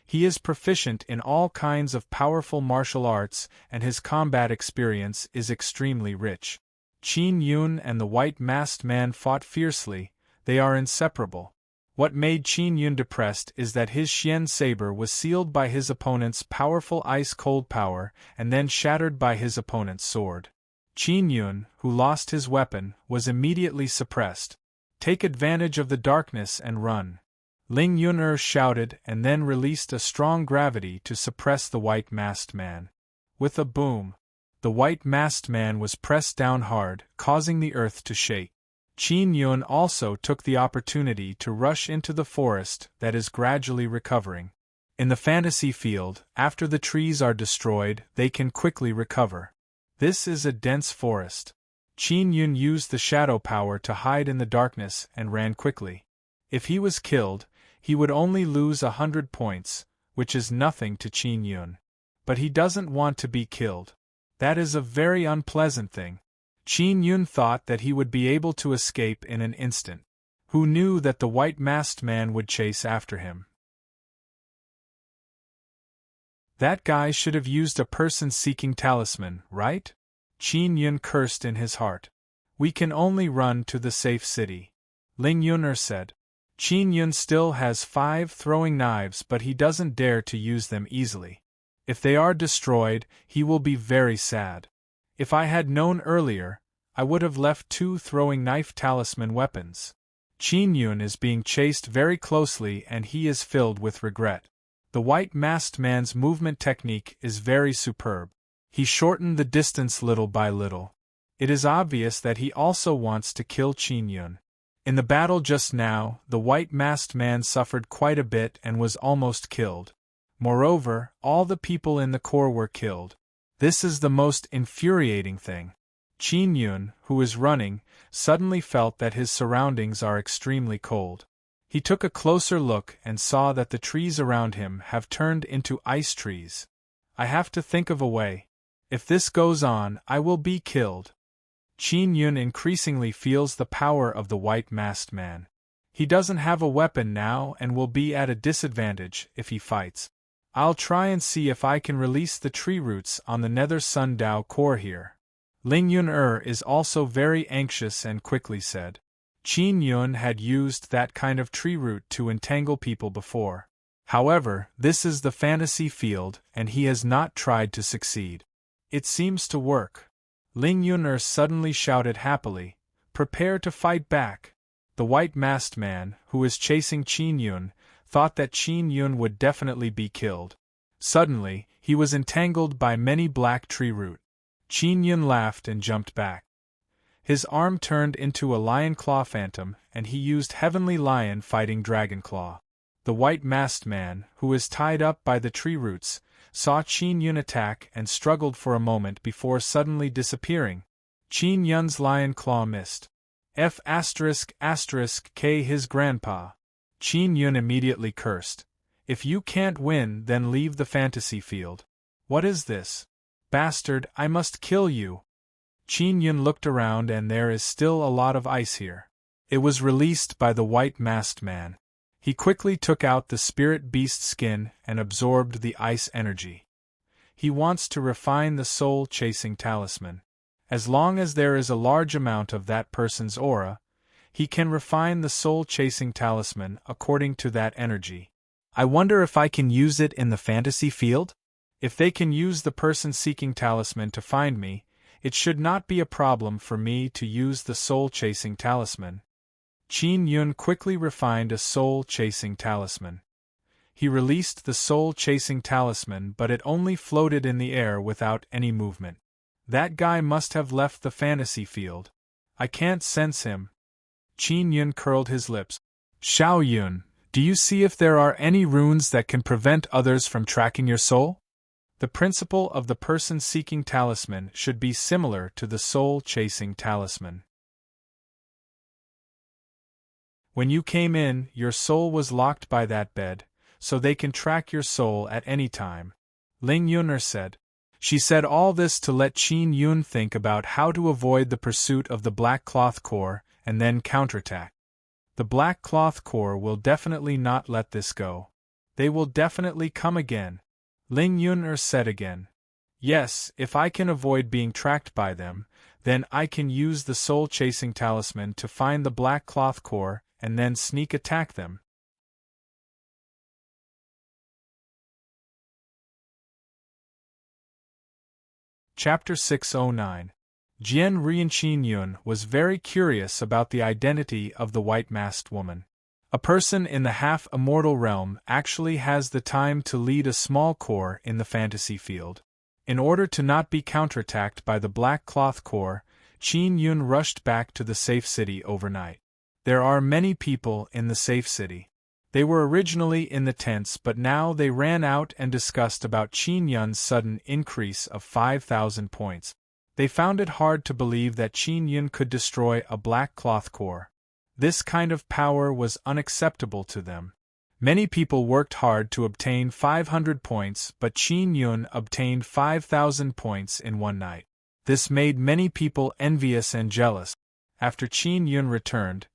he is proficient in all kinds of powerful martial arts and his combat experience is extremely rich. Qin Yun and the white-masked man fought fiercely, they are inseparable. What made Qin Yun depressed is that his Xian saber was sealed by his opponent's powerful ice-cold power and then shattered by his opponent's sword. Qin Yun, who lost his weapon, was immediately suppressed. Take advantage of the darkness and run. Ling Yuner shouted and then released a strong gravity to suppress the white-masked man. With a boom, the white-masked man was pressed down hard, causing the earth to shake. Qin Yun also took the opportunity to rush into the forest that is gradually recovering. In the fantasy field, after the trees are destroyed, they can quickly recover. This is a dense forest. Qin Yun used the shadow power to hide in the darkness and ran quickly. If he was killed, he would only lose 100 points, which is nothing to Qin Yun. But he doesn't want to be killed. That is a very unpleasant thing. Qin Yun thought that he would be able to escape in an instant. Who knew that the white-masked man would chase after him? That guy should have used a person-seeking talisman, right? Qin Yun cursed in his heart. We can only run to the safe city. Ling Yuner said. Qin Yun still has 5 throwing knives but he doesn't dare to use them easily. If they are destroyed, he will be very sad. If I had known earlier, I would have left 2 throwing knife talisman weapons. Qin Yun is being chased very closely and he is filled with regret. The white-masked man's movement technique is very superb. He shortened the distance little by little. It is obvious that he also wants to kill Qin Yun. In the battle just now, the white-masked man suffered quite a bit and was almost killed. Moreover, all the people in the core were killed. This is the most infuriating thing. Qin Yun, who is running, suddenly felt that his surroundings are extremely cold. He took a closer look and saw that the trees around him have turned into ice trees. I have to think of a way. If this goes on, I will be killed. Qin Yun increasingly feels the power of the white-masked man. He doesn't have a weapon now and will be at a disadvantage if he fights. I'll try and see if I can release the tree roots on the Nether Sundao core here. Ling Yuner is also very anxious and quickly said. Qin Yun had used that kind of tree root to entangle people before. However, this is the fantasy field and he has not tried to succeed. It seems to work. Ling Yuner suddenly shouted happily, prepare to fight back. The white-masked man, who is chasing Qin Yun, thought that Qin Yun would definitely be killed. Suddenly, he was entangled by many black tree root. Qin Yun laughed and jumped back. His arm turned into a lion claw phantom and he used heavenly lion fighting dragon claw. The white-masked man, who is tied up by the tree roots, saw Qin Yun attack and struggled for a moment before suddenly disappearing. Qin Yun's lion claw missed. F***K his grandpa. Qin Yun immediately cursed. If you can't win, then leave the fantasy field. What is this? Bastard, I must kill you. Qin Yun looked around and there is still a lot of ice here. It was released by the white-masked man. He quickly took out the spirit beast skin and absorbed the ice energy. He wants to refine the soul-chasing talisman. As long as there is a large amount of that person's aura, he can refine the soul-chasing talisman according to that energy. I wonder if I can use it in the fantasy field? If they can use the person-seeking talisman to find me, it should not be a problem for me to use the soul-chasing talisman. Qin Yun quickly refined a soul-chasing talisman. He released the soul-chasing talisman but it only floated in the air without any movement. That guy must have left the fantasy field. I can't sense him. Qin Yun curled his lips. Xiao Yun, do you see if there are any runes that can prevent others from tracking your soul? The principle of the person-seeking talisman should be similar to the soul-chasing talisman. When you came in, your soul was locked by that bed, so they can track your soul at any time. Ling Yun'er said. She said all this to let Qin Yun think about how to avoid the pursuit of the Black Cloth Corps and then counterattack. The Black Cloth Corps will definitely not let this go. They will definitely come again. Ling Yun'er said again. Yes, if I can avoid being tracked by them, then I can use the soul-chasing talisman to find the Black Cloth Corps and then sneak attack them. Chapter 609. Jian Rianqin Yun was very curious about the identity of the white-masked woman. A person in the half-immortal realm actually has the time to lead a small corps in the fantasy field. In order to not be counterattacked by the Black Cloth Corps, Qin Yun rushed back to the safe city overnight. There are many people in the safe city. They were originally in the tents, but now they ran out and discussed about Qin Yun's sudden increase of 5,000 points. They found it hard to believe that Qin Yun could destroy a Black Cloth Corps. This kind of power was unacceptable to them. Many people worked hard to obtain 500 points, but Qin Yun obtained 5,000 points in one night. This made many people envious and jealous. After Qin Yun returned,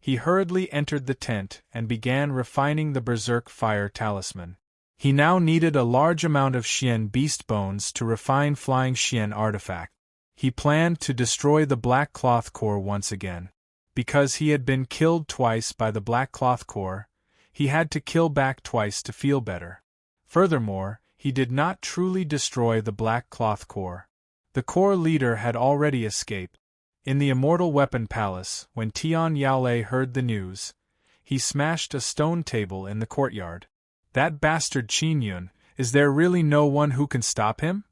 he hurriedly entered the tent and began refining the Berserk Fire Talisman. He now needed a large amount of Xian beast bones to refine Flying Xian artifact. He planned to destroy the Black Cloth Corps once again. Because he had been killed twice by the Black Cloth Corps, he had to kill back twice to feel better. Furthermore, he did not truly destroy the Black Cloth Corps. The Corps leader had already escaped. In the Immortal Weapon Palace, when Tian Yaolei heard the news, he smashed a stone table in the courtyard. That bastard Qin Yun, is there really no one who can stop him?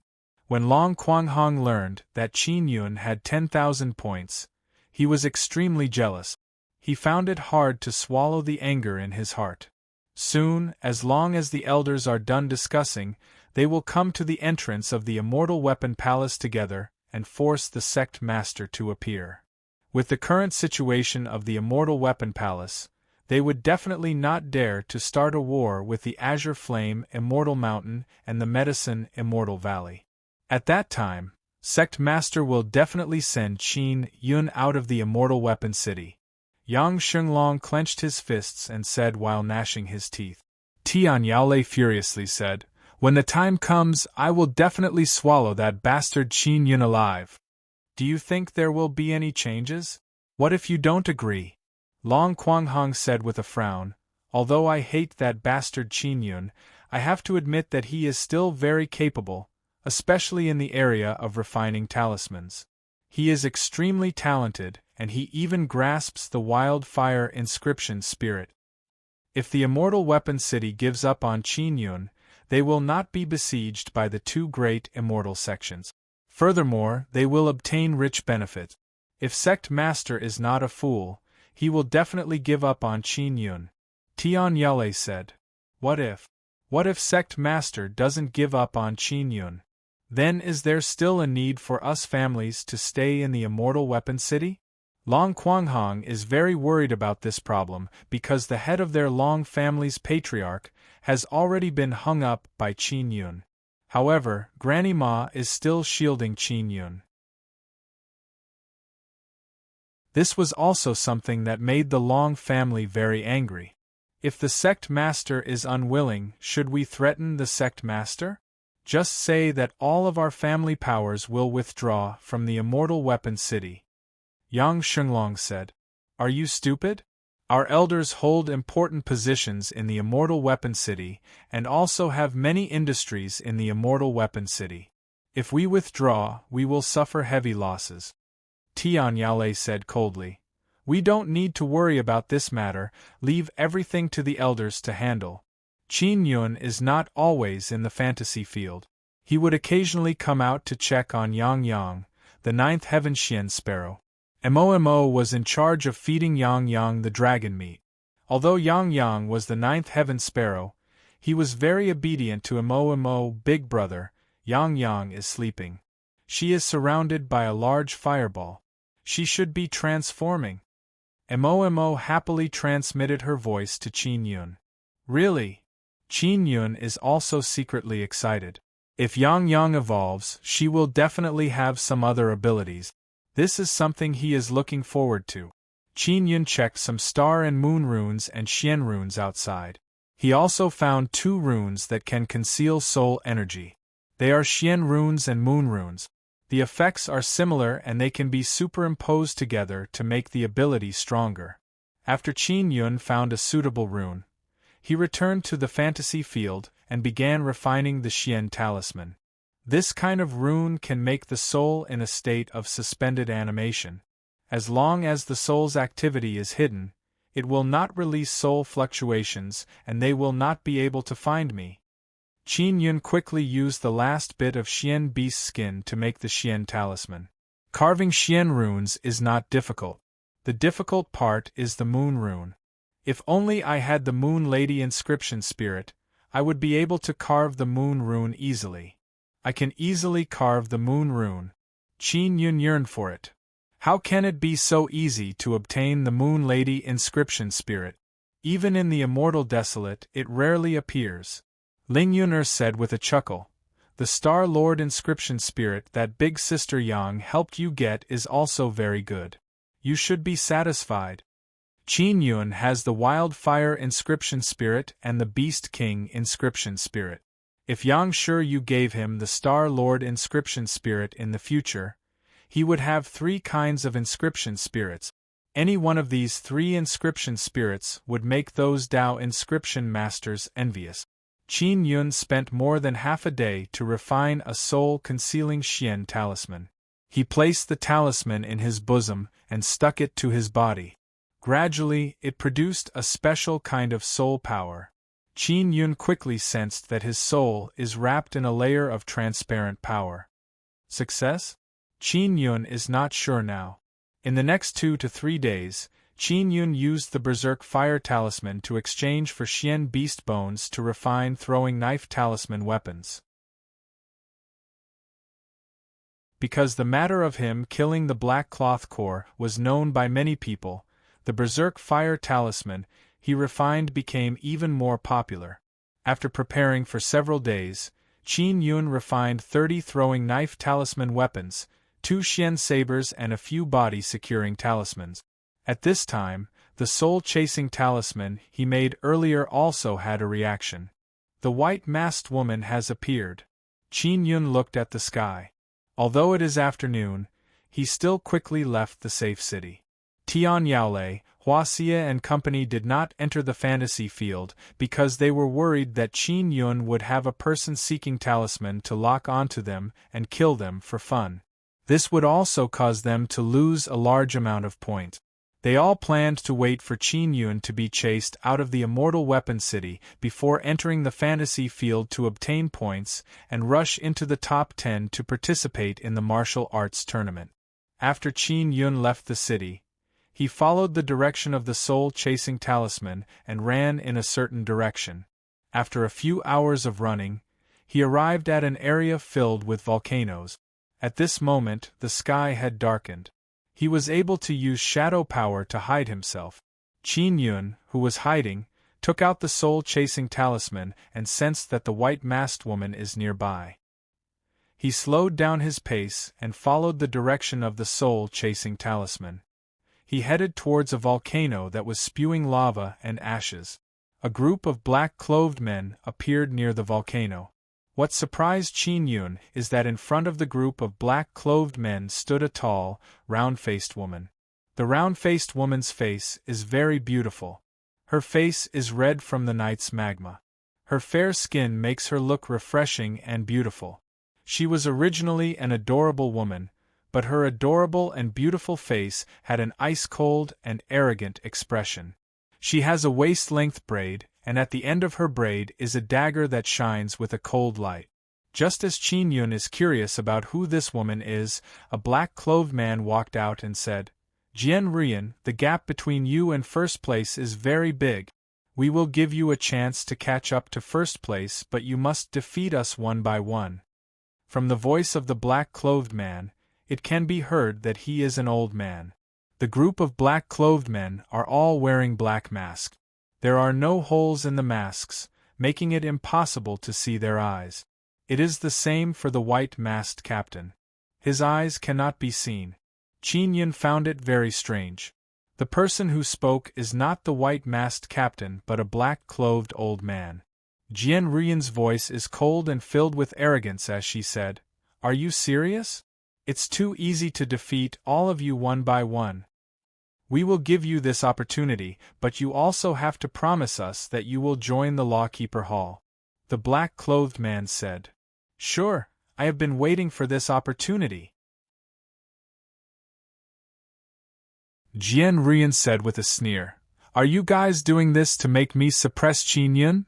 When Long Quanghong learned that Qin Yun had 10,000 points, he was extremely jealous. He found it hard to swallow the anger in his heart. Soon, as long as the elders are done discussing, they will come to the entrance of the Immortal Weapon Palace together and force the sect master to appear. With the current situation of the Immortal Weapon Palace, they would definitely not dare to start a war with the Azure Flame Immortal Mountain and the Medicine Immortal Valley. At that time, Sect Master will definitely send Qin Yun out of the Immortal Weapon City. Yang Xinglong clenched his fists and said while gnashing his teeth. Tian Yaolei furiously said, "When the time comes, I will definitely swallow that bastard Qin Yun alive." Do you think there will be any changes? What if you don't agree? Long Quanghong said with a frown, although I hate that bastard Qin Yun, I have to admit that he is still very capable, especially in the area of refining talismans. He is extremely talented, and he even grasps the wildfire inscription spirit. If the Immortal Weapon City gives up on Qin Yun, they will not be besieged by the two great immortal sections. Furthermore, they will obtain rich benefits. If Sect Master is not a fool, he will definitely give up on Qin Yun. Tian Yaolei said. What if Sect Master doesn't give up on Qin Yun? Then is there still a need for us families to stay in the Immortal Weapon City? Long Quanghong is very worried about this problem because the head of their Long family's patriarch has already been hung up by Qin Yun. However, Granny Ma is still shielding Qin Yun. This was also something that made the Long family very angry. If the Sect Master is unwilling, should we threaten the Sect Master? Just say that all of our family powers will withdraw from the Immortal Weapon City. Yang Xinglong said. Are you stupid? Our elders hold important positions in the Immortal Weapon City and also have many industries in the Immortal Weapon City. If we withdraw, we will suffer heavy losses. Tian Yaolei said coldly. We don't need to worry about this matter, leave everything to the elders to handle. Qin Yun is not always in the fantasy field. He would occasionally come out to check on Yang Yang, the ninth heaven Xian sparrow. Mo was in charge of feeding Yang Yang the dragon meat. Although Yang Yang was the ninth heaven sparrow, he was very obedient to Mo. Big brother, Yang Yang is sleeping. She is surrounded by a large fireball. She should be transforming. Mo happily transmitted her voice to Qin Yun. Really? Qin Yun is also secretly excited. If Yang Yang evolves, she will definitely have some other abilities. This is something he is looking forward to. Qin Yun checked some star and moon runes and Xian runes outside. He also found 2 runes that can conceal soul energy. They are Xian runes and moon runes. The effects are similar and they can be superimposed together to make the ability stronger. After Qin Yun found a suitable rune, he returned to the fantasy field and began refining the Xian talisman. This kind of rune can make the soul in a state of suspended animation. As long as the soul's activity is hidden, it will not release soul fluctuations and they will not be able to find me. Qin Yun quickly used the last bit of Xian beast skin to make the Xian talisman. Carving Xian runes is not difficult. The difficult part is the moon rune. If only I had the Moon Lady inscription spirit, I would be able to carve the moon rune easily. I can easily carve the moon rune. Qin Yun yearned for it. How can it be so easy to obtain the Moon Lady inscription spirit? Even in the Immortal Desolate it rarely appears. Ling Yuner said with a chuckle, "The Star Lord inscription spirit that big sister Yang helped you get is also very good. You should be satisfied." Qin Yun has the Wildfire inscription spirit and the Beast King inscription spirit. If Yang Sure you gave him the Star Lord inscription spirit in the future, he would have 3 kinds of inscription spirits. Any one of these 3 inscription spirits would make those Dao inscription masters envious. Qin Yun spent more than half a day to refine a soul-concealing Xian talisman. He placed the talisman in his bosom and stuck it to his body. Gradually, it produced a special kind of soul power. Qin Yun quickly sensed that his soul is wrapped in a layer of transparent power. Success? Qin Yun is not sure now. In the next 2 to 3 days, Qin Yun used the Berserk Fire Talisman to exchange for Xian Beast Bones to refine throwing knife talisman weapons. Because the matter of him killing the Black Cloth Core was known by many people, the Berserk Fire Talisman he refined became even more popular. After preparing for several days, Qin Yun refined 30 throwing knife talisman weapons, 2 Xian sabers and a few body-securing talismans. At this time, the soul-chasing talisman he made earlier also had a reaction. The white-masked woman has appeared. Qin Yun looked at the sky. Although it is afternoon, he still quickly left the safe city. Tian Yaolei, Huaxia and company did not enter the fantasy field because they were worried that Qin Yun would have a person seeking talisman to lock onto them and kill them for fun. This would also cause them to lose a large amount of points. They all planned to wait for Qin Yun to be chased out of the Immortal Weapon City before entering the fantasy field to obtain points and rush into the top 10 to participate in the martial arts tournament. After Qin Yun left the city, he followed the direction of the soul-chasing talisman and ran in a certain direction. After a few hours of running, he arrived at an area filled with volcanoes. At this moment, the sky had darkened. He was able to use shadow power to hide himself. Qin Yun, who was hiding, took out the soul-chasing talisman and sensed that the white-masked woman is nearby. He slowed down his pace and followed the direction of the soul-chasing talisman. He headed towards a volcano that was spewing lava and ashes. A group of black-clothed men appeared near the volcano. What surprised Qin Yun is that in front of the group of black-clothed men stood a tall, round-faced woman. The round-faced woman's face is very beautiful. Her face is red from the night's magma. Her fair skin makes her look refreshing and beautiful. She was originally an adorable woman, but her adorable and beautiful face had an ice-cold and arrogant expression. She has a waist-length braid, and at the end of her braid is a dagger that shines with a cold light. Just as Qin Yun is curious about who this woman is, a black-clothed man walked out and said, "Jian Rian, the gap between you and first place is very big. We will give you a chance to catch up to first place, but you must defeat us one by one." From the voice of the black-clothed man, it can be heard that he is an old man. The group of black-clothed men are all wearing black masks. There are no holes in the masks, making it impossible to see their eyes. It is the same for the white-masked captain. His eyes cannot be seen. Qin Yun found it very strange. The person who spoke is not the white-masked captain but a black-clothed old man. Jian Ruiyan's voice is cold and filled with arrogance as she said, "Are you serious? It's too easy to defeat all of you one by one. We will give you this opportunity, but you also have to promise us that you will join the Lawkeeper Hall." The black-clothed man said, "Sure, I have been waiting for this opportunity." Jian Ruiyan said with a sneer, "Are you guys doing this to make me suppress Qin Yun?"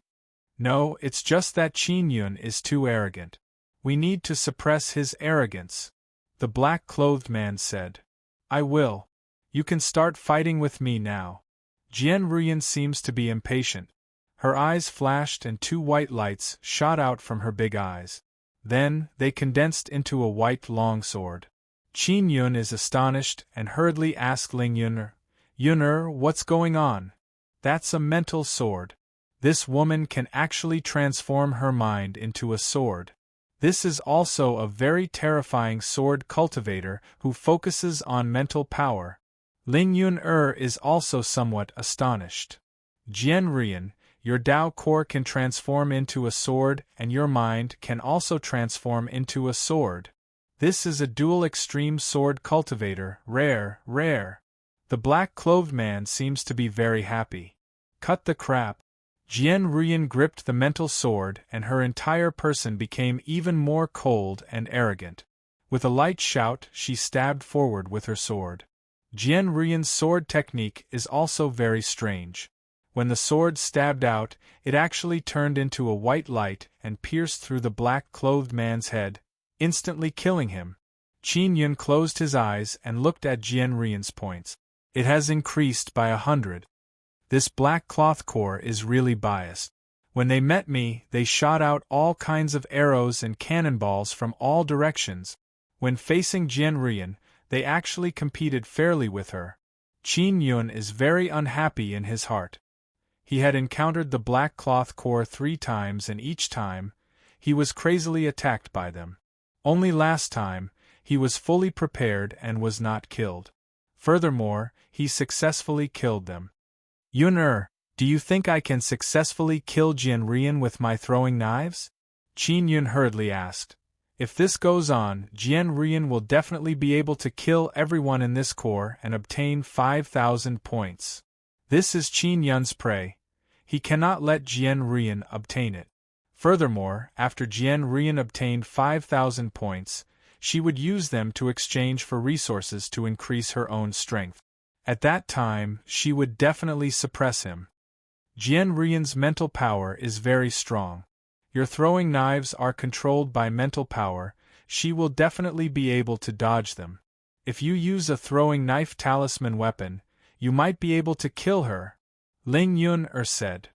"No, it's just that Qin Yun is too arrogant. We need to suppress his arrogance," the black-clothed man said. "I will. You can start fighting with me now." Jian Ruiyan seems to be impatient. Her eyes flashed and two white lights shot out from her big eyes. Then, they condensed into a white longsword. Qin Yun is astonished and hurriedly asked Ling Yun, "Yun, what's going on?" "That's a mental sword. This woman can actually transform her mind into a sword. This is also a very terrifying sword cultivator who focuses on mental power." Ling Yun is also somewhat astonished. "Jian Ruiyan, your Dao core can transform into a sword and your mind can also transform into a sword. This is a dual extreme sword cultivator, rare. The black-clothed man seems to be very happy. "Cut the crap." Jian Ruiyan gripped the mental sword and her entire person became even more cold and arrogant. With a light shout, she stabbed forward with her sword. Jian Ruiyan's sword technique is also very strange. When the sword stabbed out, it actually turned into a white light and pierced through the black-clothed man's head, instantly killing him. Qin Yun closed his eyes and looked at Jian Ruiyan's points. It has increased by 100. This black cloth core is really biased. When they met me, they shot out all kinds of arrows and cannonballs from all directions. When facing Jian Ruiyan, they actually competed fairly with her. Qin Yun is very unhappy in his heart. He had encountered the black cloth core 3 times and each time, he was crazily attacked by them. Only last time, he was fully prepared and was not killed. Furthermore, he successfully killed them. "Yun, do you think I can successfully kill Jian Ruiyan with my throwing knives?" Qin Yun hurriedly asked. "If this goes on, Jian Ruiyan will definitely be able to kill everyone in this core and obtain 5,000 points. This is Qin Yun's prey. He cannot let Jian Ruiyan obtain it. Furthermore, after Jian Ruiyan obtained 5,000 points, she would use them to exchange for resources to increase her own strength. At that time, she would definitely suppress him. Jian Ruiyan's mental power is very strong. Your throwing knives are controlled by mental power, she will definitely be able to dodge them. If you use a throwing knife talisman weapon, you might be able to kill her," Ling Yun said.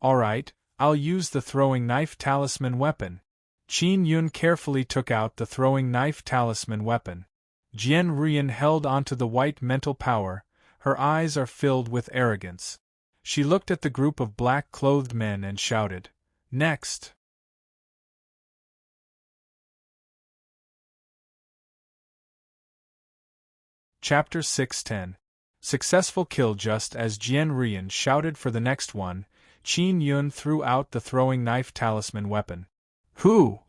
"Alright, I'll use the throwing knife talisman weapon." Qin Yun carefully took out the throwing knife talisman weapon. Jian Ruiyan held onto the white mental power, her eyes are filled with arrogance. She looked at the group of black-clothed men and shouted, "Next!" Chapter 610. Successful kill. Just as Jian Ruiyan shouted for the next one, Qin Yun threw out the throwing knife talisman weapon. "Who?"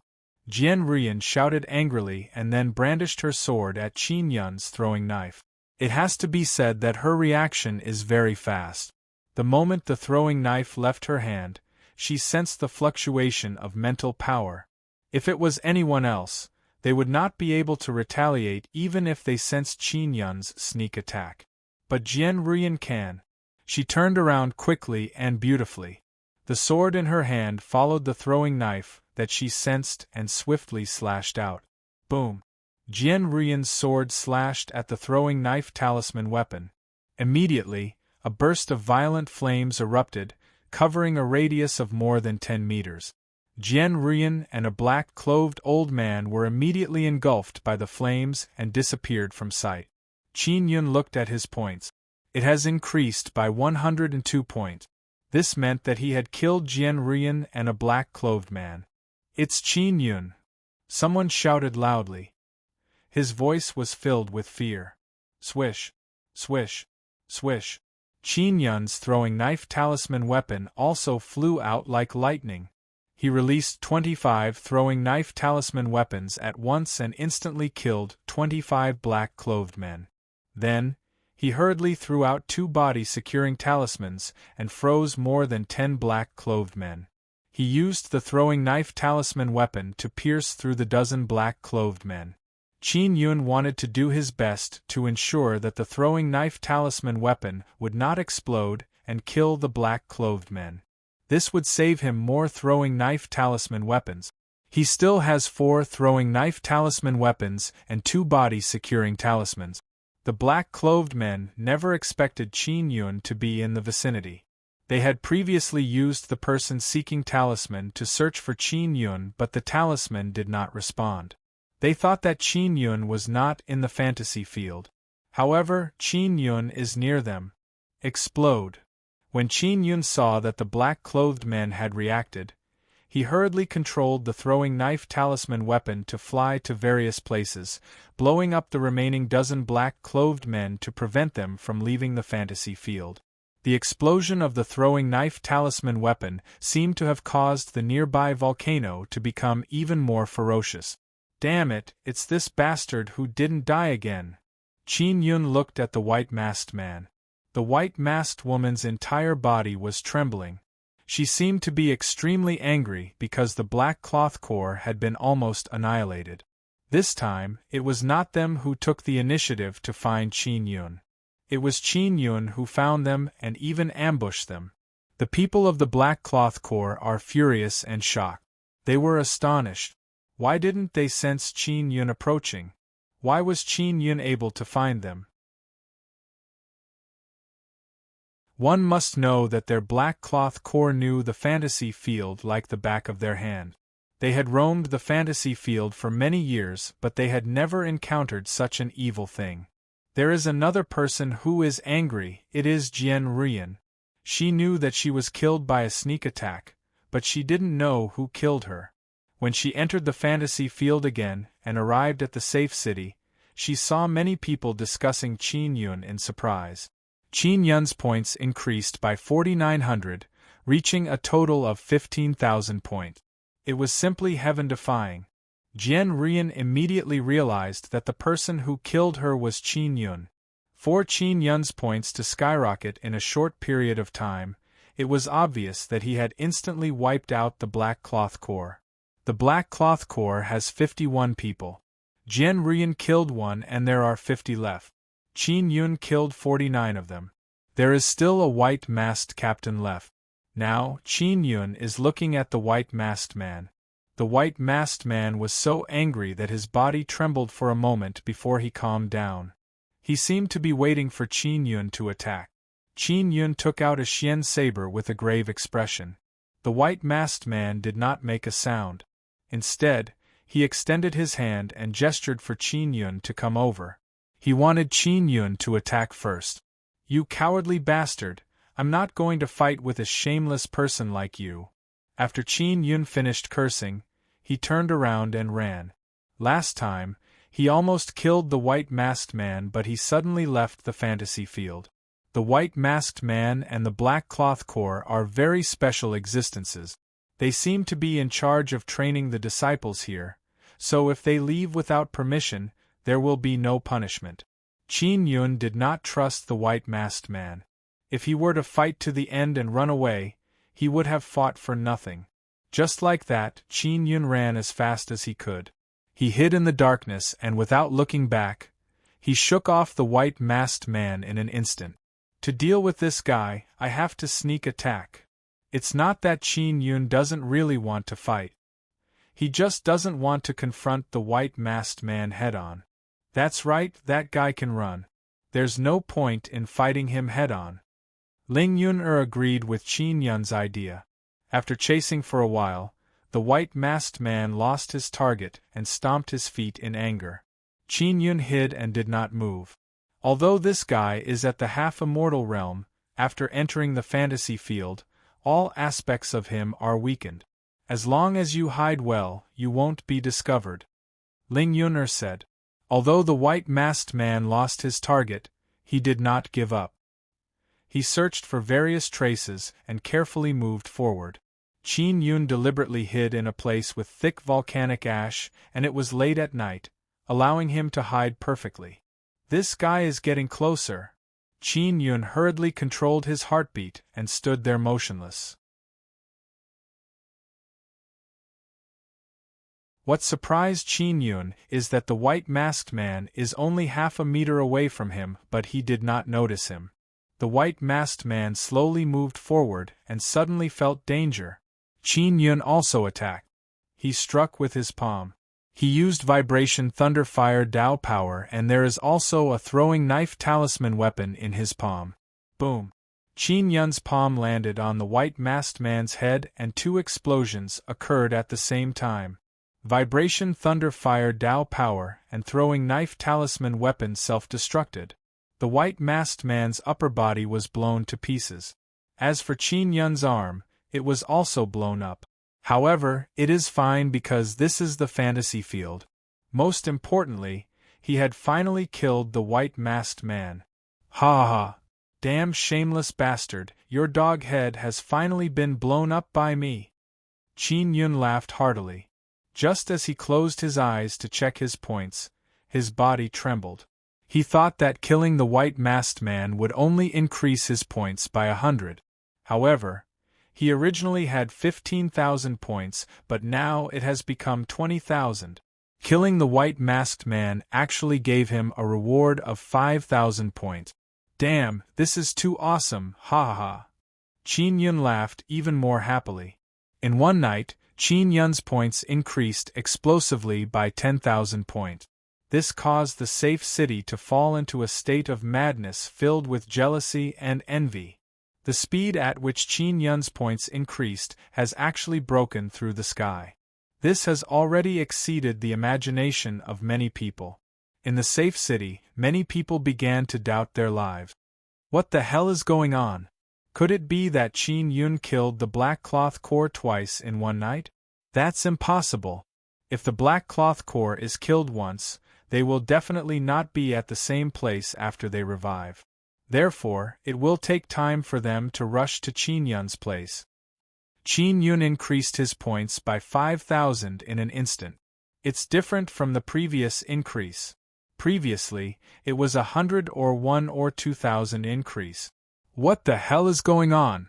Jian Ruiyan shouted angrily and then brandished her sword at Qin Yun's throwing knife. It has to be said that her reaction is very fast. The moment the throwing knife left her hand, she sensed the fluctuation of mental power. If it was anyone else, they would not be able to retaliate even if they sensed Qin Yun's sneak attack. But Jian Ruiyan can. She turned around quickly and beautifully. The sword in her hand followed the throwing knife that she sensed and swiftly slashed out. Boom! Jian Ruiyan's sword slashed at the throwing knife talisman weapon. Immediately, a burst of violent flames erupted, covering a radius of more than 10 meters. Jian Ruiyan and a black-clothed old man were immediately engulfed by the flames and disappeared from sight. Qin Yun looked at his points. It has increased by 102 points. This meant that he had killed Jian Rian and a black-clothed man. "It's Qin Yun!" someone shouted loudly. His voice was filled with fear. Swish, swish, swish. Qin Yun's throwing knife talisman weapon also flew out like lightning. He released 25 throwing knife talisman weapons at once and instantly killed 25 black-clothed men. Then, he hurriedly threw out 2 body-securing talismans and froze more than 10 black-clothed men. He used the throwing knife talisman weapon to pierce through the dozen black-clothed men. Qin Yun wanted to do his best to ensure that the throwing knife talisman weapon would not explode and kill the black-clothed men. This would save him more throwing knife talisman weapons. He still has 4 throwing knife talisman weapons and 2 body-securing talismans. The black-clothed men never expected Qin Yun to be in the vicinity. They had previously used the person seeking talisman to search for Qin Yun, but the talisman did not respond. They thought that Qin Yun was not in the fantasy field. However, Qin Yun is near them. Explode. When Qin Yun saw that the black-clothed men had reacted, he hurriedly controlled the throwing knife talisman weapon to fly to various places, blowing up the remaining dozen black-clothed men to prevent them from leaving the fantasy field. The explosion of the throwing knife talisman weapon seemed to have caused the nearby volcano to become even more ferocious. "Damn it, it's this bastard who didn't die again." Qin Yun looked at the white-masked man. The white-masked woman's entire body was trembling. She seemed to be extremely angry because the Black Cloth Corps had been almost annihilated. This time, it was not them who took the initiative to find Qin Yun. It was Qin Yun who found them and even ambushed them. The people of the Black Cloth Corps are furious and shocked. They were astonished. Why didn't they sense Qin Yun approaching? Why was Qin Yun able to find them? One must know that their Black Cloth Corps knew the fantasy field like the back of their hand. They had roamed the fantasy field for many years, but they had never encountered such an evil thing. There is another person who is angry. It is Jian Rian. She knew that she was killed by a sneak attack, but she didn't know who killed her. When she entered the fantasy field again and arrived at the safe city, she saw many people discussing Qin Yun in surprise. Qin Yun's points increased by 4,900, reaching a total of 15,000 points. It was simply heaven-defying. Jian Rian immediately realized that the person who killed her was Qin Yun. For Qin Yun's points to skyrocket in a short period of time, it was obvious that he had instantly wiped out the Black Cloth Corps. The Black Cloth Corps has 51 people. Jian Rian killed 1 and there are 50 left. Qin Yun killed 49 of them. There is still a white-masked captain left. Now, Qin Yun is looking at the white-masked man. The white-masked man was so angry that his body trembled for a moment before he calmed down. He seemed to be waiting for Qin Yun to attack. Qin Yun took out a Xian saber with a grave expression. The white-masked man did not make a sound. Instead, he extended his hand and gestured for Qin Yun to come over. He wanted Qin Yun to attack first. "You cowardly bastard, I'm not going to fight with a shameless person like you." After Qin Yun finished cursing, he turned around and ran. Last time, he almost killed the white-masked man, but he suddenly left the fantasy field. The white-masked man and the Black Cloth Corps are very special existences. They seem to be in charge of training the disciples here, so if they leave without permission, there will be no punishment. Qin Yun did not trust the white-masked man. If he were to fight to the end and run away, he would have fought for nothing. Just like that, Qin Yun ran as fast as he could. He hid in the darkness and without looking back, he shook off the white-masked man in an instant. To deal with this guy, I have to sneak attack. It's not that Qin Yun doesn't really want to fight. He just doesn't want to confront the white-masked man head-on. That's right, that guy can run. There's no point in fighting him head-on. Ling Yun agreed with Qin Yun's idea. After chasing for a while, the white-masked man lost his target and stomped his feet in anger. Qin Yun hid and did not move. Although this guy is at the half-immortal realm, after entering the fantasy field, all aspects of him are weakened. As long as you hide well, you won't be discovered. Ling Yun'er said. Although the white-masked man lost his target, he did not give up. He searched for various traces and carefully moved forward. Qin Yun deliberately hid in a place with thick volcanic ash, and it was late at night, allowing him to hide perfectly. This guy is getting closer. Qin Yun hurriedly controlled his heartbeat and stood there motionless. What surprised Qin Yun is that the white-masked man is only half a meter away from him, but he did not notice him. The white-masked man slowly moved forward and suddenly felt danger. Qin Yun also attacked. He struck with his palm. He used vibration thunderfire Dao power, and there is also a throwing knife talisman weapon in his palm. Boom! Qin Yun's palm landed on the white-masked man's head and two explosions occurred at the same time. Vibration thunderfire Dao power and throwing knife talisman weapon self-destructed. The white-masked man's upper body was blown to pieces. As for Qin Yun's arm, it was also blown up. However, it is fine because this is the fantasy field. Most importantly, he had finally killed the white-masked man. Ha ha! Damn shameless bastard, your dog head has finally been blown up by me. Qin Yun laughed heartily. Just as he closed his eyes to check his points, his body trembled. He thought that killing the white-masked man would only increase his points by 100. However, he originally had 15,000 points, but now it has become 20,000. Killing the white-masked man actually gave him a reward of 5,000 points. Damn, this is too awesome, ha ha ha. Qin Yun laughed even more happily. In one night, Qin Yun's points increased explosively by 10,000 points. This caused the safe city to fall into a state of madness filled with jealousy and envy. The speed at which Qin Yun's points increased has actually broken through the sky. This has already exceeded the imagination of many people. In the safe city, many people began to doubt their lives. What the hell is going on? Could it be that Qin Yun killed the Black Cloth Corps twice in one night? That's impossible. If the Black Cloth Corps is killed once, they will definitely not be at the same place after they revive. Therefore, it will take time for them to rush to Qin Yun's place. Qin Yun increased his points by 5,000 in an instant. It's different from the previous increase. Previously, it was 100 or 1 or 2,000 increase. What the hell is going on?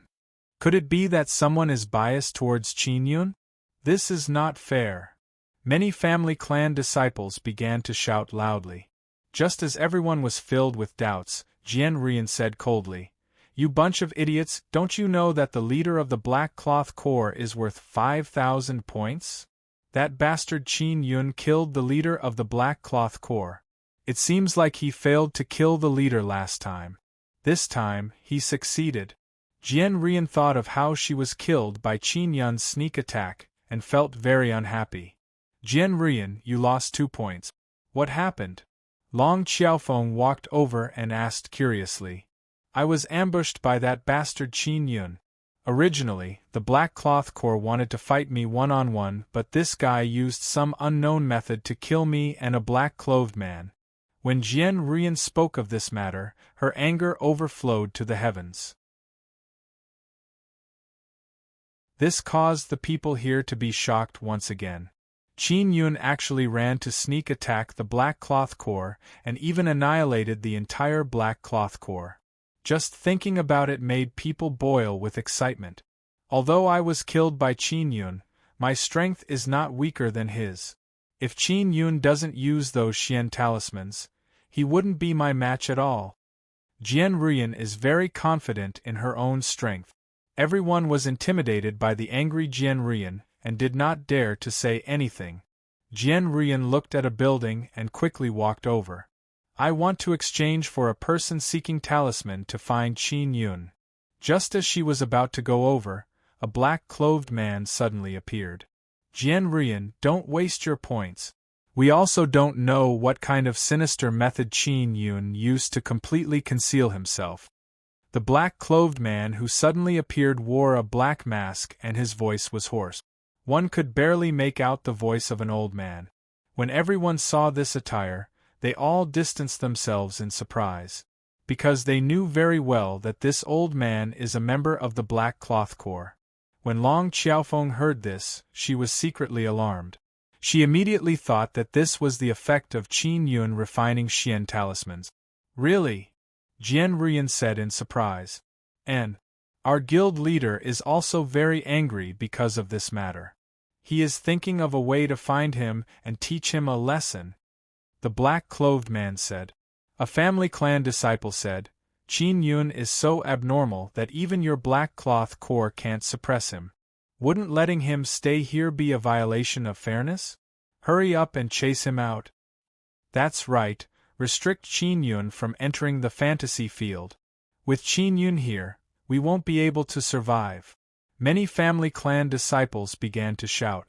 Could it be that someone is biased towards Qin Yun? This is not fair. Many family clan disciples began to shout loudly. Just as everyone was filled with doubts, Jian Rian said coldly, "You bunch of idiots, don't you know that the leader of the Black Cloth Corps is worth 5,000 points? That bastard Qin Yun killed the leader of the Black Cloth Corps. It seems like he failed to kill the leader last time. This time, he succeeded." Jian Rian thought of how she was killed by Qin Yun's sneak attack, and felt very unhappy. "Jian Rian, you lost 2 points. What happened?" Long Xiaofeng walked over and asked curiously. "I was ambushed by that bastard Qin Yun. Originally, the Black Cloth Corps wanted to fight me one-on-one, but this guy used some unknown method to kill me and a black-clothed man." When Jian Rian spoke of this matter, her anger overflowed to the heavens. This caused the people here to be shocked once again. Qin Yun actually ran to sneak attack the Black Cloth Corps and even annihilated the entire Black Cloth Corps. Just thinking about it made people boil with excitement. Although I was killed by Qin Yun, my strength is not weaker than his. If Qin Yun doesn't use those Xian talismans, he wouldn't be my match at all. Jian Rian is very confident in her own strength. Everyone was intimidated by the angry Jian Rian, and did not dare to say anything. Jian Rian looked at a building and quickly walked over. "I want to exchange for a person seeking talisman to find Qin Yun." Just as she was about to go over, a black-clothed man suddenly appeared. "Jian Rian, don't waste your points. We also don't know what kind of sinister method Qin Yun used to completely conceal himself." The black-clothed man who suddenly appeared wore a black mask and his voice was hoarse. One could barely make out the voice of an old man. When everyone saw this attire, they all distanced themselves in surprise, because they knew very well that this old man is a member of the Black Cloth Corps. When Long Xiaofeng heard this, she was secretly alarmed. She immediately thought that this was the effect of Qin Yun refining Xian talismans. Really? Jian Ruyan said in surprise. And our guild leader is also very angry because of this matter. He is thinking of a way to find him and teach him a lesson. The black-clothed man said. A family clan disciple said, Qin Yun is so abnormal that even your Black Cloth Corps can't suppress him. Wouldn't letting him stay here be a violation of fairness? Hurry up and chase him out. That's right, restrict Qin Yun from entering the fantasy field. With Qin Yun here, we won't be able to survive. Many family clan disciples began to shout.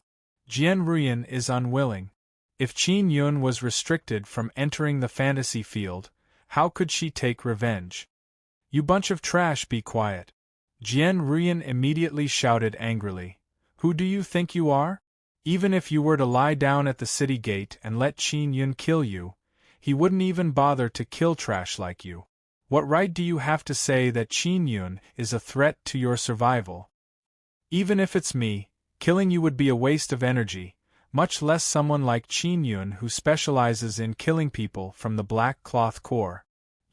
Jian Ruyan is unwilling. If Qin Yun was restricted from entering the fantasy field, how could she take revenge? You bunch of trash, be quiet. Jian Ruyan immediately shouted angrily. Who do you think you are? Even if you were to lie down at the city gate and let Qin Yun kill you, he wouldn't even bother to kill trash like you. What right do you have to say that Qin Yun is a threat to your survival? Even if it's me, killing you would be a waste of energy, much less someone like Qin Yun who specializes in killing people from the Black Cloth Corps.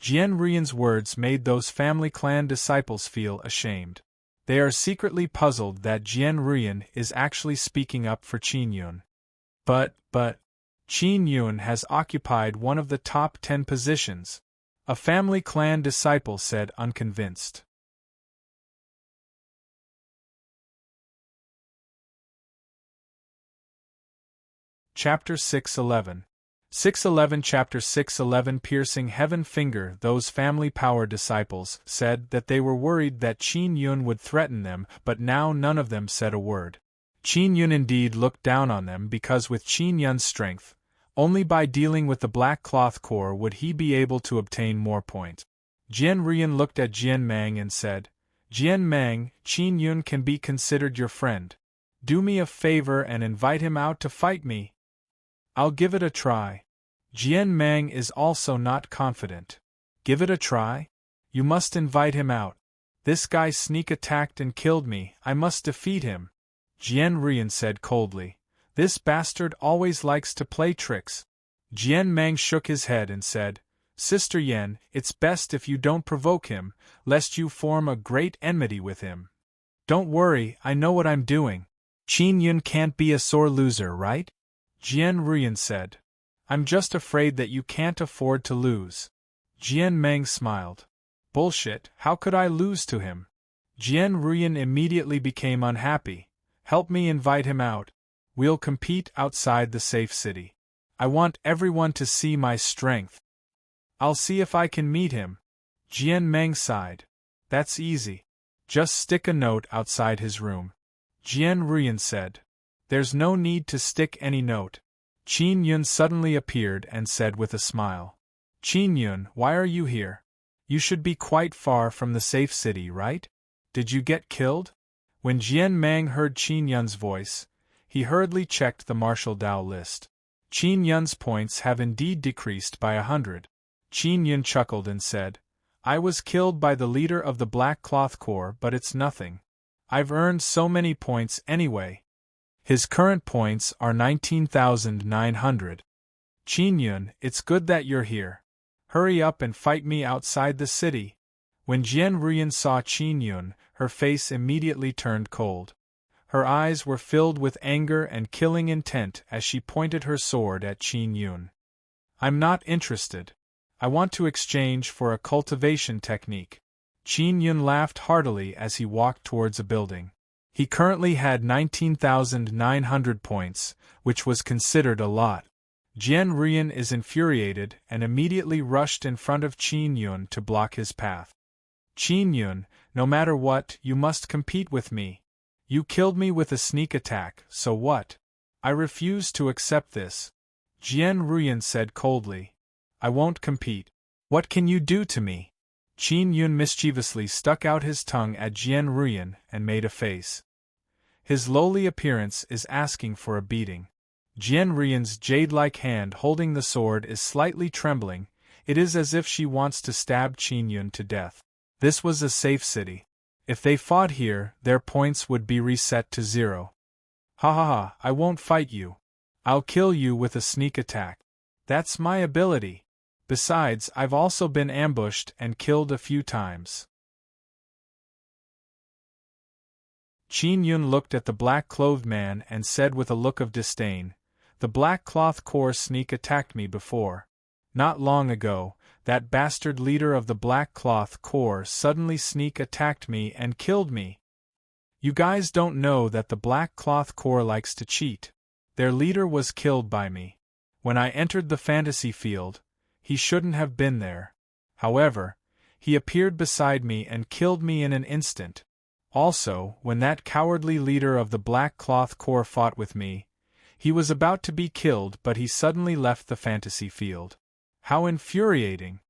Jian Ruyan's words made those family clan disciples feel ashamed. They are secretly puzzled that Jian Ruyan is actually speaking up for Qin Yun. But, Qin Yun has occupied one of the top 10 positions, a family clan disciple said unconvinced. Chapter 611. 611 Chapter 611 Piercing Heaven Finger. Those family power disciples said that they were worried that Qin Yun would threaten them, but now none of them said a word. Qin Yun indeed looked down on them because with Qin Yun's strength, only by dealing with the Black Cloth Corps would he be able to obtain more points. Jian Ruyan looked at Jian Mang and said, Jian Mang, Qin Yun can be considered your friend. Do me a favor and invite him out to fight me. I'll give it a try. Jian Mang is also not confident. Give it a try? You must invite him out. This guy sneak attacked and killed me, I must defeat him. Jian Ruyan said coldly. This bastard always likes to play tricks. Jian Mang shook his head and said, Sister Yan, it's best if you don't provoke him, lest you form a great enmity with him. Don't worry, I know what I'm doing. Qin Yun can't be a sore loser, right? Jian Ruyan said. I'm just afraid that you can't afford to lose. Jian Mang smiled. Bullshit, how could I lose to him? Jian Ruyan immediately became unhappy. Help me invite him out. We'll compete outside the safe city. I want everyone to see my strength. I'll see if I can meet him. Jian Mang sighed. That's easy. Just stick a note outside his room. Jian Ruyan said. There's no need to stick any note. Qin Yun suddenly appeared and said with a smile. Qin Yun, why are you here? You should be quite far from the safe city, right? Did you get killed? When Jian Mang heard Qin Yun's voice, he hurriedly checked the martial Dao list. Qin Yun's points have indeed decreased by 100. Qin Yun chuckled and said, I was killed by the leader of the Black Cloth Corps, but it's nothing. I've earned so many points anyway. His current points are 19,900. Qin Yun, it's good that you're here. Hurry up and fight me outside the city. When Jian Ruyan saw Qin Yun, her face immediately turned cold. Her eyes were filled with anger and killing intent as she pointed her sword at Qin Yun. I'm not interested. I want to exchange for a cultivation technique. Qin Yun laughed heartily as he walked towards a building. He currently had 19,900 points, which was considered a lot. Jian Ruyan is infuriated and immediately rushed in front of Qin Yun to block his path. Qin Yun, no matter what, you must compete with me. You killed me with a sneak attack, so what? I refuse to accept this. Jian Ruyan said coldly. I won't compete. What can you do to me? Qin Yun mischievously stuck out his tongue at Jian Ruyan and made a face. His lowly appearance is asking for a beating. Jian Ruyan's jade-like hand holding the sword is slightly trembling. It is as if she wants to stab Qin Yun to death. This was a safe city. If they fought here, their points would be reset to 0. Ha ha ha, I won't fight you. I'll kill you with a sneak attack. That's my ability. Besides, I've also been ambushed and killed a few times. Qin Yun looked at the black-clothed man and said with a look of disdain, "The Black Cloth Corps sneak attacked me before. Not long ago, that bastard leader of the Black Cloth Corps suddenly sneak attacked me and killed me. You guys don't know that the Black Cloth Corps likes to cheat. Their leader was killed by me. When I entered the fantasy field, he shouldn't have been there. However, he appeared beside me and killed me in an instant. Also, when that cowardly leader of the Black Cloth Corps fought with me, he was about to be killed but he suddenly left the fantasy field. How infuriating!"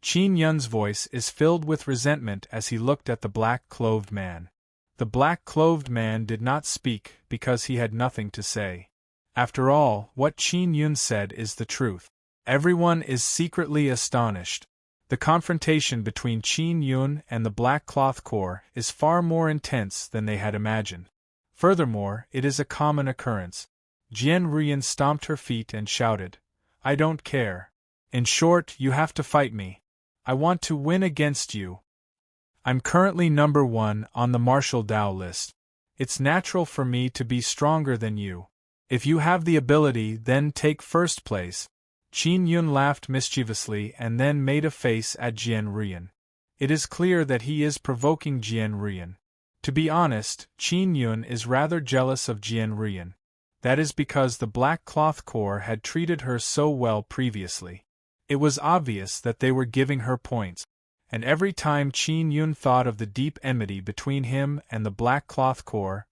Qin Yun's voice is filled with resentment as he looked at the black-clothed man. The black-clothed man did not speak because he had nothing to say. After all, what Qin Yun said is the truth. Everyone is secretly astonished. The confrontation between Qin Yun and the Black Cloth Corps is far more intense than they had imagined. Furthermore, it is a common occurrence. Jian Ruyan stomped her feet and shouted, "I don't care. In short, you have to fight me. I want to win against you. I'm currently number 1 on the martial Dao list. It's natural for me to be stronger than you. If you have the ability, then take first place." Qin Yun laughed mischievously and then made a face at Jian Ruyan. It is clear that he is provoking Jian Ruyan. To be honest, Qin Yun is rather jealous of Jian Ruyan. That is because the Black Cloth Corps had treated her so well previously. It was obvious that they were giving her points, and every time Qin Yun thought of the deep enmity between him and the Black Cloth Corps,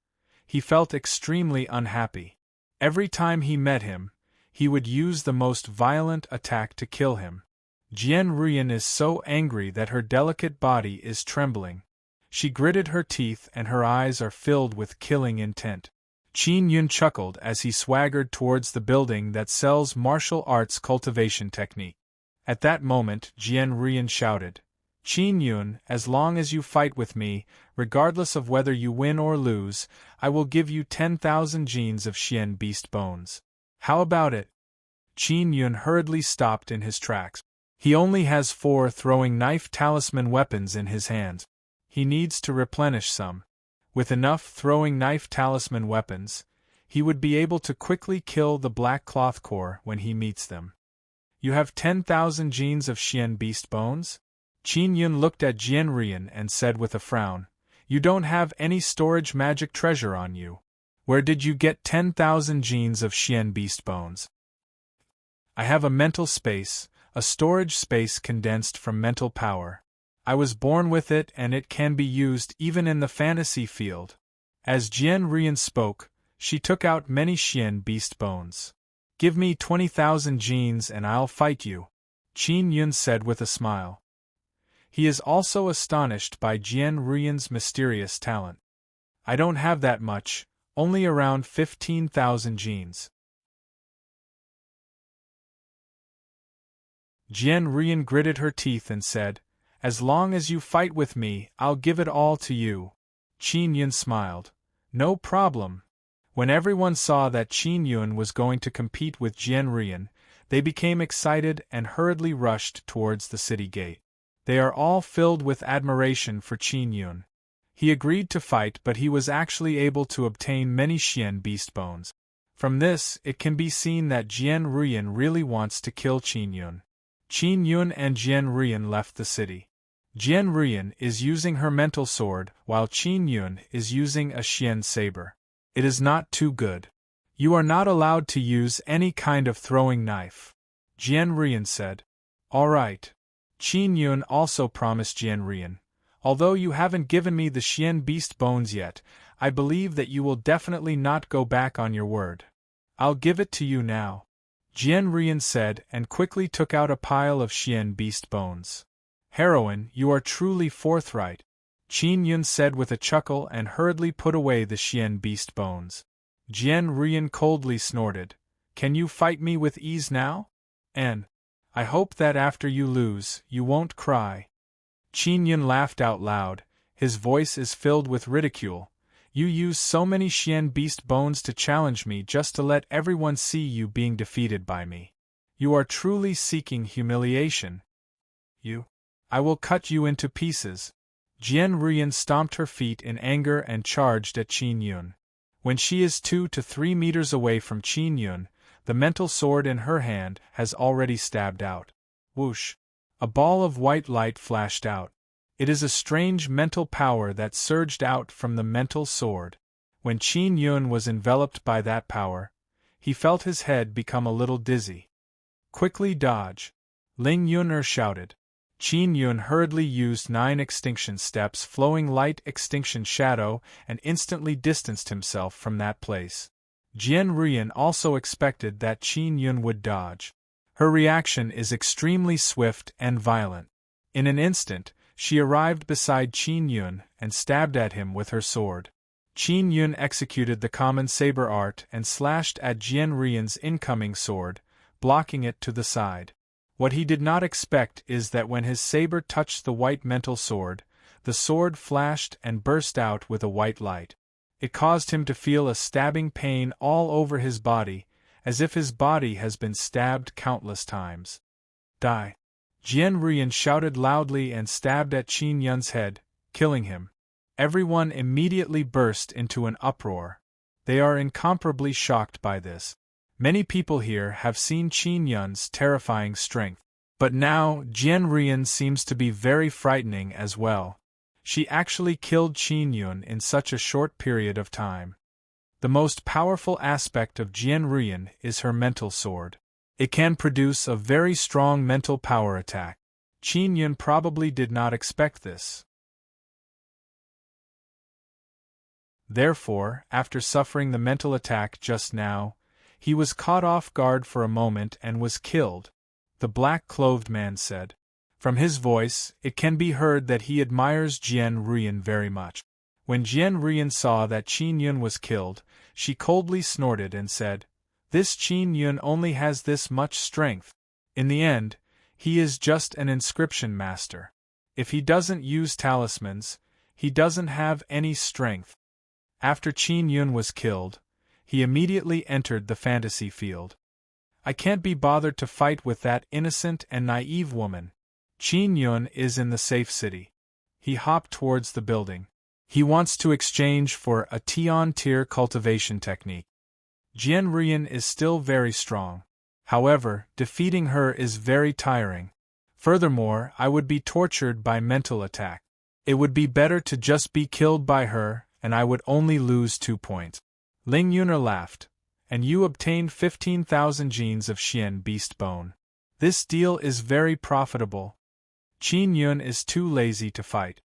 he felt extremely unhappy. Every time he met him, he would use the most violent attack to kill him. Jian Ruyan is so angry that her delicate body is trembling. She gritted her teeth and her eyes are filled with killing intent. Qin Yun chuckled as he swaggered towards the building that sells martial arts cultivation technique. At that moment, Jian Ruyan shouted, "Qin Yun, as long as you fight with me, regardless of whether you win or lose, I will give you 10,000 genes of Xian beast bones. How about it?" Qin Yun hurriedly stopped in his tracks. He only has 4 throwing knife talisman weapons in his hands. He needs to replenish some. With enough throwing knife talisman weapons, he would be able to quickly kill the Black Cloth Corps when he meets them. "You have 10,000 genes of Xian beast bones?" Qin Yun looked at Jian Ruyan and said with a frown, "You don't have any storage magic treasure on you. Where did you get 10,000 genes of Xian beast bones?" "I have a mental space, a storage space condensed from mental power. I was born with it and it can be used even in the fantasy field." As Jian Ruyan spoke, she took out many Xian beast bones. "Give me 20,000 genes and I'll fight you," Qin Yun said with a smile. He is also astonished by Jian Ruyan's mysterious talent. "I don't have that much, only around 15,000 genes." Jian Ruyan gritted her teeth and said, "As long as you fight with me, I'll give it all to you." Qin Yun smiled. "No problem." When everyone saw that Qin Yun was going to compete with Jian Ruyan, they became excited and hurriedly rushed towards the city gate. They are all filled with admiration for Qin Yun. He agreed to fight, but he was actually able to obtain many Xian beast bones. From this, it can be seen that Jian Ruyan really wants to kill Qin Yun. Qin Yun and Jian Ruyan left the city. Jian Ruyan is using her mental sword, while Qin Yun is using a Xian saber. It is not too good. "You are not allowed to use any kind of throwing knife," Jian Ruyan said. "All right." Qin Yun also promised Jian Ruyan, "Although you haven't given me the Xian beast bones yet, I believe that you will definitely not go back on your word. I'll give it to you now," Jian Ruyan said and quickly took out a pile of Xian beast bones. Heroine, you are truly forthright, Qin Yun said with a chuckle and hurriedly put away the Xian beast bones. Jian Rian coldly snorted, can you fight me with ease now? And I hope that after you lose, you won't cry. Qin Yun laughed out loud, his voice is filled with ridicule. You use so many Xian beast bones to challenge me just to let everyone see you being defeated by me. You are truly seeking humiliation. I will cut you into pieces. Jian Rian stomped her feet in anger and charged at Qin Yun. When she is 2 to 3 meters away from Qin Yun, the mental sword in her hand has already stabbed out. Whoosh! A ball of white light flashed out. It is a strange mental power that surged out from the mental sword. When Qin Yun was enveloped by that power, he felt his head become a little dizzy. Quickly dodge! Ling Yun'er shouted. Qin Yun hurriedly used 9 extinction steps, flowing light extinction shadow, and instantly distanced himself from that place. Jian Rian also expected that Qin Yun would dodge. Her reaction is extremely swift and violent. In an instant, she arrived beside Qin Yun and stabbed at him with her sword. Qin Yun executed the common saber art and slashed at Jian Rian's incoming sword, blocking it to the side. What he did not expect is that when his saber touched the white mental sword, the sword flashed and burst out with a white light. It caused him to feel a stabbing pain all over his body, as if his body has been stabbed countless times. Die! Jian Rian shouted loudly and stabbed at Qin Yun's head, killing him. Everyone immediately burst into an uproar. They are incomparably shocked by this. Many people here have seen Qin Yun's terrifying strength. But now, Jian Rian seems to be very frightening as well. She actually killed Qin Yun in such a short period of time. The most powerful aspect of Jian Rian is her mental sword. It can produce a very strong mental power attack. Qin Yun probably did not expect this. Therefore, after suffering the mental attack just now, he was caught off guard for a moment and was killed, the black-clothed man said. From his voice, it can be heard that he admires Jian Rian very much. When Jian Rian saw that Qin Yun was killed, she coldly snorted and said, "This Qin Yun only has this much strength. In the end, he is just an inscription master. If he doesn't use talismans, he doesn't have any strength." After Qin Yun was killed, he immediately entered the fantasy field. I can't be bothered to fight with that innocent and naive woman. Qin Yun is in the safe city. He hopped towards the building. He wants to exchange for a Tian-tier cultivation technique. Jian Rian is still very strong. However, defeating her is very tiring. Furthermore, I would be tortured by mental attack. It would be better to just be killed by her, and I would only lose 2 points. Ling Yun'er laughed. And you obtained 15,000 genes of Xian beast bone. This deal is very profitable. Qin Yun is too lazy to fight.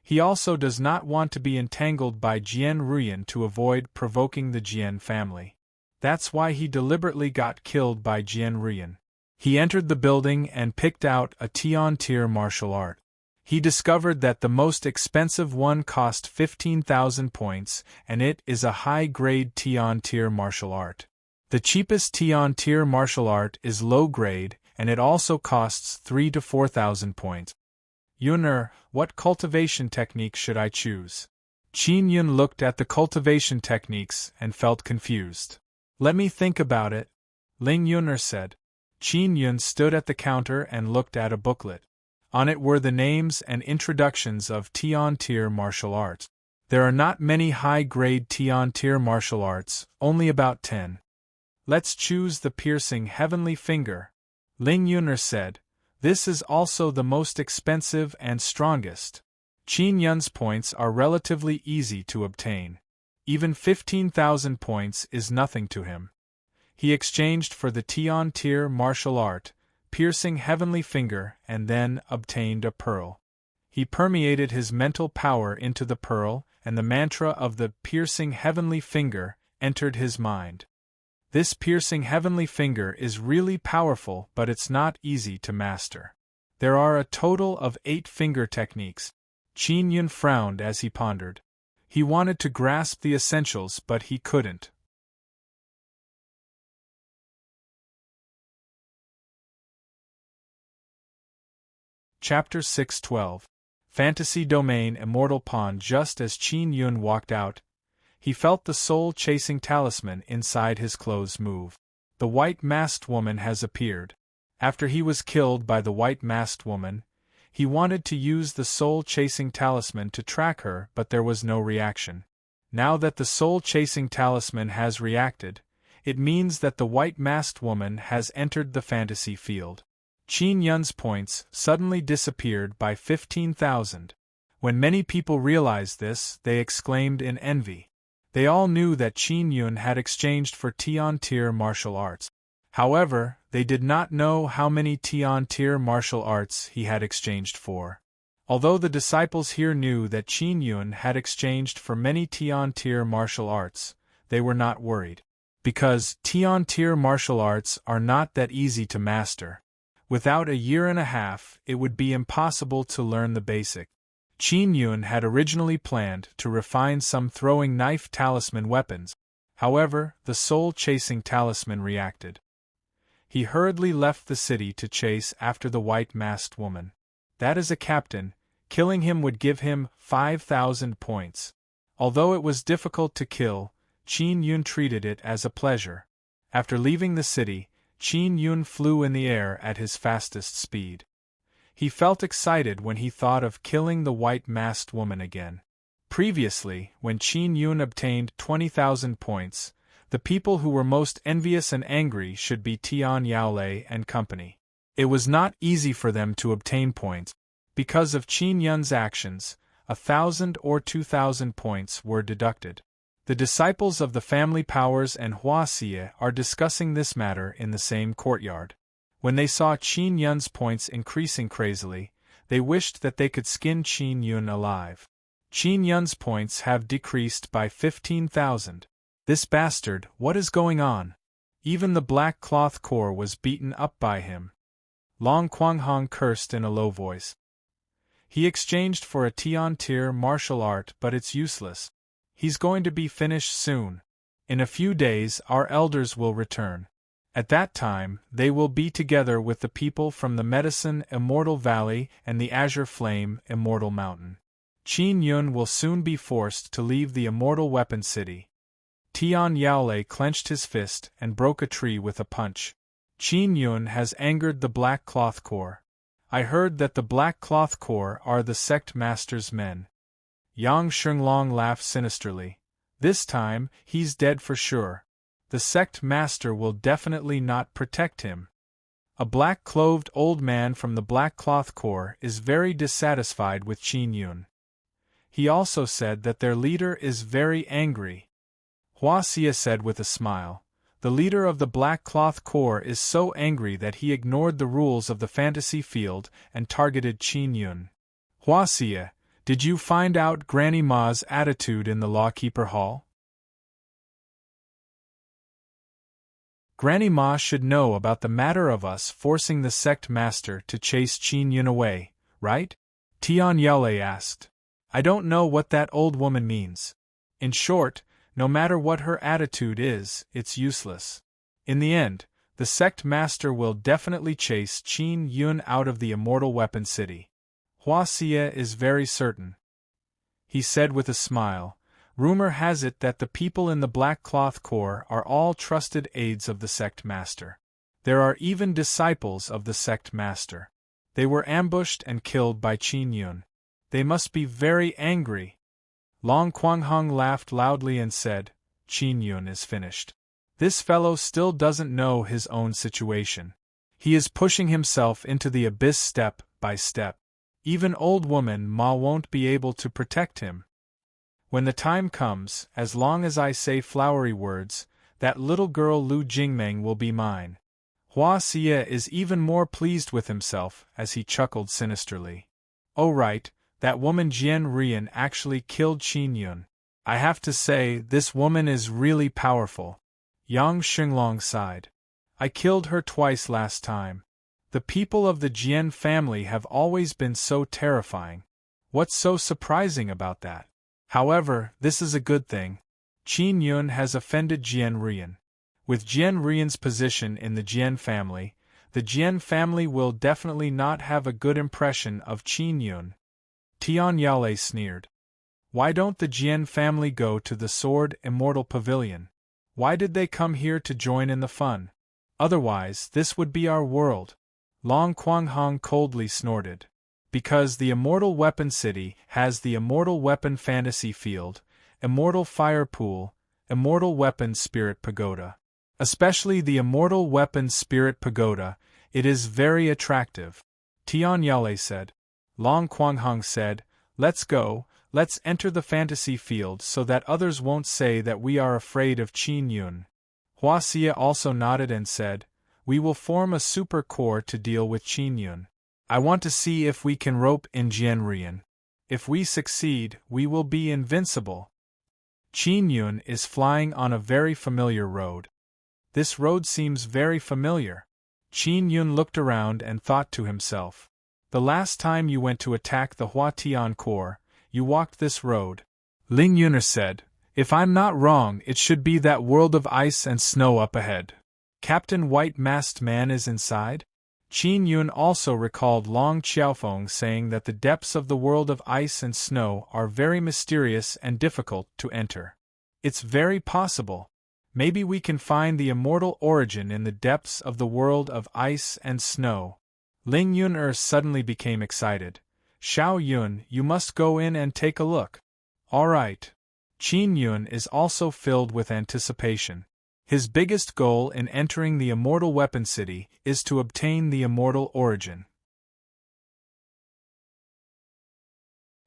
He also does not want to be entangled by Jian Rian to avoid provoking the Jian family. That's why he deliberately got killed by Jian Rian. He entered the building and picked out a Tian-tier martial art. He discovered that the most expensive one cost 15,000 points, and it is a high-grade Tian-tier martial art. The cheapest Tian-tier martial art is low-grade, and it also costs 3,000 to 4,000 points. Yun'er, what cultivation technique should I choose? Qin Yun looked at the cultivation techniques and felt confused. Let me think about it, Ling Yun'er said. Qin Yun stood at the counter and looked at a booklet. On it were the names and introductions of Tian-tier martial arts. There are not many high-grade Tian-tier martial arts, only about 10. Let's choose the piercing heavenly finger, Ling Yun'er said. This is also the most expensive and strongest. Qin Yun's points are relatively easy to obtain. Even 15,000 points is nothing to him. He exchanged for the Tian-tier martial art, piercing heavenly finger, and then obtained a pearl. He permeated his mental power into the pearl, and the mantra of the piercing heavenly finger entered his mind. This piercing heavenly finger is really powerful, but it's not easy to master. There are a total of 8 finger techniques. Qin Yun frowned as he pondered. He wanted to grasp the essentials, but he couldn't. Chapter 612. Fantasy Domain Immortal Pawn. Just as Qin Yun walked out, he felt the soul-chasing talisman inside his clothes move. The white-masked woman has appeared. After he was killed by the white-masked woman, he wanted to use the soul-chasing talisman to track her, but there was no reaction. Now that the soul-chasing talisman has reacted, it means that the white-masked woman has entered the fantasy field. Qin Yun's points suddenly disappeared by 15,000. When many people realized this, they exclaimed in envy. They all knew that Qin Yun had exchanged for Tian-tier martial arts. However, they did not know how many Tian-tier martial arts he had exchanged for. Although the disciples here knew that Qin Yun had exchanged for many Tian-tier martial arts, they were not worried. Because Tian-tier martial arts are not that easy to master. Without a year and a half, it would be impossible to learn the basic. Qin Yun had originally planned to refine some throwing knife talisman weapons. However, the soul-chasing talisman reacted. He hurriedly left the city to chase after the white-masked woman. That is a captain, killing him would give him 5,000 points. Although it was difficult to kill, Qin Yun treated it as a pleasure. After leaving the city, Qin Yun flew in the air at his fastest speed. He felt excited when he thought of killing the white-masked woman again. Previously, when Qin Yun obtained 20,000 points, the people who were most envious and angry should be Tian Yaolei and company. It was not easy for them to obtain points. Because of Qin Yun's actions, 1,000 or 2,000 points were deducted. The disciples of the family powers and Hua Xie are discussing this matter in the same courtyard. When they saw Qin Yun's points increasing crazily, they wished that they could skin Qin Yun alive. Qin Yun's points have decreased by 15,000. This bastard, what is going on? Even the Black Cloth Corps was beaten up by him. Long Quanghong cursed in a low voice. He exchanged for a Tian-tier martial art, but it's useless. He's going to be finished soon. In a few days our elders will return. At that time, they will be together with the people from the Medicine Immortal Valley and the Azure Flame Immortal Mountain. Qin Yun will soon be forced to leave the Immortal Weapon City. Tian Yaolei clenched his fist and broke a tree with a punch. Qin Yun has angered the Black Cloth Corps. I heard that the Black Cloth Corps are the sect master's men. Yang Shenglong laughed sinisterly. This time, he's dead for sure. The sect master will definitely not protect him. A black-clothed old man from the Black Cloth Corps is very dissatisfied with Qin Yun. He also said that their leader is very angry. Hua Xie said with a smile, the leader of the Black Cloth Corps is so angry that he ignored the rules of the fantasy field and targeted Qin Yun. Hua Xie, did you find out Granny Ma's attitude in the Lawkeeper Hall? Granny Ma should know about the matter of us forcing the sect master to chase Qin Yun away, right? Tian Yaolei asked. I don't know what that old woman means. In short, no matter what her attitude is, it's useless. In the end, the sect master will definitely chase Qin Yun out of the Immortal Weapon City. Hua Xie is very certain. He said with a smile, rumor has it that the people in the Black Cloth Corps are all trusted aides of the sect master. There are even disciples of the sect master. They were ambushed and killed by Qin Yun. They must be very angry. Long Quanghong laughed loudly and said, Qin Yun is finished. This fellow still doesn't know his own situation. He is pushing himself into the abyss step by step. Even old woman Ma won't be able to protect him. When the time comes, as long as I say flowery words, that little girl Lu Jingmeng will be mine. Hua Xie is even more pleased with himself as he chuckled sinisterly. Oh right, that woman Jian Rian actually killed Qin Yun. I have to say, this woman is really powerful. Yang Shenglong sighed. I killed her twice last time. The people of the Jian family have always been so terrifying. What's so surprising about that? However, this is a good thing. Qin Yun has offended Jian Rian. With Jian Rian's position in the Jian family, the Jian family will definitely not have a good impression of Qin Yun. Tian Yale sneered. Why don't the Jian family go to the Sword Immortal Pavilion? Why did they come here to join in the fun? Otherwise, this would be our world. Long Quanghong coldly snorted. Because the Immortal Weapon City has the Immortal Weapon Fantasy Field, Immortal Fire Pool, Immortal Weapon Spirit Pagoda. Especially the Immortal Weapon Spirit Pagoda, it is very attractive. Tian Yale said. Long Quanghong said, let's go, let's enter the fantasy field so that others won't say that we are afraid of Qin Yun. Hua Xie also nodded and said, we will form a super corps to deal with Qin Yun. I want to see if we can rope in Jian Rian. If we succeed, we will be invincible. Qin Yun is flying on a very familiar road. This road seems very familiar. Qin Yun looked around and thought to himself. The last time you went to attack the Hua Tian Corps, you walked this road. Ling Yuner said, if I'm not wrong, it should be that world of ice and snow up ahead. Captain White Masked Man is inside? Qin Yun also recalled Long Xiaofeng saying that the depths of the world of ice and snow are very mysterious and difficult to enter. It's very possible. Maybe we can find the immortal origin in the depths of the world of ice and snow. Ling Yuner suddenly became excited. Xiao Yun, you must go in and take a look. All right. Qin Yun is also filled with anticipation. His biggest goal in entering the Immortal Weapon City is to obtain the immortal origin.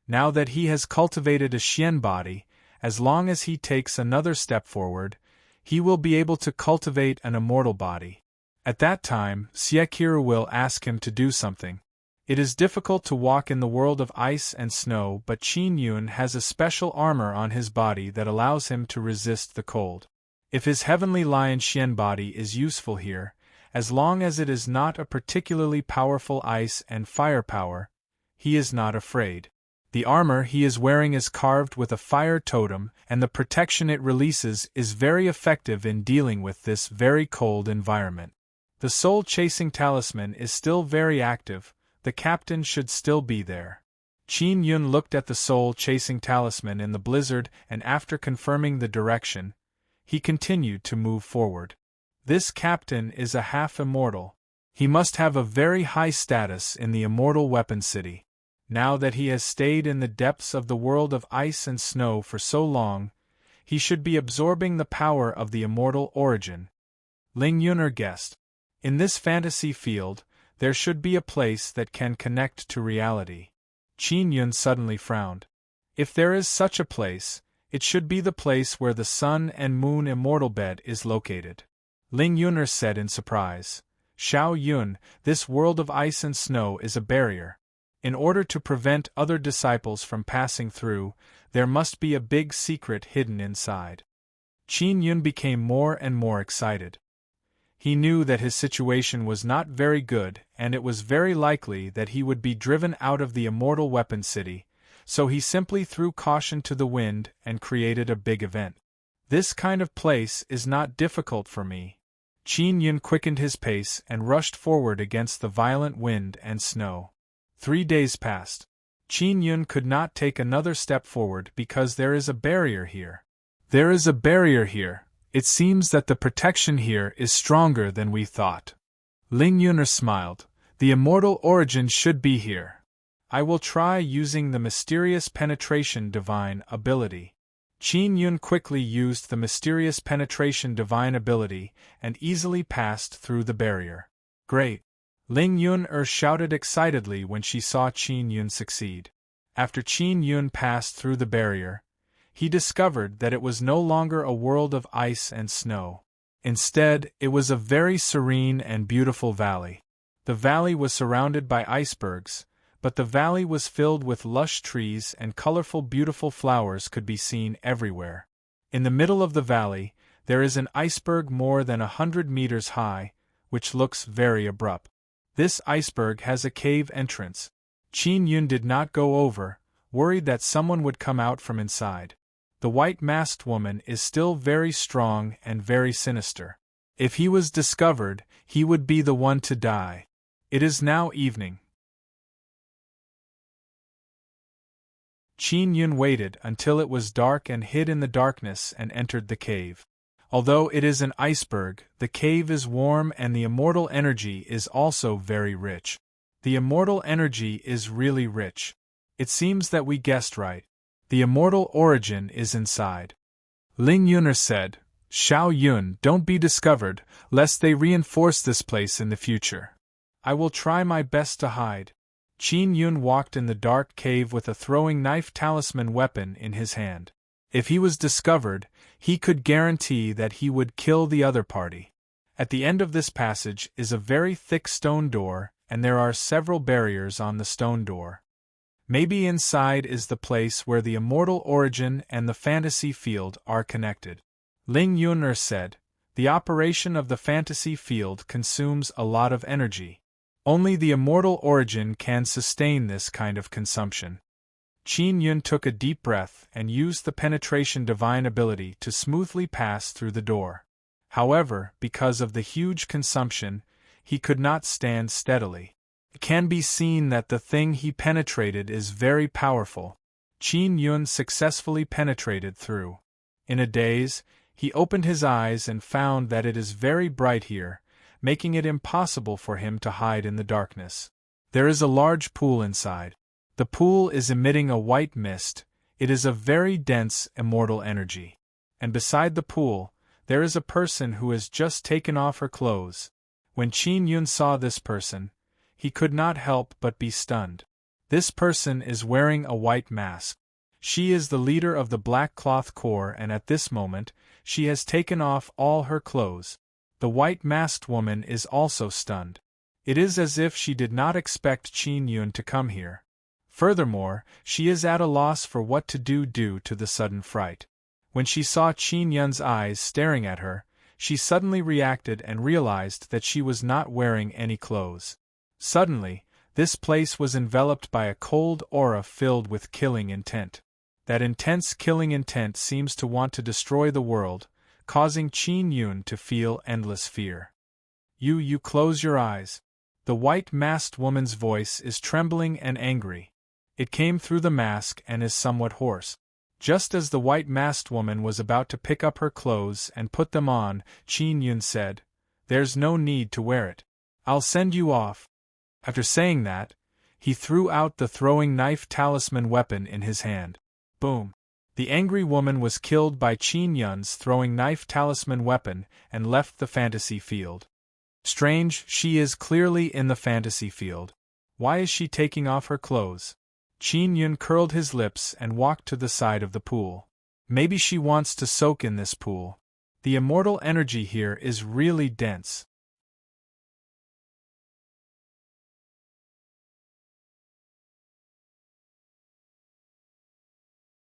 Now that he has cultivated a Xian body, as long as he takes another step forward, he will be able to cultivate an immortal body. At that time, Xieqiru will ask him to do something. It is difficult to walk in the world of ice and snow, but Qin Yun has a special armor on his body that allows him to resist the cold. If his Heavenly Lion Xian body is useful here, as long as it is not a particularly powerful ice and fire power, he is not afraid. The armor he is wearing is carved with a fire totem, and the protection it releases is very effective in dealing with this very cold environment. The soul-chasing talisman is still very active, the captain should still be there. Qin Yun looked at the soul-chasing talisman in the blizzard and after confirming the direction, he continued to move forward. This captain is a half-immortal. He must have a very high status in the Immortal Weapon City. Now that he has stayed in the depths of the world of ice and snow for so long, he should be absorbing the power of the immortal origin. Ling Yuner guessed. In this fantasy field, there should be a place that can connect to reality. Qin Yun suddenly frowned. If there is such a place, it should be the place where the Sun and Moon Immortal Bed is located. Ling Yuner said in surprise. Xiao Yun, this world of ice and snow is a barrier. In order to prevent other disciples from passing through, there must be a big secret hidden inside. Qin Yun became more and more excited. He knew that his situation was not very good and it was very likely that he would be driven out of the Immortal Weapon City, so he simply threw caution to the wind and created a big event. This kind of place is not difficult for me. Qin Yun quickened his pace and rushed forward against the violent wind and snow. 3 days passed. Qin Yun could not take another step forward because there is a barrier here. There is a barrier here. It seems that the protection here is stronger than we thought. Ling Yuner smiled. The immortal origin should be here. I will try using the mysterious penetration divine ability. Qin Yun quickly used the mysterious penetration divine ability and easily passed through the barrier. Great! Ling Yuner shouted excitedly when she saw Qin Yun succeed. After Qin Yun passed through the barrier, he discovered that it was no longer a world of ice and snow. Instead, it was a very serene and beautiful valley. The valley was surrounded by icebergs, but the valley was filled with lush trees and colorful beautiful flowers could be seen everywhere. In the middle of the valley, there is an iceberg more than 100 meters high, which looks very abrupt. This iceberg has a cave entrance. Qin Yun did not go over, worried that someone would come out from inside. The white-masked woman is still very strong and very sinister. If he was discovered, he would be the one to die. It is now evening. Qin Yun waited until it was dark and hid in the darkness and entered the cave. Although it is an iceberg, the cave is warm and the immortal energy is also very rich. The immortal energy is really rich. It seems that we guessed right. The immortal origin is inside. Ling Yuner said, "Xiao Yun, don't be discovered, lest they reinforce this place in the future. I will try my best to hide." Qin Yun walked in the dark cave with a throwing knife talisman weapon in his hand. If he was discovered, he could guarantee that he would kill the other party. At the end of this passage is a very thick stone door, and there are several barriers on the stone door. Maybe inside is the place where the immortal origin and the fantasy field are connected. Ling Yuner said, "The operation of the fantasy field consumes a lot of energy. Only the immortal origin can sustain this kind of consumption." Qin Yun took a deep breath and used the penetration divine ability to smoothly pass through the door. However, because of the huge consumption, he could not stand steadily. It can be seen that the thing he penetrated is very powerful. Qin Yun successfully penetrated through. In a daze, he opened his eyes and found that it is very bright here, making it impossible for him to hide in the darkness. There is a large pool inside. The pool is emitting a white mist. It is a very dense, immortal energy. And beside the pool, there is a person who has just taken off her clothes. When Qin Yun saw this person, he could not help but be stunned. This person is wearing a white mask. She is the leader of the Black Cloth Corps, and at this moment, she has taken off all her clothes. The white-masked woman is also stunned. It is as if she did not expect Qin Yun to come here. Furthermore, she is at a loss for what to do due to the sudden fright. When she saw Qin Yun's eyes staring at her, she suddenly reacted and realized that she was not wearing any clothes. Suddenly, this place was enveloped by a cold aura filled with killing intent. That intense killing intent seems to want to destroy the world, causing Qin Yun to feel endless fear. You close your eyes." The white-masked woman's voice is trembling and angry. It came through the mask and is somewhat hoarse. Just as the white-masked woman was about to pick up her clothes and put them on, Qin Yun said, "There's no need to wear it. I'll send you off." After saying that, he threw out the throwing knife talisman weapon in his hand. Boom! The angry woman was killed by Qin Yun's throwing knife talisman weapon and left the fantasy field. Strange, she is clearly in the fantasy field. Why is she taking off her clothes? Qin Yun curled his lips and walked to the side of the pool. Maybe she wants to soak in this pool. The immortal energy here is really dense.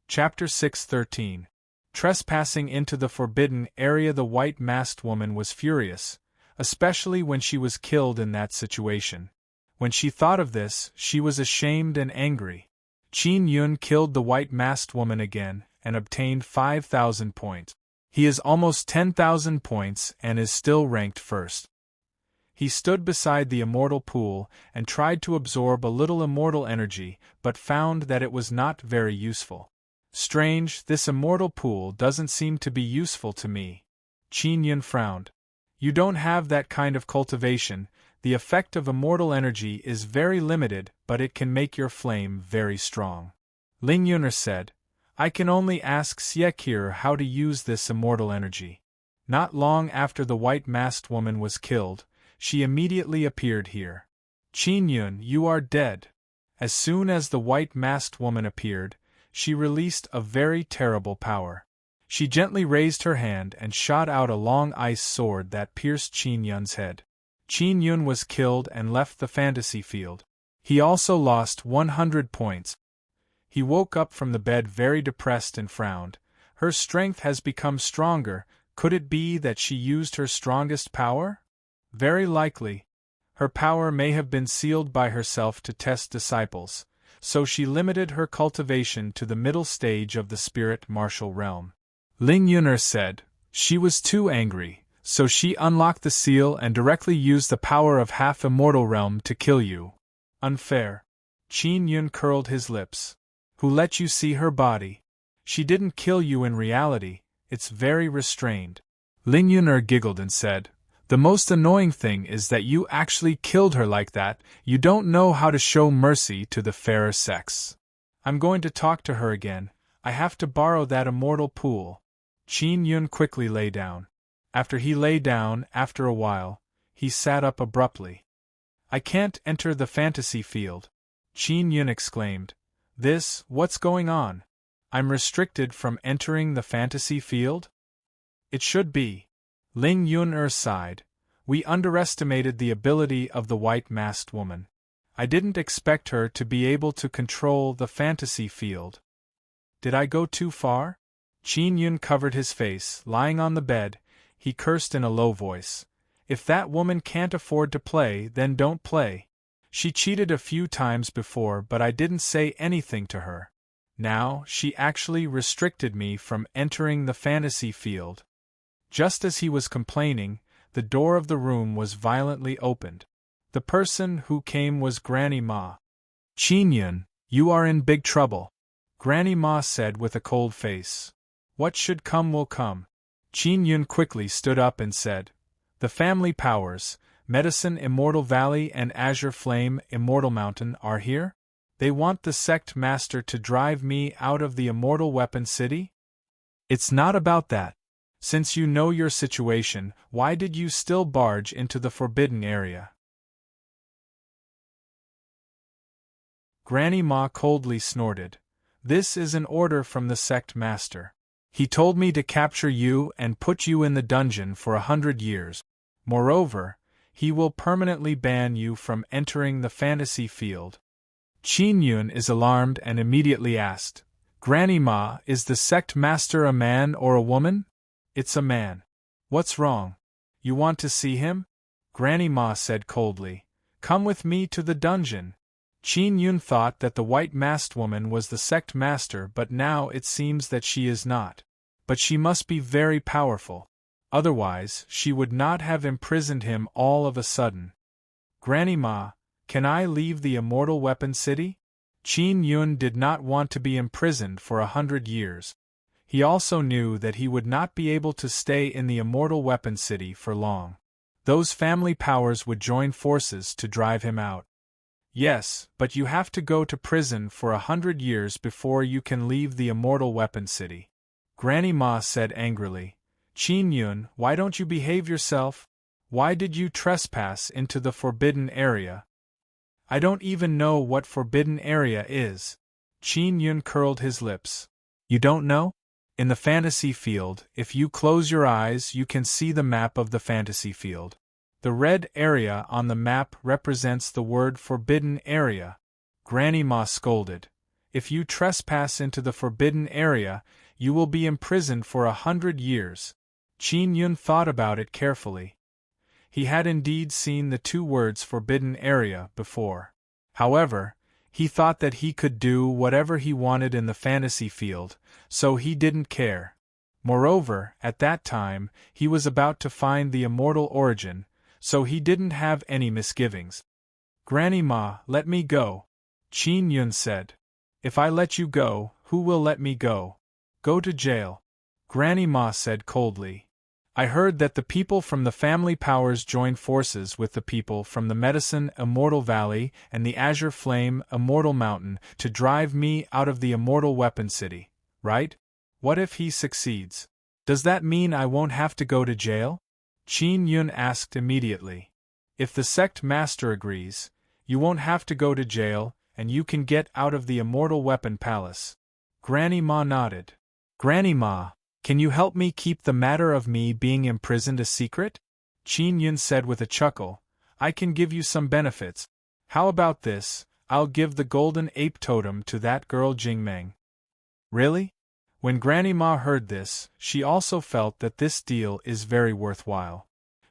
Chapter 6:13. Trespassing into the forbidden area. The white-masked woman was furious, especially when she was killed in that situation. When she thought of this, she was ashamed and angry. Qin Yun killed the white-masked woman again, and obtained 5,000 points. He is almost 10,000 points and is still ranked first. He stood beside the immortal pool and tried to absorb a little immortal energy, but found that it was not very useful. Strange, this immortal pool doesn't seem to be useful to me. Qin Yun frowned. You don't have that kind of cultivation. The effect of immortal energy is very limited, but it can make your flame very strong. Ling Yuner said, I can only ask Siekir how to use this immortal energy. Not long after the white-masked woman was killed, she immediately appeared here. Qin Yun, you are dead. As soon as the white-masked woman appeared, she released a very terrible power. She gently raised her hand and shot out a long ice sword that pierced Qin Yun's head. Qin Yun was killed and left the fantasy field. He also lost 100 points. He woke up from the bed very depressed and frowned. Her strength has become stronger. Could it be that she used her strongest power? Very likely. Her power may have been sealed by herself to test disciples, so she limited her cultivation to the middle stage of the spirit martial realm. Ling Yun'er said, she was too angry, so she unlocked the seal and directly used the power of half-immortal realm to kill you. Unfair. Qin Yun curled his lips. Who let you see her body? She didn't kill you in reality, it's very restrained. Ling Yun'er giggled and said, the most annoying thing is that you actually killed her like that. You don't know how to show mercy to the fairer sex. I'm going to talk to her again. I have to borrow that immortal pool. Qin Yun quickly lay down. After he lay down, after a while, he sat up abruptly. I can't enter the fantasy field. Qin Yun exclaimed. What's going on? I'm restricted from entering the fantasy field? It should be. Ling Yun'er sighed. We underestimated the ability of the white-masked woman. I didn't expect her to be able to control the fantasy field. Did I go too far? Qin Yun covered his face. Lying on the bed, he cursed in a low voice. If that woman can't afford to play, then don't play. She cheated a few times before, but I didn't say anything to her. Now, she actually restricted me from entering the fantasy field. Just as he was complaining, the door of the room was violently opened. The person who came was Granny Ma. Qin Yun, you are in big trouble, Granny Ma said with a cold face. What should come will come. Qin Yun quickly stood up and said, the family powers, Medicine Immortal Valley and Azure Flame Immortal Mountain are here? They want the sect master to drive me out of the Immortal Weapon City? It's not about that. Since you know your situation, why did you still barge into the forbidden area? Granny Ma coldly snorted. This is an order from the sect master. He told me to capture you and put you in the dungeon for 100 years. Moreover, he will permanently ban you from entering the fantasy field. Qin Yun is alarmed and immediately asked, Granny Ma, is the sect master a man or a woman? It's a man. What's wrong? You want to see him? Granny Ma said coldly. Come with me to the dungeon. Qin Yun thought that the white-masked woman was the sect master, but now it seems that she is not. But she must be very powerful. Otherwise, she would not have imprisoned him all of a sudden. Granny Ma, can I leave the Immortal Weapon City? Qin Yun did not want to be imprisoned for 100 years. He also knew that he would not be able to stay in the Immortal Weapon City for long. Those family powers would join forces to drive him out. Yes, but you have to go to prison for 100 years before you can leave the Immortal Weapon City. Granny Ma said angrily. Qin Yun, why don't you behave yourself? Why did you trespass into the forbidden area? I don't even know what forbidden area is. Qin Yun curled his lips. You don't know? In the fantasy field, if you close your eyes, you can see the map of the fantasy field. The red area on the map represents the word forbidden area. Granny Ma scolded. If you trespass into the forbidden area, you will be imprisoned for 100 years. Qin Yun thought about it carefully. He had indeed seen the two words forbidden area before. However, he thought that he could do whatever he wanted in the fantasy field, so he didn't care. Moreover, at that time, he was about to find the immortal origin, so he didn't have any misgivings. Granny Ma, let me go, Qin Yun said. If I let you go, who will let me go? Go to jail. Granny Ma said coldly. I heard that the people from the family powers joined forces with the people from the Medicine Immortal Valley and the Azure Flame Immortal Mountain to drive me out of the Immortal Weapon City, right? What if he succeeds? Does that mean I won't have to go to jail? Qin Yun asked immediately. If the sect master agrees, you won't have to go to jail, and you can get out of the Immortal Weapon Palace. Granny Ma nodded. Granny Ma, can you help me keep the matter of me being imprisoned a secret? Qin Yun said with a chuckle. I can give you some benefits. How about this? I'll give the golden ape totem to that girl Jingmeng. Really? When Granny Ma heard this, she also felt that this deal is very worthwhile.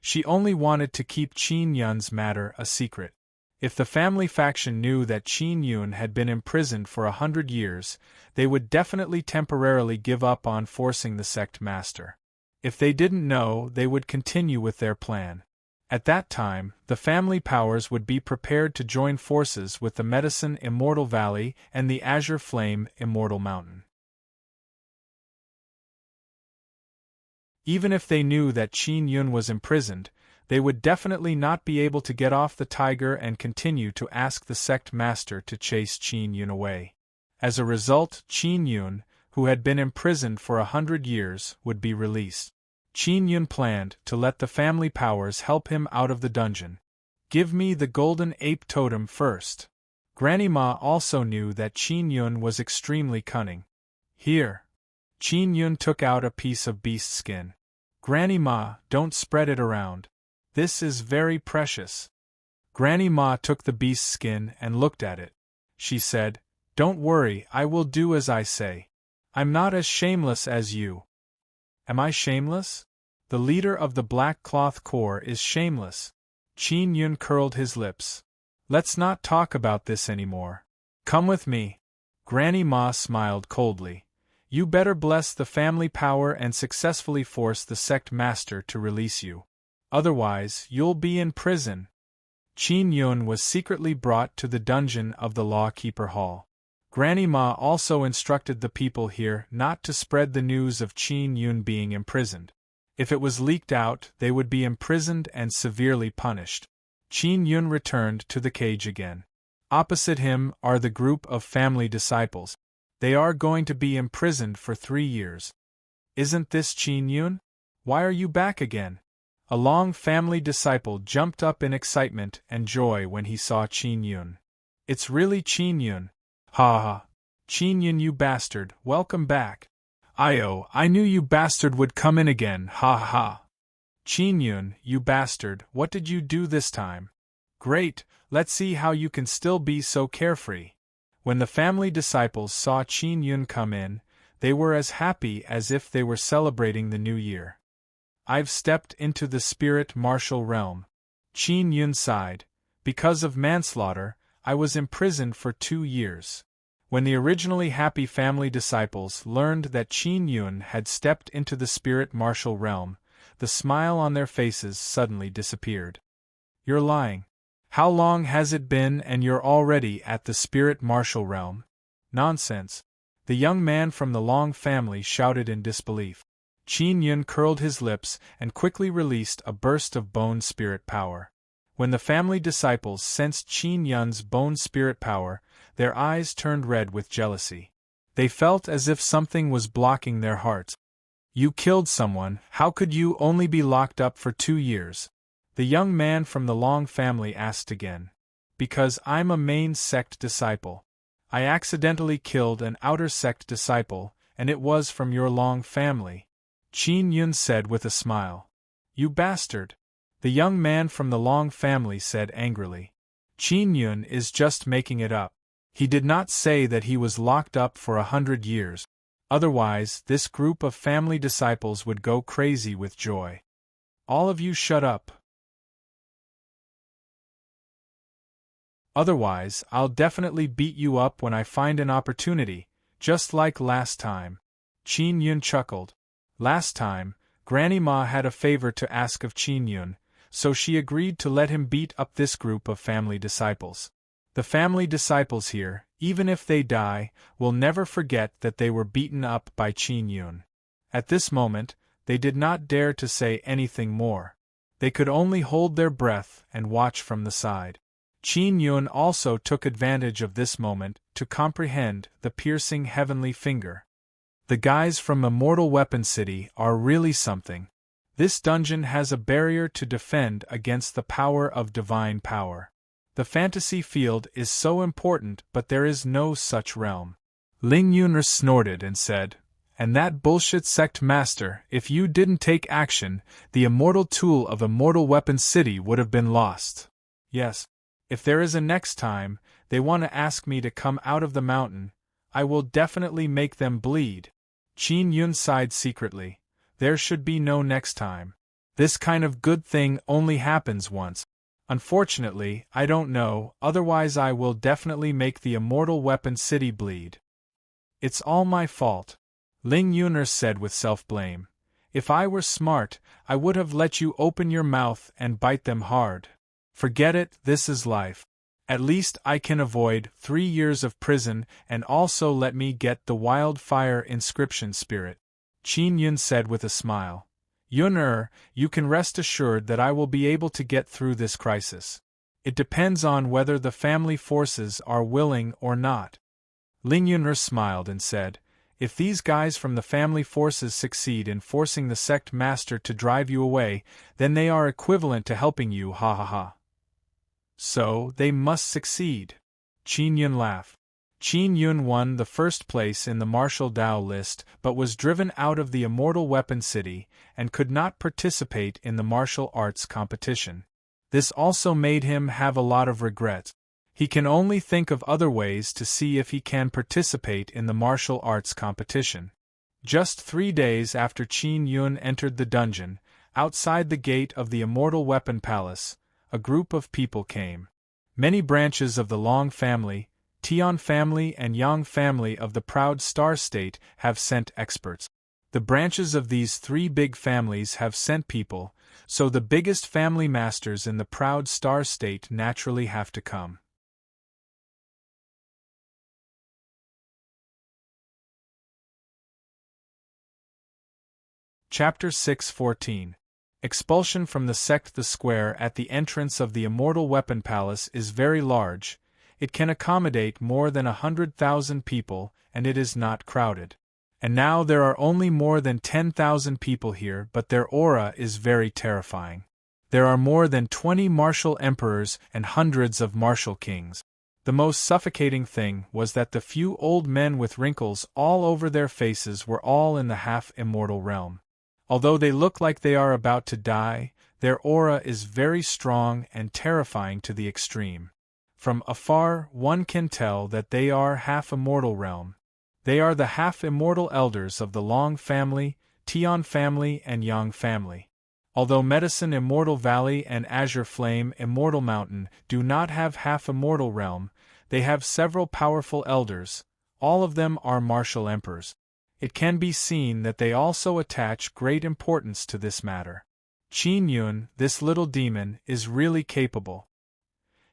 She only wanted to keep Qin Yun's matter a secret. If the family faction knew that Qin Yun had been imprisoned for 100 years, they would definitely temporarily give up on forcing the sect master. If they didn't know, they would continue with their plan. At that time, the family powers would be prepared to join forces with the Medicine Immortal Valley and the Azure Flame Immortal Mountain. Even if they knew that Qin Yun was imprisoned, they would definitely not be able to get off the tiger and continue to ask the sect master to chase Qin Yun away. As a result, Qin Yun, who had been imprisoned for 100 years, would be released. Qin Yun planned to let the family powers help him out of the dungeon. Give me the golden ape totem first. Granny Ma also knew that Qin Yun was extremely cunning. Here. Qin Yun took out a piece of beast skin. Granny Ma, don't spread it around. This is very precious. Granny Ma took the beast skin and looked at it. She said, Don't worry, I will do as I say. I'm not as shameless as you. Am I shameless? The leader of the Black Cloth Corps is shameless. Qin Yun curled his lips. Let's not talk about this anymore. Come with me. Granny Ma smiled coldly. You better bless the family power and successfully force the sect master to release you. Otherwise, you'll be in prison. Qin Yun was secretly brought to the dungeon of the Lawkeeper Hall. Granny Ma also instructed the people here not to spread the news of Qin Yun being imprisoned. If it was leaked out, they would be imprisoned and severely punished. Qin Yun returned to the cage again. Opposite him are the group of family disciples. They are going to be imprisoned for 3 years. Isn't this Qin Yun? Why are you back again? A long family disciple jumped up in excitement and joy when he saw Qin Yun. It's really Qin Yun. Ha ha. Qin Yun, you bastard, welcome back. I knew you bastard would come in again, ha ha ha. Qin Yun, you bastard, what did you do this time? Great, let's see how you can still be so carefree. When the family disciples saw Qin Yun come in, they were as happy as if they were celebrating the new year. I've stepped into the spirit martial realm. Qin Yun sighed. Because of manslaughter, I was imprisoned for 2 years. When the originally happy family disciples learned that Qin Yun had stepped into the spirit martial realm, the smile on their faces suddenly disappeared. You're lying. How long has it been and you're already at the spirit martial realm? Nonsense. The young man from the Long family shouted in disbelief. Qin Yun curled his lips and quickly released a burst of bone spirit power. When the family disciples sensed Qin Yun's bone spirit power, their eyes turned red with jealousy. They felt as if something was blocking their hearts. You killed someone, how could you only be locked up for 2 years? The young man from the Long family asked again. Because I'm a main sect disciple. I accidentally killed an outer sect disciple, and it was from your Long family. Qin Yun said with a smile. You bastard! The young man from the Long family said angrily. Qin Yun is just making it up. He did not say that he was locked up for 100 years. Otherwise, this group of family disciples would go crazy with joy. All of you shut up. Otherwise, I'll definitely beat you up when I find an opportunity, just like last time. Qin Yun chuckled. Last time, Granny Ma had a favor to ask of Qin Yun, so she agreed to let him beat up this group of family disciples. The family disciples here, even if they die, will never forget that they were beaten up by Qin Yun. At this moment, they did not dare to say anything more. They could only hold their breath and watch from the side. Qin Yun also took advantage of this moment to comprehend the piercing heavenly finger. The guys from Immortal Weapon City are really something. This dungeon has a barrier to defend against the power of divine power. The fantasy field is so important, but there is no such realm. Ling Yun'er snorted and said, And that bullshit sect master, if you didn't take action, the immortal tool of Immortal Weapon City would have been lost. Yes. If there is a next time, they want to ask me to come out of the mountain, I will definitely make them bleed. Qin Yun sighed secretly. There should be no next time. This kind of good thing only happens once. Unfortunately, I don't know, otherwise I will definitely make the immortal weapon city bleed. It's all my fault, Ling Yuner said with self-blame. If I were smart, I would have let you open your mouth and bite them hard. Forget it, this is life. At least I can avoid 3 years of prison and also let me get the wildfire inscription spirit, Qin Yun said with a smile. Yun you can rest assured that I will be able to get through this crisis. It depends on whether the family forces are willing or not. Ling Yun smiled and said, if these guys from the family forces succeed in forcing the sect master to drive you away, then they are equivalent to helping you, ha ha ha. So, they must succeed. Qin Yun laughed. Qin Yun won the first place in the martial Dao list but was driven out of the Immortal Weapon City and could not participate in the martial arts competition. This also made him have a lot of regrets. He can only think of other ways to see if he can participate in the martial arts competition. Just 3 days after Qin Yun entered the dungeon, outside the gate of the Immortal Weapon Palace, a group of people came. Many branches of the Long family, Tian family and Yang family of the Proud Star State have sent experts. The branches of these 3 big families have sent people, so the biggest family masters in the Proud Star State naturally have to come. Chapter 6:14. Expulsion from the sect. The square at the entrance of the Immortal Weapon Palace is very large. It can accommodate more than 100,000 people, and it is not crowded. And now there are only more than 10,000 people here, but their aura is very terrifying. There are more than 20 martial emperors and hundreds of martial kings. The most suffocating thing was that the few old men with wrinkles all over their faces were all in the half-immortal realm. Although they look like they are about to die, their aura is very strong and terrifying to the extreme. From afar, one can tell that they are half-immortal realm. They are the half-immortal elders of the Long family, Tian family and Yang family. Although Medicine Immortal Valley and Azure Flame Immortal Mountain do not have half-immortal realm, they have several powerful elders. All of them are martial emperors. It can be seen that they also attach great importance to this matter. Qin Yun, this little demon, is really capable.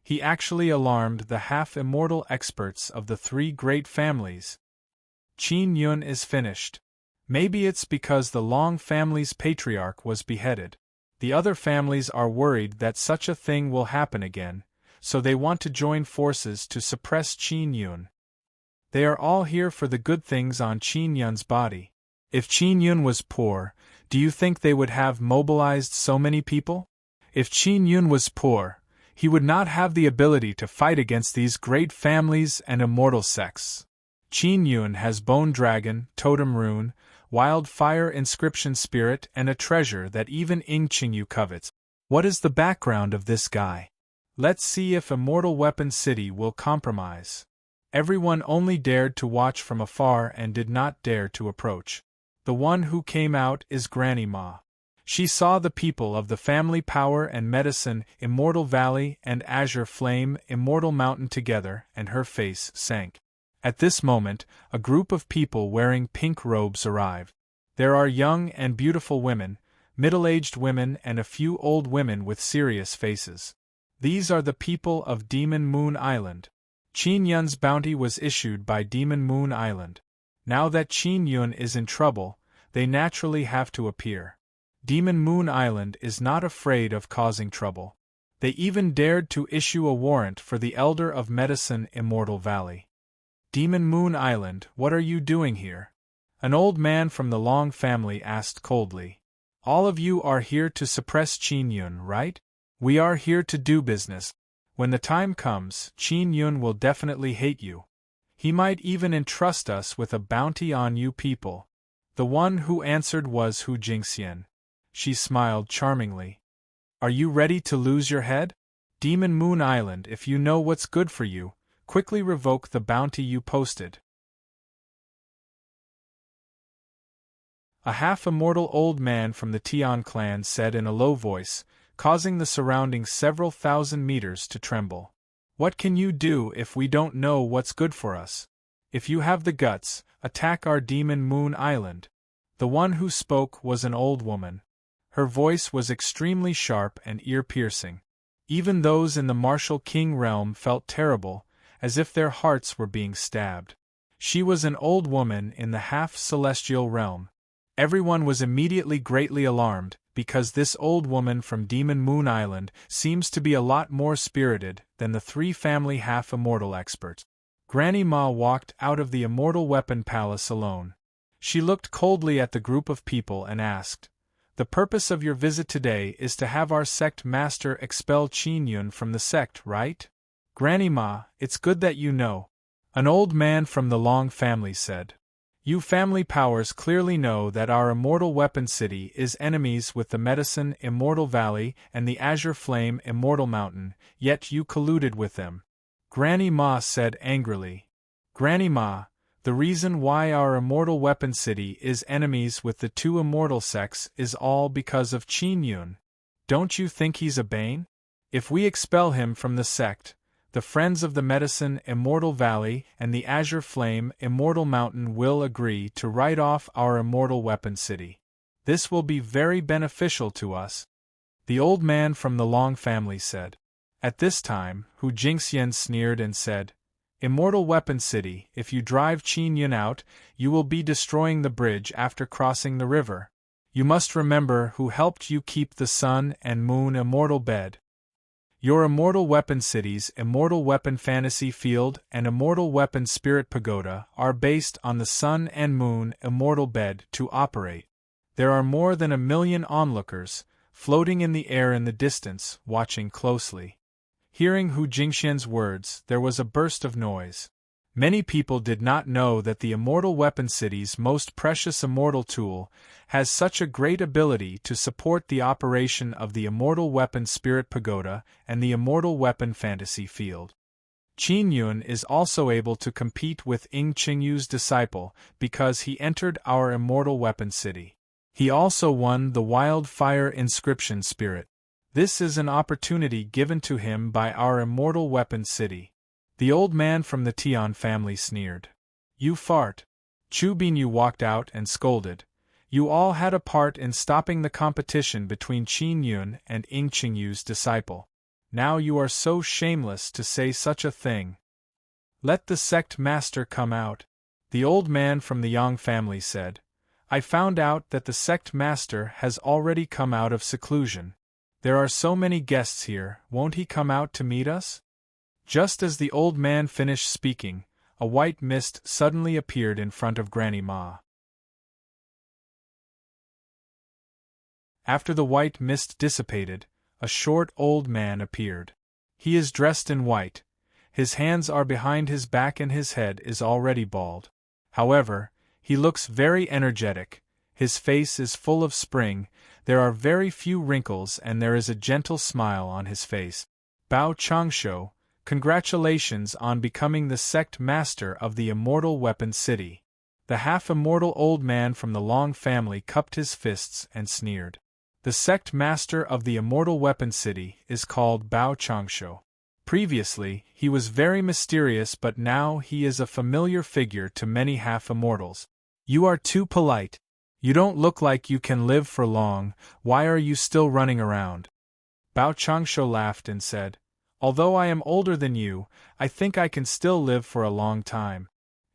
He actually alarmed the half-immortal experts of the 3 great families. Qin Yun is finished. Maybe it's because the Long family's patriarch was beheaded. The other families are worried that such a thing will happen again, so they want to join forces to suppress Qin Yun. They are all here for the good things on Qin Yun's body. If Qin Yun was poor, do you think they would have mobilized so many people? If Qin Yun was poor, he would not have the ability to fight against these great families and immortal sects. Qin Yun has Bone Dragon, Totem Rune, Wildfire Inscription Spirit and a treasure that even Ing Qingyu covets. What is the background of this guy? Let's see if Immortal Weapon City will compromise. Everyone only dared to watch from afar and did not dare to approach. The one who came out is Granny Ma. She saw the people of the Family Power and Medicine Immortal Valley and Azure Flame Immortal Mountain together, and her face sank. At this moment, a group of people wearing pink robes arrived. There are young and beautiful women, middle-aged women and a few old women with serious faces. These are the people of Demon Moon Island. Qin Yun's bounty was issued by Demon Moon Island. Now that Qin Yun is in trouble, they naturally have to appear. Demon Moon Island is not afraid of causing trouble. They even dared to issue a warrant for the Elder of Medicine Immortal Valley. Demon Moon Island, what are you doing here? An old man from the Long family asked coldly. All of you are here to suppress Qin Yun, right? We are here to do business. When the time comes, Qin Yun will definitely hate you. He might even entrust us with a bounty on you people. The one who answered was Hu Jingxian. She smiled charmingly. Are you ready to lose your head? Demon Moon Island, if you know what's good for you, quickly revoke the bounty you posted. a half-immortal old man from the Tian clan said in a low voice, causing the surrounding several thousand meters to tremble. What can you do if we don't know what's good for us? If you have the guts, attack our demon Moon Island. The one who spoke was an old woman. Her voice was extremely sharp and ear-piercing. Even those in the martial king realm felt terrible, as if their hearts were being stabbed. She was an old woman in the half-celestial realm. Everyone was immediately greatly alarmed, because this old woman from Demon Moon Island seems to be a lot more spirited than the three family half-immortal experts. Granny Ma walked out of the Immortal Weapon Palace alone. She looked coldly at the group of people and asked, "The purpose of your visit today is to have our sect master expel Qin Yun from the sect, right?" "Granny Ma, it's good that you know," an old man from the Long family said. "You family powers clearly know that our Immortal Weapon City is enemies with the Medicine Immortal Valley and the Azure Flame Immortal Mountain, yet you colluded with them," Granny Ma said angrily. "Granny Ma, the reason why our Immortal Weapon City is enemies with the two immortal sects is all because of Qin Yun. Don't you think he's a bane? If we expel him from the sect, the Friends of the Medicine Immortal Valley and the Azure Flame Immortal Mountain will agree to write off our Immortal Weapon City. This will be very beneficial to us," the old man from the Long family said. At this time, Hu Jingxian sneered and said, "Immortal Weapon City, if you drive Qin Yun out, you will be destroying the bridge after crossing the river. You must remember who helped you keep the Sun and Moon immortal bed. Your Immortal Weapon Cities, Immortal Weapon Fantasy Field and Immortal Weapon Spirit Pagoda are based on the Sun and Moon immortal bed to operate. There are more than 1,000,000 onlookers, floating in the air in the distance, watching closely." Hearing Hu Jingxian's words, there was a burst of noise. Many people did not know that the Immortal Weapon City's most precious immortal tool has such a great ability to support the operation of the Immortal Weapon Spirit Pagoda and the Immortal Weapon Fantasy Field. Qin Yun is also able to compete with Ying Qingyu's disciple because he entered our Immortal Weapon City. He also won the Wildfire Inscription Spirit. This is an opportunity given to him by our Immortal Weapon City. The old man from the Tian family sneered. "You fart." Chu Binyu walked out and scolded. "You all had a part in stopping the competition between Qin Yun and Ying Qingyu's disciple. Now you are so shameless to say such a thing. Let the sect master come out," the old man from the Yang family said. "I found out that the sect master has already come out of seclusion. There are so many guests here, won't he come out to meet us?" Just as the old man finished speaking, a white mist suddenly appeared in front of Granny Ma. After the white mist dissipated, a short old man appeared. He is dressed in white. His hands are behind his back and his head is already bald. However, he looks very energetic. His face is full of spring, there are very few wrinkles and there is a gentle smile on his face. "Bao Changsho, congratulations on becoming the sect master of the Immortal Weapon City." The half-immortal old man from the Long family cupped his fists and sneered. The sect master of the Immortal Weapon City is called Bao Changsho. Previously, he was very mysterious, but now he is a familiar figure to many half-immortals. "You are too polite. You don't look like you can live for long, why are you still running around?" Bao Changsho laughed and said, "Although I am older than you, I think I can still live for a long time."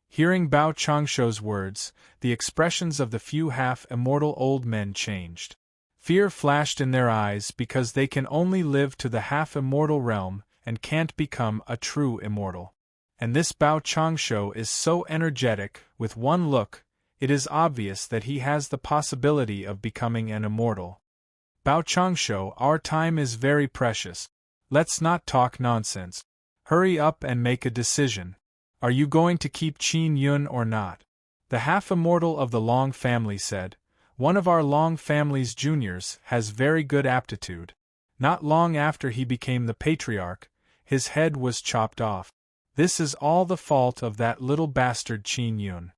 Hearing Bao Changsho's words, the expressions of the few half-immortal old men changed. Fear flashed in their eyes because they can only live to the half-immortal realm and can't become a true immortal. And this Bao Changsho is so energetic, with one look, it is obvious that he has the possibility of becoming an immortal. "Bao Changsho, our time is very precious. Let's not talk nonsense. Hurry up and make a decision. Are you going to keep Qin Yun or not?" The half-immortal of the Long family said, "One of our Long family's juniors has very good aptitude. Not long after he became the patriarch, his head was chopped off. This is all the fault of that little bastard Qin Yun."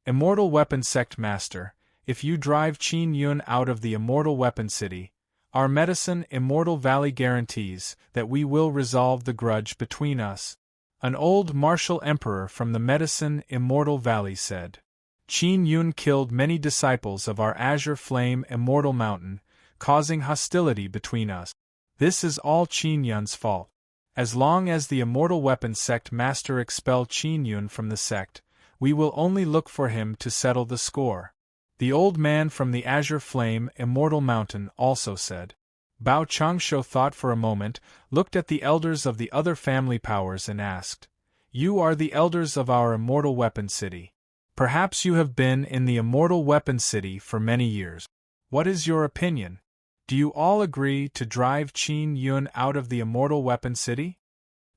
"Immortal Weapon Sect Master, If you drive Qin Yun out of the Immortal Weapon City, our medicine Immortal Valley guarantees that we will resolve the grudge between us. An old martial emperor from the medicine Immortal Valley said. Qin Yun killed many disciples of our Azure Flame Immortal Mountain, causing hostility between us. This is all Qin Yun's fault. As long as the Immortal Weapon Sect Master expel Qin Yun from the sect, we will only look for him to settle the score. The old man from the Azure Flame Immortal Mountain also said. Bao Changshu thought for a moment, looked at the elders of the other family powers and asked, "You are the elders of our Immortal Weapon City. Perhaps you have been in the Immortal Weapon City for many years. What is your opinion? Do you all agree to drive Qin Yun out of the Immortal Weapon City?"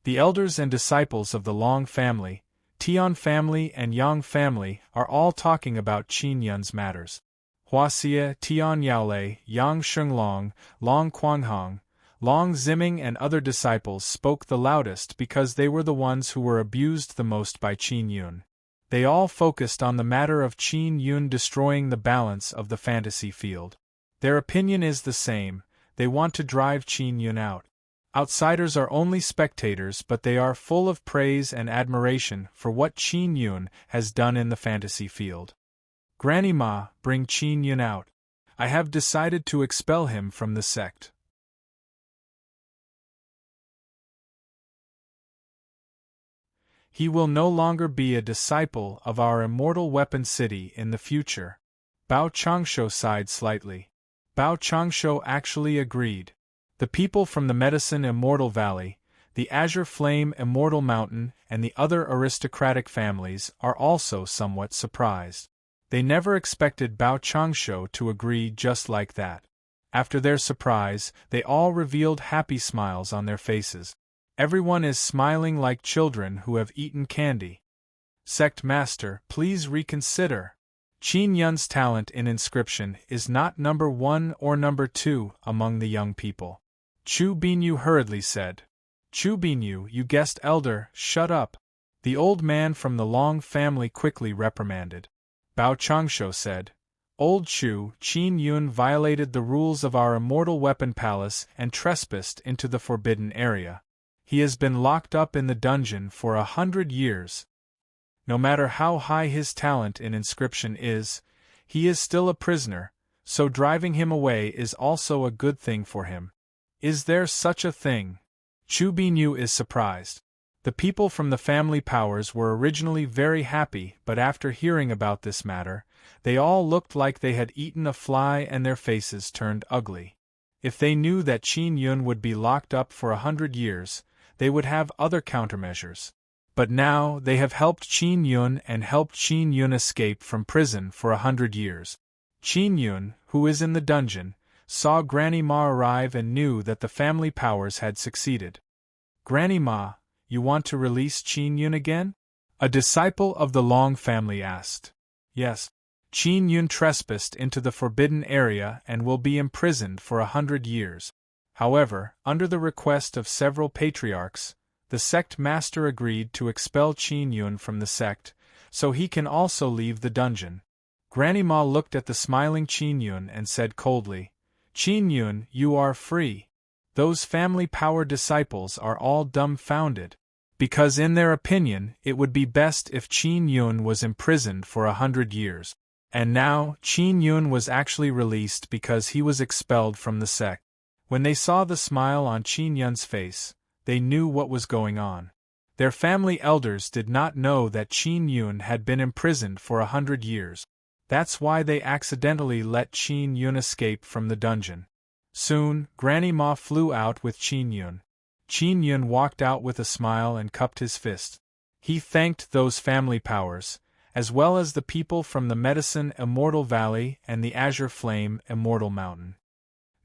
The elders and disciples of the Long family, Tian family and Yang family are all talking about Qin Yun's matters. Huaxia, Tian Yaolei, Yang Shenglong, Long Quanghong, Long Ziming and other disciples spoke the loudest because they were the ones who were abused the most by Qin Yun. They all focused on the matter of Qin Yun destroying the balance of the fantasy field. Their opinion is the same, they want to drive Qin Yun out. Outsiders are only spectators, but they are full of praise and admiration for what Qin Yun has done in the fantasy field. Granny Ma, bring Qin Yun out. I have decided to expel him from the sect. He will no longer be a disciple of our Immortal Weapon City in the future. Bao Changshu sighed slightly. Bao Changshu actually agreed. The people from the Medicine Immortal Valley, the Azure Flame Immortal Mountain, and the other aristocratic families are also somewhat surprised. They never expected Bao Changshu to agree just like that. After their surprise, they all revealed happy smiles on their faces. Everyone is smiling like children who have eaten candy. Sect Master, please reconsider. Qin Yun's talent in inscription is not number 1 or number 2 among the young people. Chu Binyu hurriedly said. Chu Binyu, you guest elder, shut up. The old man from the Long family quickly reprimanded. Bao Changshu said, Old Chu, Qin Yun violated the rules of our Immortal Weapon Palace and trespassed into the forbidden area. He has been locked up in the dungeon for 100 years. No matter how high his talent in inscription is, he is still a prisoner, so driving him away is also a good thing for him. Is there such a thing? Chu Binyu is surprised. The people from the family powers were originally very happy, but after hearing about this matter, they all looked like they had eaten a fly and their faces turned ugly. If they knew that Qin Yun would be locked up for 100 years, they would have other countermeasures. But now they have helped Qin Yun and helped Qin Yun escape from prison for 100 years. Qin Yun, who is in the dungeon, saw Granny Ma arrive and knew that the family powers had succeeded. Granny Ma, you want to release Qin Yun again? A disciple of the Long family asked. Yes. Qin Yun trespassed into the forbidden area and will be imprisoned for 100 years. However, under the request of several patriarchs, the sect master agreed to expel Qin Yun from the sect, so he can also leave the dungeon. Granny Ma looked at the smiling Qin Yun and said coldly, Qin Yun, you are free. Those family power disciples are all dumbfounded, because in their opinion it would be best if Qin Yun was imprisoned for 100 years. And now, Qin Yun was actually released because he was expelled from the sect. When they saw the smile on Qin Yun's face, they knew what was going on. Their family elders did not know that Qin Yun had been imprisoned for 100 years. That's why they accidentally let Qin Yun escape from the dungeon. Soon, Granny Ma flew out with Qin Yun. Qin Yun walked out with a smile and cupped his fist. He thanked those family powers, as well as the people from the Medicine Immortal Valley and the Azure Flame Immortal Mountain.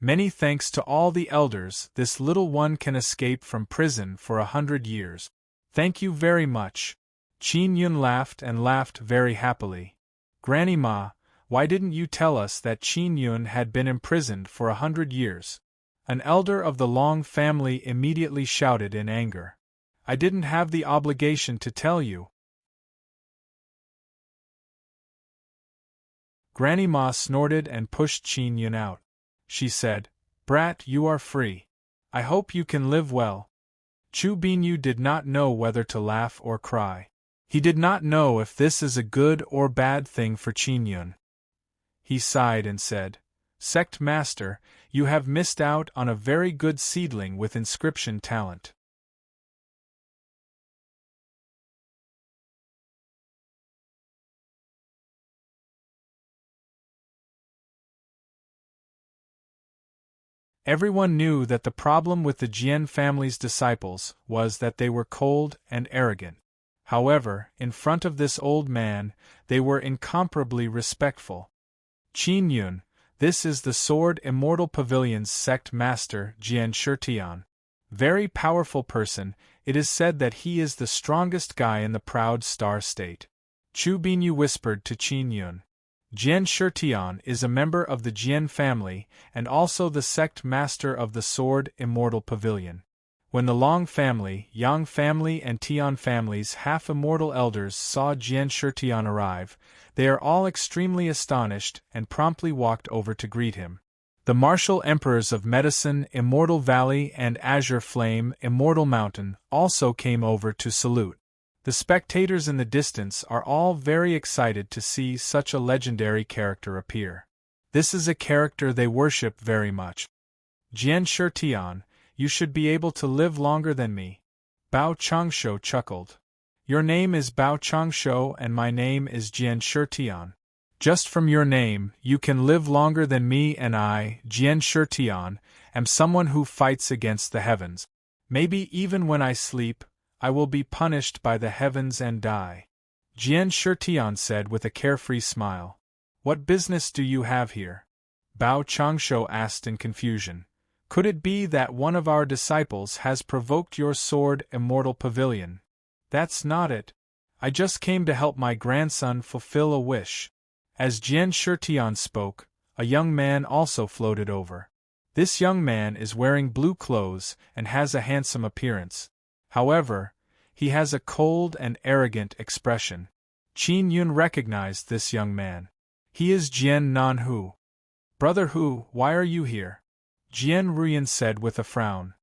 Many thanks to all the elders, this little one can escape from prison for 100 years. Thank you very much. Qin Yun laughed and laughed very happily. Granny Ma, why didn't you tell us that Qin Yun had been imprisoned for 100 years? An elder of the Long family immediately shouted in anger. I didn't have the obligation to tell you. Granny Ma snorted and pushed Qin Yun out. She said, "Brat, you are free. I hope you can live well." Chu Binyu did not know whether to laugh or cry. He did not know if this is a good or bad thing for Qin Yun. He sighed and said, "Sect Master, you have missed out on a very good seedling with inscription talent." Everyone knew that the problem with the Jian family's disciples was that they were cold and arrogant. However, in front of this old man, they were incomparably respectful. "Qin Yun, this is the Sword Immortal Pavilion's sect master, Jian Shirtian. Very powerful person, it is said that he is the strongest guy in the Proud Star State." Chu Binyu whispered to Qin Yun. Jian Shirtian is a member of the Jian family and also the sect master of the Sword Immortal Pavilion. When the Long family, Yang family and Tian family's half-immortal elders saw Jian Shirtian arrive, they are all extremely astonished and promptly walked over to greet him. The martial emperors of Medicine, Immortal Valley and Azure Flame, Immortal Mountain, also came over to salute. The spectators in the distance are all very excited to see such a legendary character appear. This is a character they worship very much. "Jian Shirtian, you should be able to live longer than me." Bao Changsho chuckled. "Your name is Bao Changsho and my name is Jian Shirtian. Just from your name, you can live longer than me, and I, Jian Shirtian, am someone who fights against the heavens. Maybe even when I sleep, I will be punished by the heavens and die." Jian Shirtian said with a carefree smile. "What business do you have here?" Bao Changsho asked in confusion. "Could it be that one of our disciples has provoked your Sword Immortal Pavilion?" "That's not it. I just came to help my grandson fulfill a wish." As Jian Shirtian spoke, a young man also floated over. This young man is wearing blue clothes and has a handsome appearance. However, he has a cold and arrogant expression. Qin Yun recognized this young man. He is Jian Nanhu. "Brother Hu, why are you here?" Jian Ruyan said with a frown.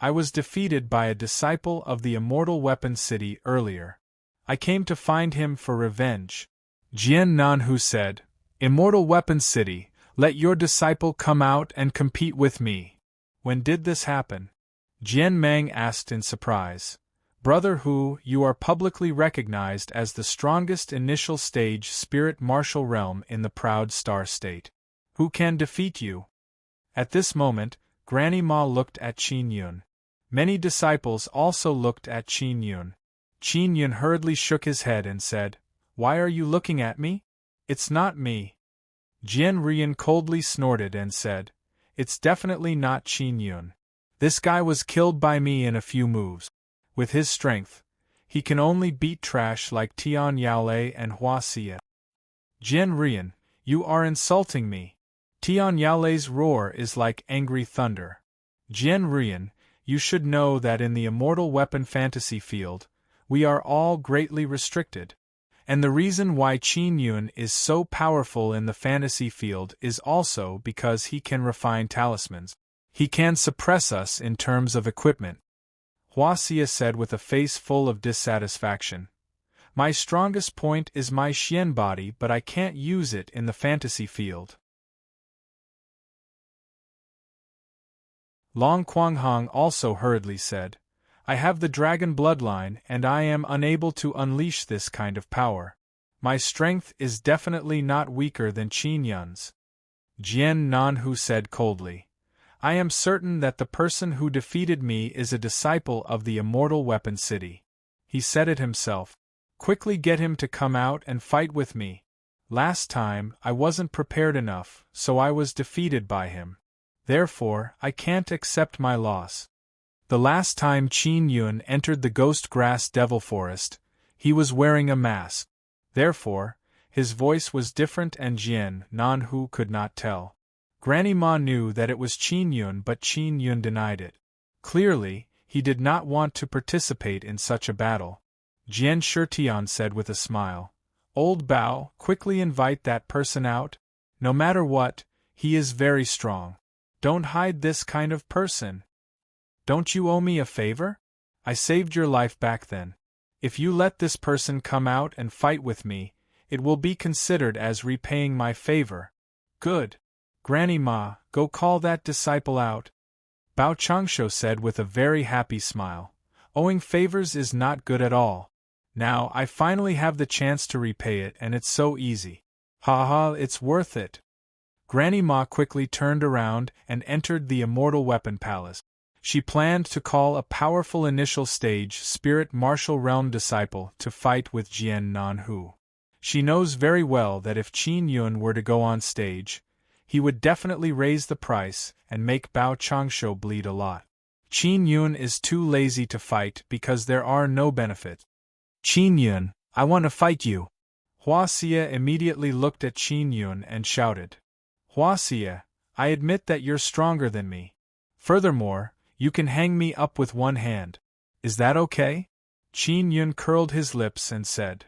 "I was defeated by a disciple of the Immortal Weapon City earlier. I came to find him for revenge." Jian Nanhu said, "Immortal Weapon City, let your disciple come out and compete with me." "When did this happen?" Jian Mang asked in surprise. "Brother Hu, you are publicly recognized as the strongest initial stage spirit martial realm in the Proud Star State. Who can defeat you?" At this moment, Granny Ma looked at Qin Yun. Many disciples also looked at Qin Yun. Qin Yun hurriedly shook his head and said, "Why are you looking at me? It's not me." Jian Ruyan coldly snorted and said, "It's definitely not Qin Yun. This guy was killed by me in a few moves. With his strength, he can only beat trash like Tian Yaolei and Hua Xie." "Jian Ruyan, you are insulting me. Tian Yaolei's roar is like angry thunder. Jian Ruyan, you should know that in the Immortal Weapon Fantasy field, we are all greatly restricted. And the reason why Qin Yun is so powerful in the fantasy field is also because he can refine talismans. He can suppress us in terms of equipment." Hua Xie said with a face full of dissatisfaction. "My strongest point is my Xian body, but I can't use it in the fantasy field." Long Quanghong also hurriedly said, "I have the dragon bloodline and I am unable to unleash this kind of power. My strength is definitely not weaker than Qin Yun's." Jian Nanhu said coldly, "I am certain that the person who defeated me is a disciple of the Immortal Weapon City. He said it himself. Quickly get him to come out and fight with me. Last time, I wasn't prepared enough, so I was defeated by him. Therefore, I can't accept my loss." The last time Qin Yun entered the Ghost Grass Devil Forest, he was wearing a mask. Therefore, his voice was different and Jian Nanhu could not tell. Granny Ma knew that it was Qin Yun, but Qin Yun denied it. Clearly, he did not want to participate in such a battle. Jian Shirtian said with a smile, "Old Bao, quickly invite that person out." No matter what, he is very strong. Don't hide this kind of person. Don't you owe me a favor? I saved your life back then. If you let this person come out and fight with me, it will be considered as repaying my favor. Good. Granny Ma, go call that disciple out. Bao Changsho said with a very happy smile. Owing favors is not good at all. Now I finally have the chance to repay it, and it's so easy. Ha ha, it's worth it. Granny Ma quickly turned around and entered the Immortal Weapon Palace. She planned to call a powerful initial stage Spirit Martial Realm disciple to fight with Jian Nanhu. She knows very well that if Qin Yun were to go on stage, he would definitely raise the price and make Bao Changsho bleed a lot. Qin Yun is too lazy to fight because there are no benefits. Qin Yun, I want to fight you. Hua Xie immediately looked at Qin Yun and shouted. Hua Xie, I admit that you're stronger than me. Furthermore, you can hang me up with one hand. Is that okay? Qin Yun curled his lips and said.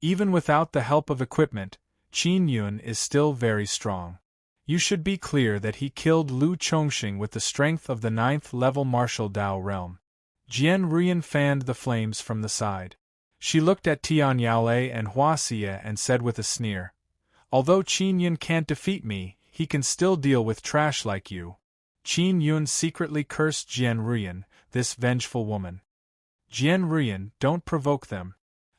Even without the help of equipment, Qin Yun is still very strong. You should be clear that he killed Lu Chongxing with the strength of the 9th level martial Dao realm. Jian Ruyan fanned the flames from the side. She looked at Tian Yaolei and Hua Xie and said with a sneer, although Qin Yun can't defeat me, he can still deal with trash like you. Qin Yun secretly cursed Jian Ruyan, this vengeful woman. Jian Ruyan, don't provoke them.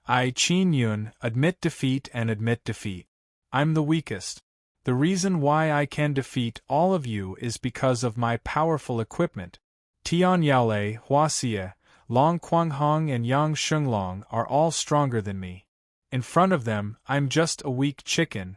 I, Qin Yun, admit defeat and admit defeat. I'm the weakest. The reason why I can defeat all of you is because of my powerful equipment. Tian Yaolei, Hua Xie, Long Quanghong and Yang Shunglong are all stronger than me. In front of them, I'm just a weak chicken.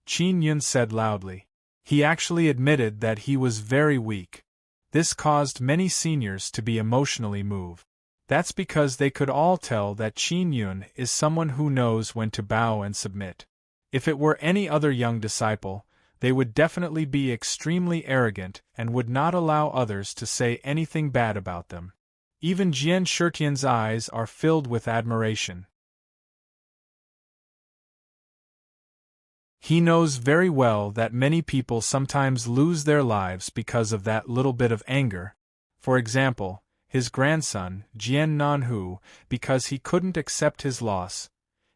Qin Yun said loudly. He actually admitted that he was very weak. This caused many seniors to be emotionally moved. That's because they could all tell that Qin Yun is someone who knows when to bow and submit. If it were any other young disciple, they would definitely be extremely arrogant and would not allow others to say anything bad about them. Even Jian Shitian's eyes are filled with admiration. He knows very well that many people sometimes lose their lives because of that little bit of anger. For example, his grandson, Jian Nanhu, because he couldn't accept his loss,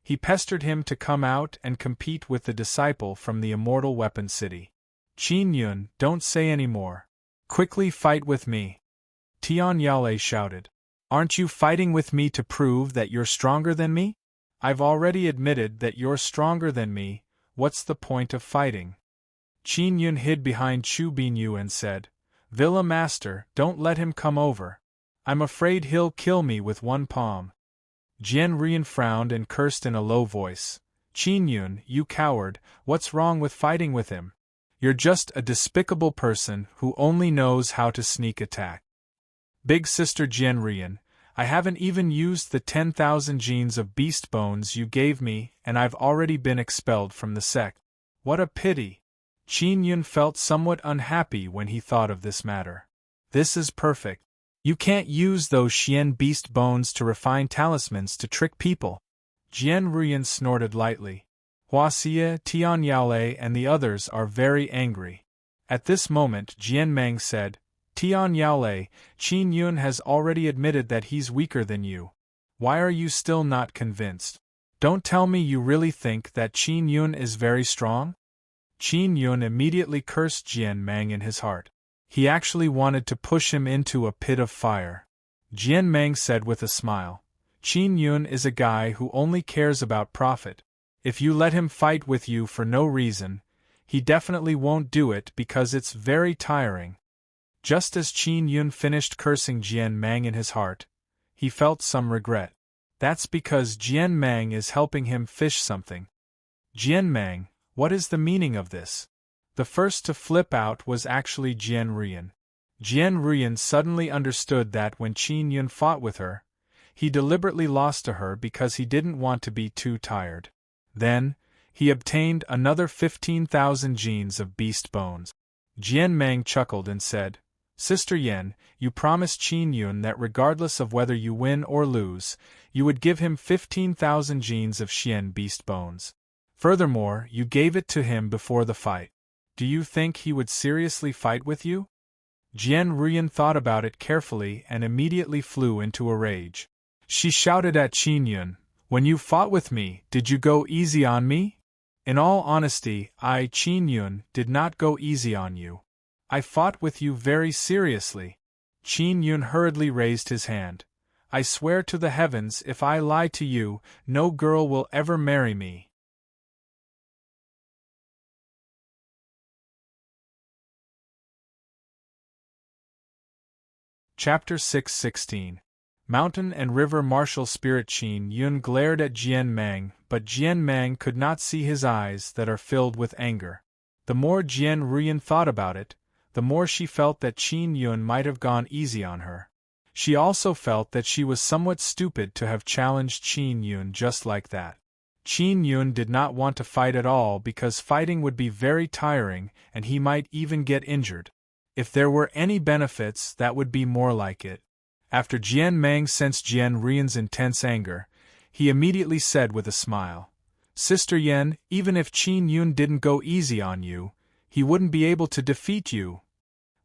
he pestered him to come out and compete with the disciple from the Immortal Weapon City. Qin Yun, don't say any more. Quickly fight with me. Tian Yaolei shouted. Aren't you fighting with me to prove that you're stronger than me? I've already admitted that you're stronger than me. What's the point of fighting? Qin Yun hid behind Chu Binyu and said, Villa Master, don't let him come over. I'm afraid he'll kill me with one palm. Jian Ruyan frowned and cursed in a low voice. Qin Yun, you coward, what's wrong with fighting with him? You're just a despicable person who only knows how to sneak attack. Big Sister Jian Ruyan, I haven't even used the 10,000 genes of beast bones you gave me, and I've already been expelled from the sect. What a pity. Qin Yun felt somewhat unhappy when he thought of this matter. This is perfect. You can't use those Xian beast bones to refine talismans to trick people. Jian Ruyan snorted lightly. Hua Xie, Tian Yaolei and the others are very angry. At this moment Jian Meng said, Tian Yaolei, Qin Yun has already admitted that he's weaker than you. Why are you still not convinced? Don't tell me you really think that Qin Yun is very strong? Qin Yun immediately cursed Jian Meng in his heart. He actually wanted to push him into a pit of fire. Jian Meng said with a smile, Qin Yun is a guy who only cares about profit. If you let him fight with you for no reason, he definitely won't do it because it's very tiring. Just as Qin Yun finished cursing Jian Meng in his heart, he felt some regret. That's because Jian Meng is helping him fish something. Jian Meng, what is the meaning of this? The first to flip out was actually Jian Ruyan. Jian Ruyan suddenly understood that when Qin Yun fought with her, he deliberately lost to her because he didn't want to be too tired. Then, he obtained another 15,000 genes of beast bones. Jian Meng chuckled and said, Sister Yen, you promised Qin Yun that regardless of whether you win or lose, you would give him 15,000 genes of Xian beast bones. Furthermore, you gave it to him before the fight. Do you think he would seriously fight with you? Jian Ruyan thought about it carefully and immediately flew into a rage. She shouted at Qin Yun, "When you fought with me, did you go easy on me?" "In all honesty, I, Qin Yun, did not go easy on you. I fought with you very seriously." Qin Yun hurriedly raised his hand. "I swear to the heavens, if I lie to you, no girl will ever marry me." Chapter 6:16. Mountain and River Martial Spirit. Qin Yun glared at Jian Mang, but Jian Mang could not see his eyes that are filled with anger. The more Jian Ruyan thought about it, the more she felt that Qin Yun might have gone easy on her. She also felt that she was somewhat stupid to have challenged Qin Yun just like that. Qin Yun did not want to fight at all because fighting would be very tiring and he might even get injured. If there were any benefits, that would be more like it. After Jian Mang sensed Jian Ruyan's intense anger, he immediately said with a smile, "Sister Yan, even if Qin Yun didn't go easy on you, he wouldn't be able to defeat you.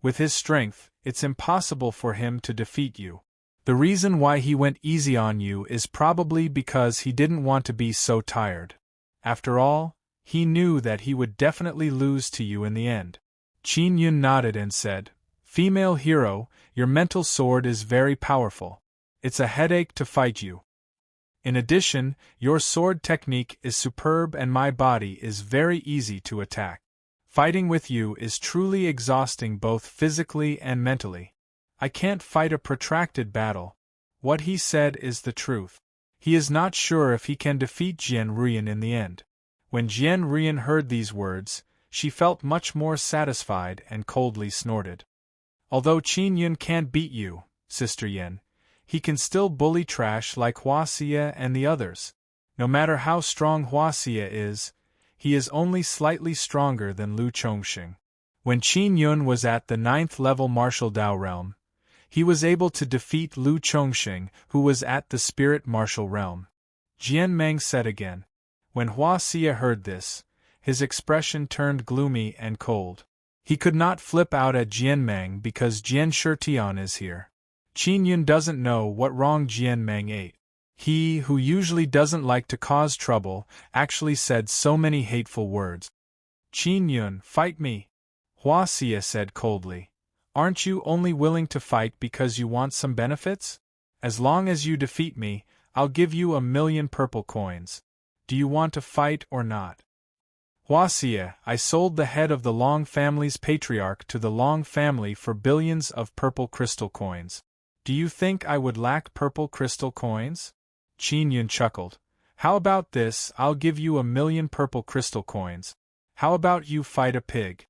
With his strength, it's impossible for him to defeat you. The reason why he went easy on you is probably because he didn't want to be so tired. After all, he knew that he would definitely lose to you in the end." Qin Yun nodded and said, "Female hero, your mental sword is very powerful. It's a headache to fight you. In addition, your sword technique is superb and my body is very easy to attack. Fighting with you is truly exhausting both physically and mentally. I can't fight a protracted battle." What he said is the truth. He is not sure if he can defeat Jian Ruyan in the end. When Jian Ruyan heard these words, she felt much more satisfied and coldly snorted. "Although Qin Yun can't beat you, Sister Yan, he can still bully trash like Huaxia and the others. No matter how strong Huaxia is, he is only slightly stronger than Lu Chongxing. When Qin Yun was at the 9th level martial Dao realm, he was able to defeat Lu Chongxing, who was at the spirit martial realm." Jian Mang said again. When Huaxia heard this, his expression turned gloomy and cold. He could not flip out at Jian Mang because Jian Shitian is here. Qin Yun doesn't know what wrong Jian Mang ate. He, who usually doesn't like to cause trouble, actually said so many hateful words. "Qin Yun, fight me," Huaxia said coldly. "Aren't you only willing to fight because you want some benefits? As long as you defeat me, I'll give you 1,000,000 purple coins. Do you want to fight or not?" "Huaxia, I sold the head of the Long family's patriarch to the Long family for billions of purple crystal coins. Do you think I would lack purple crystal coins?" Qin Yun chuckled. "How about this? I'll give you 1,000,000 purple crystal coins. How about you fight a pig?"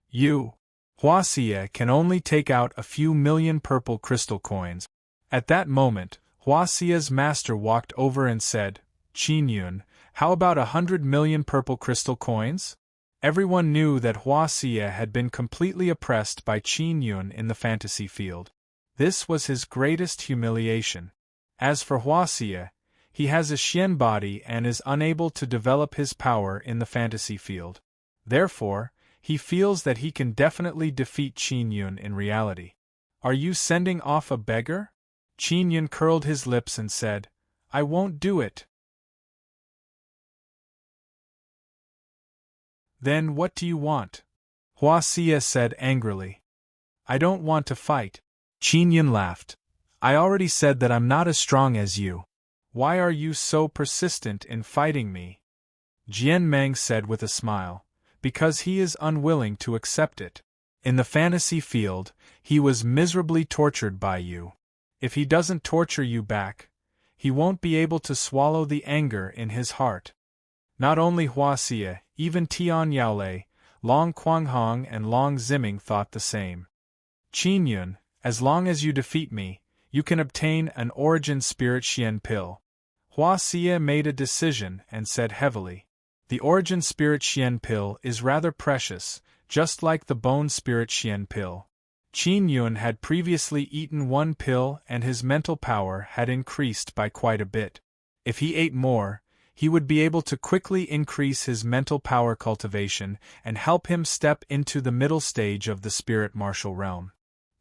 "You, Huaxia, can only take out a few million purple crystal coins." At that moment, Huaxia's master walked over and said, "Qin Yun, how about 100,000,000 purple crystal coins?" Everyone knew that Huaxia had been completely oppressed by Qin Yun in the fantasy field. This was his greatest humiliation. As for Huaxia, he has a Xian body and is unable to develop his power in the fantasy field. Therefore, he feels that he can definitely defeat Qin Yun in reality. "Are you sending off a beggar?" Qin Yun curled his lips and said, "I won't do it." "Then what do you want?" Huaxia said angrily. "I don't want to fight." Qin Yun laughed. "I already said that I'm not as strong as you. Why are you so persistent in fighting me?" Jian Mang said with a smile, "Because he is unwilling to accept it. In the fantasy field, he was miserably tortured by you. If he doesn't torture you back, he won't be able to swallow the anger in his heart." Not only Huaxia, even Tian Yaolei, Long Quanghong and Long Ziming thought the same. "Qin Yun, as long as you defeat me, you can obtain an Origin Spirit Xian pill." Huaxia made a decision and said heavily, "The Origin Spirit Xian pill is rather precious, just like the Bone Spirit Xian pill." Qin Yun had previously eaten one pill and his mental power had increased by quite a bit. If he ate more, he would be able to quickly increase his mental power cultivation and help him step into the middle stage of the spirit martial realm.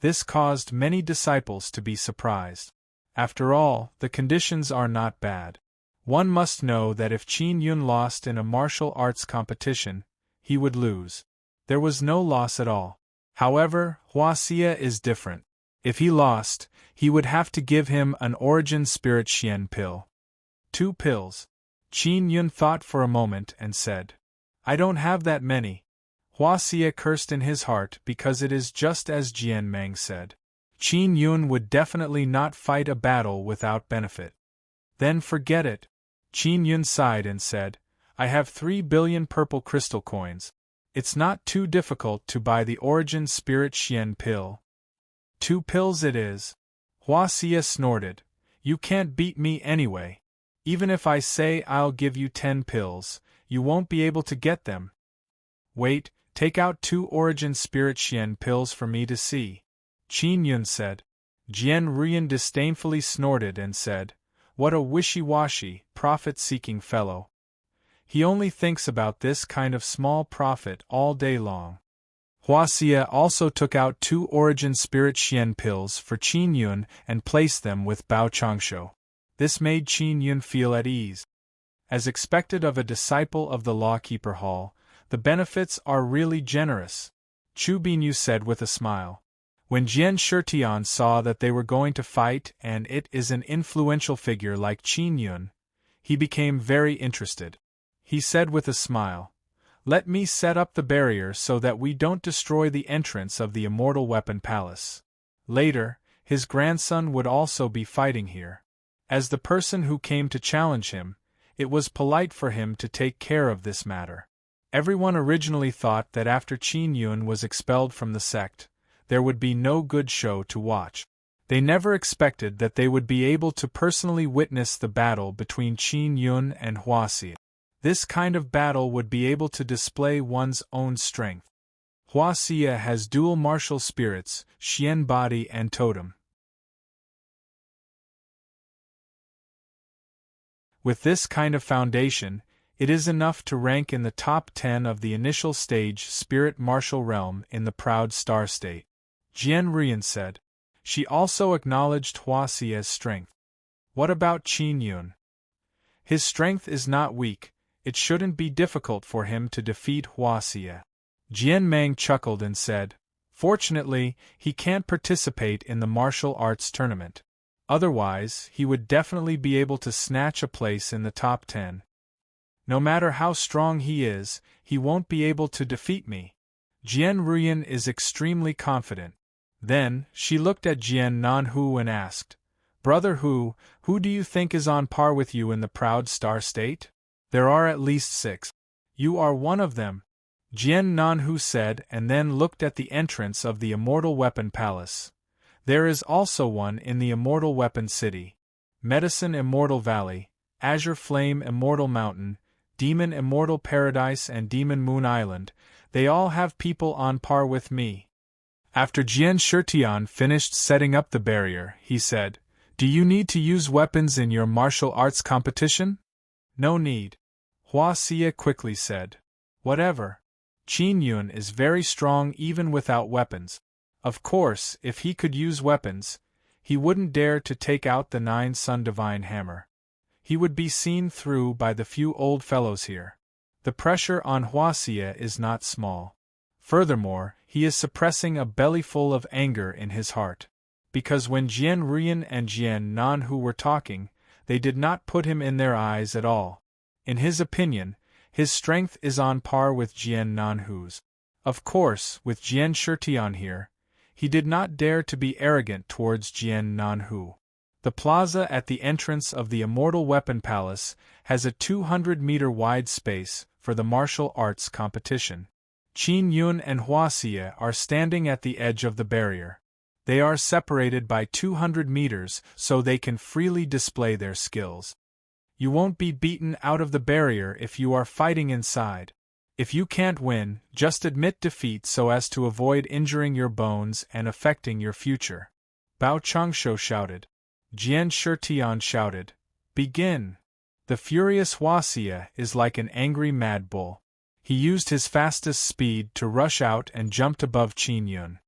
This caused many disciples to be surprised. After all, the conditions are not bad. One must know that if Qin Yun lost in a martial arts competition, he would lose. There was no loss at all. However, Hua Xie is different. If he lost, he would have to give him an origin spirit Xian pill. 2 pills. Qin Yun thought for a moment and said, I don't have that many. Hua Xie cursed in his heart because it is just as Jian Meng said. Qin Yun would definitely not fight a battle without benefit. Then forget it. Qin Yun sighed and said, I have 3 billion purple crystal coins. It's not too difficult to buy the origin spirit Xian pill. 2 pills it is. Hua Xie snorted. You can't beat me anyway. Even if I say I'll give you 10 pills, you won't be able to get them. Wait, take out 2 origin spirit Xian pills for me to see. Qin Yun said. Jian Ruyan disdainfully snorted and said, What a wishy-washy, profit-seeking fellow. He only thinks about this kind of small profit all day long. Hua Xie also took out 2 origin spirit Xian pills for Qin Yun and placed them with Bao Changshou. This made Qin Yun feel at ease. As expected of a disciple of the Lawkeeper Hall, the benefits are really generous, Chu Binyu said with a smile. When Jian Shitian saw that they were going to fight and it is an influential figure like Qin Yun, he became very interested. He said with a smile, Let me set up the barrier so that we don't destroy the entrance of the Immortal Weapon Palace. Later, his grandson would also be fighting here. As the person who came to challenge him, it was polite for him to take care of this matter. Everyone originally thought that after Qin Yun was expelled from the sect, there would be no good show to watch. They never expected that they would be able to personally witness the battle between Qin Yun and Hua Xie. This kind of battle would be able to display one's own strength. Hua Xie has dual martial spirits, Xian body and totem. With this kind of foundation, it is enough to rank in the top 10 of the initial stage spirit martial realm in the proud star state. Jian Ruyan said. She also acknowledged Hua Xie's strength. What about Qin Yun? His strength is not weak, it shouldn't be difficult for him to defeat Hua Xie. Jian Meng chuckled and said, Fortunately, he can't participate in the martial arts tournament. Otherwise, he would definitely be able to snatch a place in the top 10. No matter how strong he is, he won't be able to defeat me. Jian Ruyan is extremely confident. Then, she looked at Jian Nanhu and asked, Brother Hu, who do you think is on par with you in the proud star state? There are at least 6. You are one of them, Jian Nanhu said and then looked at the entrance of the Immortal Weapon Palace. There is also one in the Immortal Weapon City. Medicine Immortal Valley, Azure Flame Immortal Mountain, Demon Immortal Paradise and Demon Moon Island, they all have people on par with me. After Jian Shitian finished setting up the barrier, he said, Do you need to use weapons in your martial arts competition? No need. Hua Xie quickly said. Whatever. Qin Yun is very strong even without weapons. Of course, if he could use weapons, he wouldn't dare to take out the 9 Sun Divine Hammer. He would be seen through by the few old fellows here. The pressure on Hua Xie is not small. Furthermore, he is suppressing a bellyful of anger in his heart. Because when Jian Ruyan and Jian Nanhu were talking, they did not put him in their eyes at all. In his opinion, his strength is on par with Jian Nanhu's. Of course, with Jian Shitian here, he did not dare to be arrogant towards Jian Nanhu. The plaza at the entrance of the Immortal Weapon Palace has a 200-meter wide space for the martial arts competition. Qin Yun and Hua Xie are standing at the edge of the barrier. They are separated by 200 meters so they can freely display their skills. You won't be beaten out of the barrier if you are fighting inside. If you can't win, just admit defeat so as to avoid injuring your bones and affecting your future. Bao Changshou shouted. Jian Shitian shouted, Begin! The furious Huaxia is like an angry mad bull. He used his fastest speed to rush out and jumped above Qin Yun.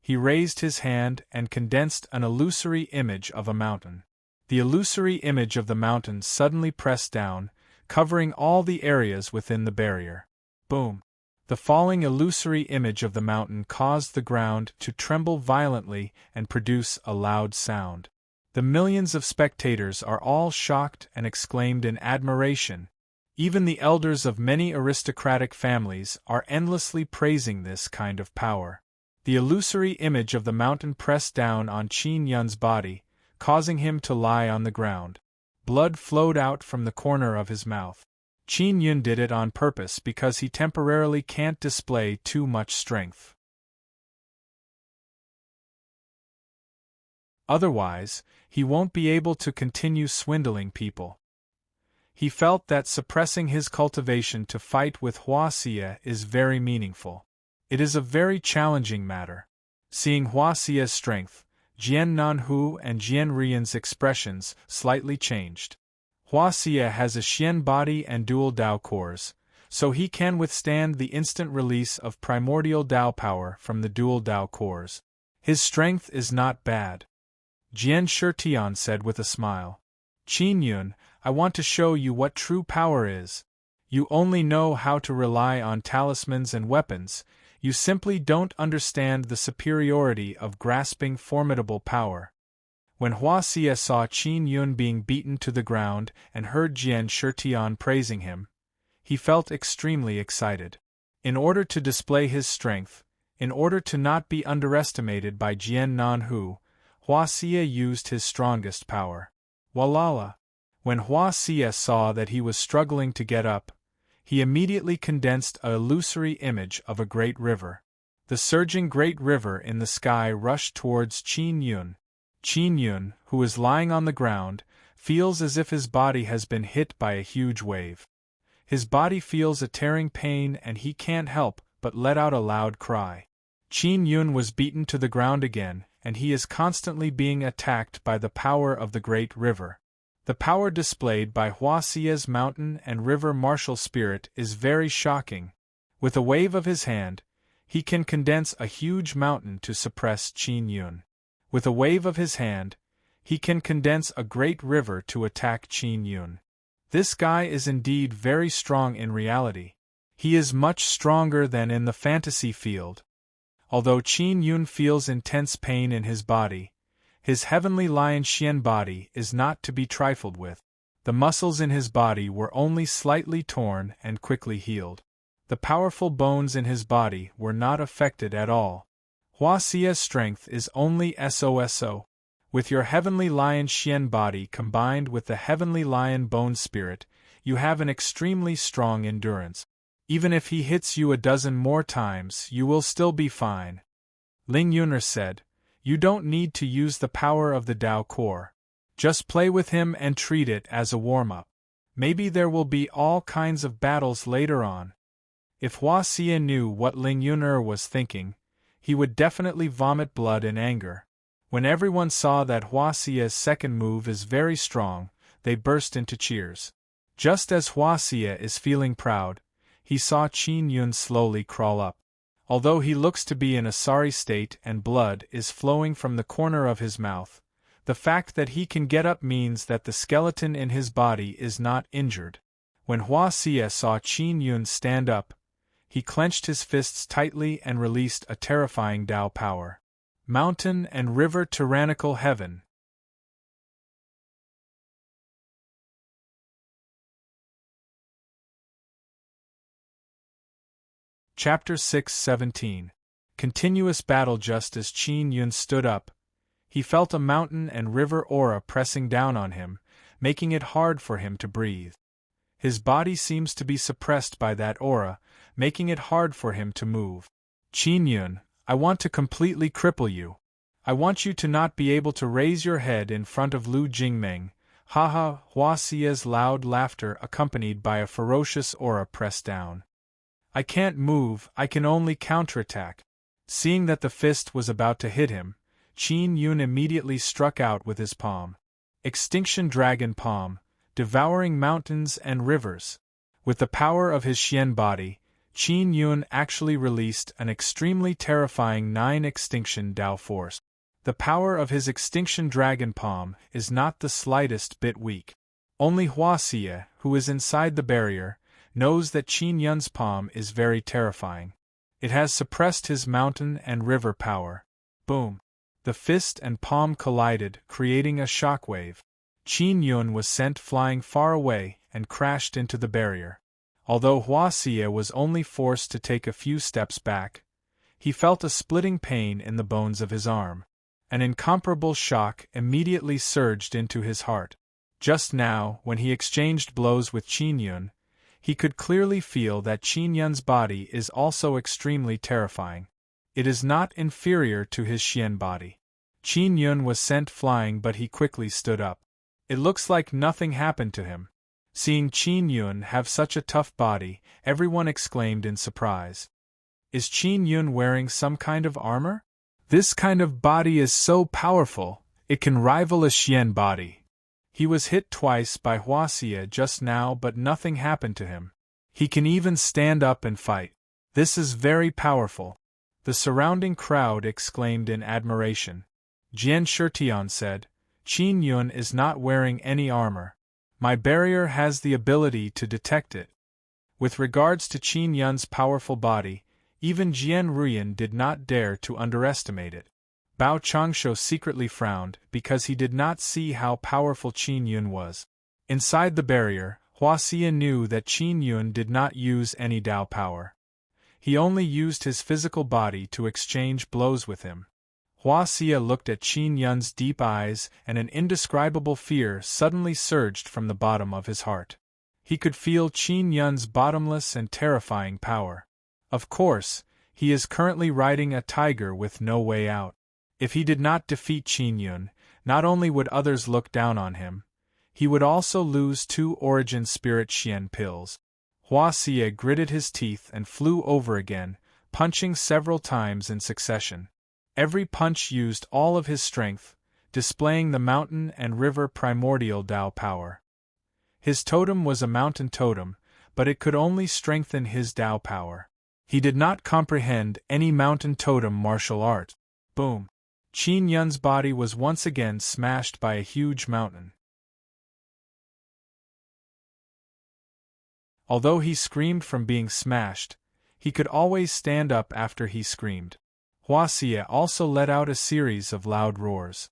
He raised his hand and condensed an illusory image of a mountain. The illusory image of the mountain suddenly pressed down, covering all the areas within the barrier. Boom! The falling illusory image of the mountain caused the ground to tremble violently and produce a loud sound. The millions of spectators are all shocked and exclaimed in admiration. Even the elders of many aristocratic families are endlessly praising this kind of power. The illusory image of the mountain pressed down on Qin Yun's body, causing him to lie on the ground. Blood flowed out from the corner of his mouth. Qin Yun did it on purpose because he temporarily can't display too much strength. Otherwise, he won't be able to continue swindling people. He felt that suppressing his cultivation to fight with Huaxia is very meaningful. It is a very challenging matter. Seeing Huaxia's strength, Jian Nanhu and Jian Rian's expressions slightly changed. Huaxia has a Xian body and dual Dao cores, so he can withstand the instant release of primordial Dao power from the dual Dao cores. His strength is not bad. Jian Shitian said with a smile. Qin Yun, I want to show you what true power is. You only know how to rely on talismans and weapons, you simply don't understand the superiority of grasping formidable power. When Huaxia saw Qin Yun being beaten to the ground and heard Jian Shitian praising him, he felt extremely excited. In order to display his strength, in order to not be underestimated by Jian Nanhu, Huaxia used his strongest power. Walala! When Huaxia saw that he was struggling to get up, he immediately condensed an illusory image of a great river. The surging great river in the sky rushed towards Qin Yun. Qin Yun, who is lying on the ground, feels as if his body has been hit by a huge wave. His body feels a tearing pain and he can't help but let out a loud cry. Qin Yun was beaten to the ground again, and he is constantly being attacked by the power of the great river. The power displayed by Huaxia's mountain and river martial spirit is very shocking. With a wave of his hand, he can condense a huge mountain to suppress Qin Yun. With a wave of his hand, he can condense a great river to attack Qin Yun. This guy is indeed very strong in reality. He is much stronger than in the fantasy field. Although Qin Yun feels intense pain in his body, his heavenly lion Xian body is not to be trifled with. The muscles in his body were only slightly torn and quickly healed. The powerful bones in his body were not affected at all. Huaxia's strength is only SOSO. With your heavenly lion Xian body combined with the heavenly lion bone spirit, you have an extremely strong endurance. Even if he hits you a dozen more times, you will still be fine. Ling Yuner said, you don't need to use the power of the Dao core. Just play with him and treat it as a warm-up. Maybe there will be all kinds of battles later on. If Huaxia knew what Ling Yuner was thinking, he would definitely vomit blood in anger. When everyone saw that Huaxia's second move is very strong, they burst into cheers. Just as Huaxia is feeling proud, he saw Qin Yun slowly crawl up. Although he looks to be in a sorry state and blood is flowing from the corner of his mouth, the fact that he can get up means that the skeleton in his body is not injured. When Huaxia saw Qin Yun stand up, he clenched his fists tightly and released a terrifying Dao power. Mountain and river tyrannical heaven. Chapter 6:17. Continuous battle. Just as Qin Yun stood up, he felt a mountain and river aura pressing down on him, making it hard for him to breathe. His body seems to be suppressed by that aura, making it hard for him to move. Qin Yun, I want to completely cripple you. I want you to not be able to raise your head in front of Lu Jingmeng. Haha! Huaxia's loud laughter accompanied by a ferocious aura pressed down. I can't move, I can only counterattack. Seeing that the fist was about to hit him, Qin Yun immediately struck out with his palm. Extinction Dragon Palm, devouring mountains and rivers. With the power of his Xian body, Qin Yun actually released an extremely terrifying 9 extinction Dao force. The power of his extinction dragon palm is not the slightest bit weak. Only Huaxia, who is inside the barrier, knows that Qin Yun's palm is very terrifying. It has suppressed his mountain and river power. Boom! The fist and palm collided, creating a shockwave. Qin Yun was sent flying far away and crashed into the barrier. Although Huaxia was only forced to take a few steps back, he felt a splitting pain in the bones of his arm. An incomparable shock immediately surged into his heart. Just now, when he exchanged blows with Qin Yun, he could clearly feel that Qin Yun's body is also extremely terrifying. It is not inferior to his Xian body. Qin Yun was sent flying, but he quickly stood up. It looks like nothing happened to him. Seeing Qin Yun have such a tough body, everyone exclaimed in surprise. Is Qin Yun wearing some kind of armor? This kind of body is so powerful, it can rival a Xian body. He was hit twice by Huaxia just now, but nothing happened to him. He can even stand up and fight. This is very powerful. The surrounding crowd exclaimed in admiration. Jian Shitian said, Qin Yun is not wearing any armor. My barrier has the ability to detect it. With regards to Qin Yun's powerful body, even Jian Ruyan did not dare to underestimate it. Bao Changshu secretly frowned because he did not see how powerful Qin Yun was. Inside the barrier, Huaxia knew that Qin Yun did not use any Dao power. He only used his physical body to exchange blows with him. Huaxia looked at Qin Yun's deep eyes, and an indescribable fear suddenly surged from the bottom of his heart. He could feel Qin Yun's bottomless and terrifying power. Of course, he is currently riding a tiger with no way out. If he did not defeat Qin Yun, not only would others look down on him, he would also lose 2 origin spirit Xian pills. Huaxia gritted his teeth and flew over again, punching several times in succession. Every punch used all of his strength, displaying the mountain and river primordial Dao power. His totem was a mountain totem, but it could only strengthen his Dao power. He did not comprehend any mountain totem martial art. Boom! Qin Yun's body was once again smashed by a huge mountain. Although he screamed from being smashed, he could always stand up after he screamed. Huaxia also let out a series of loud roars.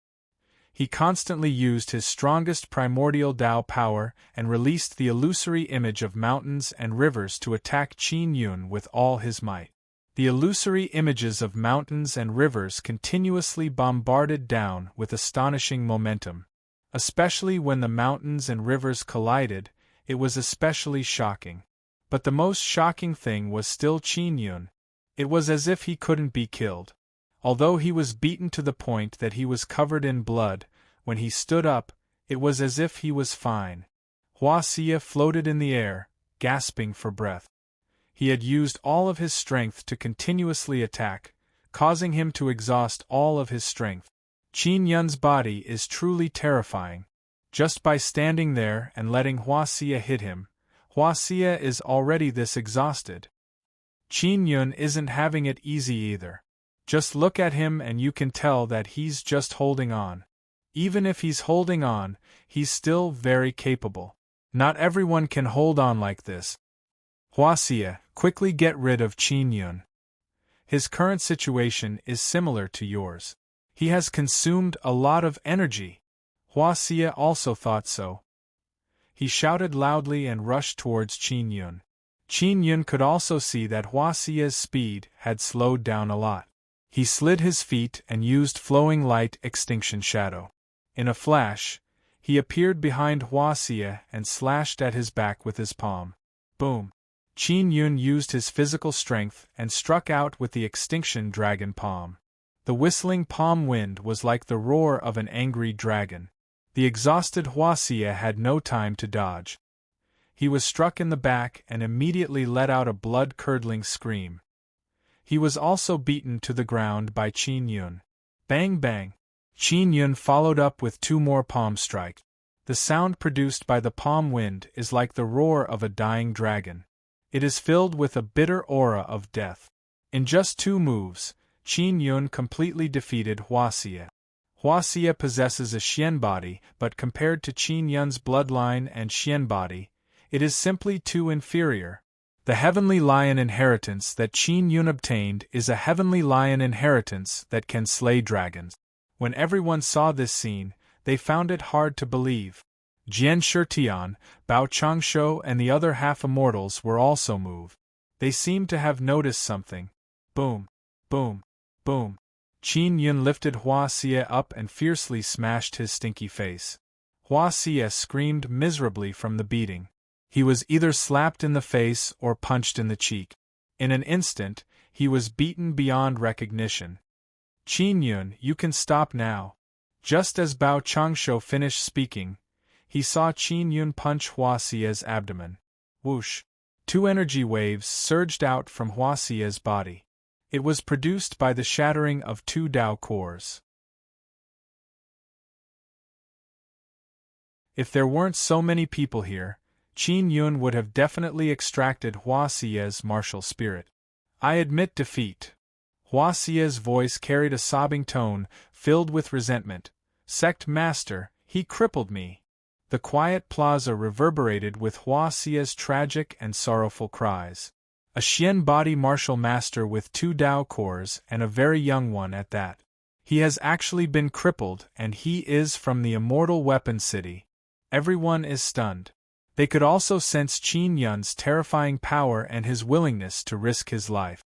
He constantly used his strongest primordial Dao power and released the illusory image of mountains and rivers to attack Qin Yun with all his might. The illusory images of mountains and rivers continuously bombarded down with astonishing momentum. Especially when the mountains and rivers collided, it was especially shocking. But the most shocking thing was still Qin Yun. It was as if he couldn't be killed. Although he was beaten to the point that he was covered in blood, when he stood up, it was as if he was fine. Huaxia floated in the air, gasping for breath. He had used all of his strength to continuously attack, causing him to exhaust all of his strength. Qin Yun's body is truly terrifying. Just by standing there and letting Huaxia hit him, Huaxia is already this exhausted. Qin Yun isn't having it easy either. Just look at him and you can tell that he's just holding on. Even if he's holding on, he's still very capable. Not everyone can hold on like this. Huaxia, quickly get rid of Qin Yun. His current situation is similar to yours. He has consumed a lot of energy. Huaxia also thought so. He shouted loudly and rushed towards Qin Yun. Qin Yun could also see that Huaxia's speed had slowed down a lot. He slid his feet and used flowing light extinction shadow. In a flash, he appeared behind Huaxia and slashed at his back with his palm. Boom! Qin Yun used his physical strength and struck out with the extinction dragon palm. The whistling palm wind was like the roar of an angry dragon. The exhausted Huaxia had no time to dodge. He was struck in the back and immediately let out a blood-curdling scream. He was also beaten to the ground by Qin Yun. Bang bang! Qin Yun followed up with 2 more palm strikes. The sound produced by the palm wind is like the roar of a dying dragon. It is filled with a bitter aura of death. In just 2 moves, Qin Yun completely defeated Hua Xie. Hua Xie possesses a Xian body, but compared to Qin Yun's bloodline and Xian body, it is simply too inferior. The heavenly lion inheritance that Qin Yun obtained is a heavenly lion inheritance that can slay dragons. When everyone saw this scene, they found it hard to believe. Jian Shitian, Bao Changshu and the other half-immortals were also moved. They seemed to have noticed something. Boom, boom, boom. Qin Yun lifted Hua Xie up and fiercely smashed his stinky face. Hua Xie screamed miserably from the beating. He was either slapped in the face or punched in the cheek. In an instant, he was beaten beyond recognition. Qin Yun, you can stop now. Just as Bao Changshu finished speaking, he saw Qin Yun punch Hua Xie's abdomen. Whoosh! 2 energy waves surged out from Hua Xie's body. It was produced by the shattering of 2 Dao cores. If there weren't so many people here, Qin Yun would have definitely extracted Hua Xie's martial spirit. I admit defeat. Hua Xie's voice carried a sobbing tone, filled with resentment. Sect Master, he crippled me. The quiet plaza reverberated with Hua Xie's tragic and sorrowful cries. A Xian body martial master with 2 Dao cores and a very young one at that. He has actually been crippled and he is from the Immortal Weapon City. Everyone is stunned. They could also sense Qin Yun's terrifying power and his willingness to risk his life.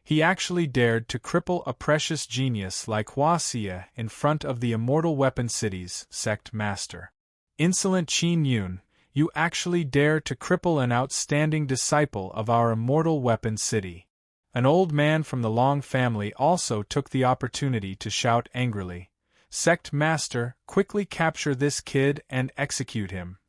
He actually dared to cripple a precious genius like Hua Xie in front of the Immortal Weapon City's sect master. Insolent Qin Yun, you actually dare to cripple an outstanding disciple of our Immortal Weapon City. An old man from the Long family also took the opportunity to shout angrily. Sect Master, quickly capture this kid and execute him.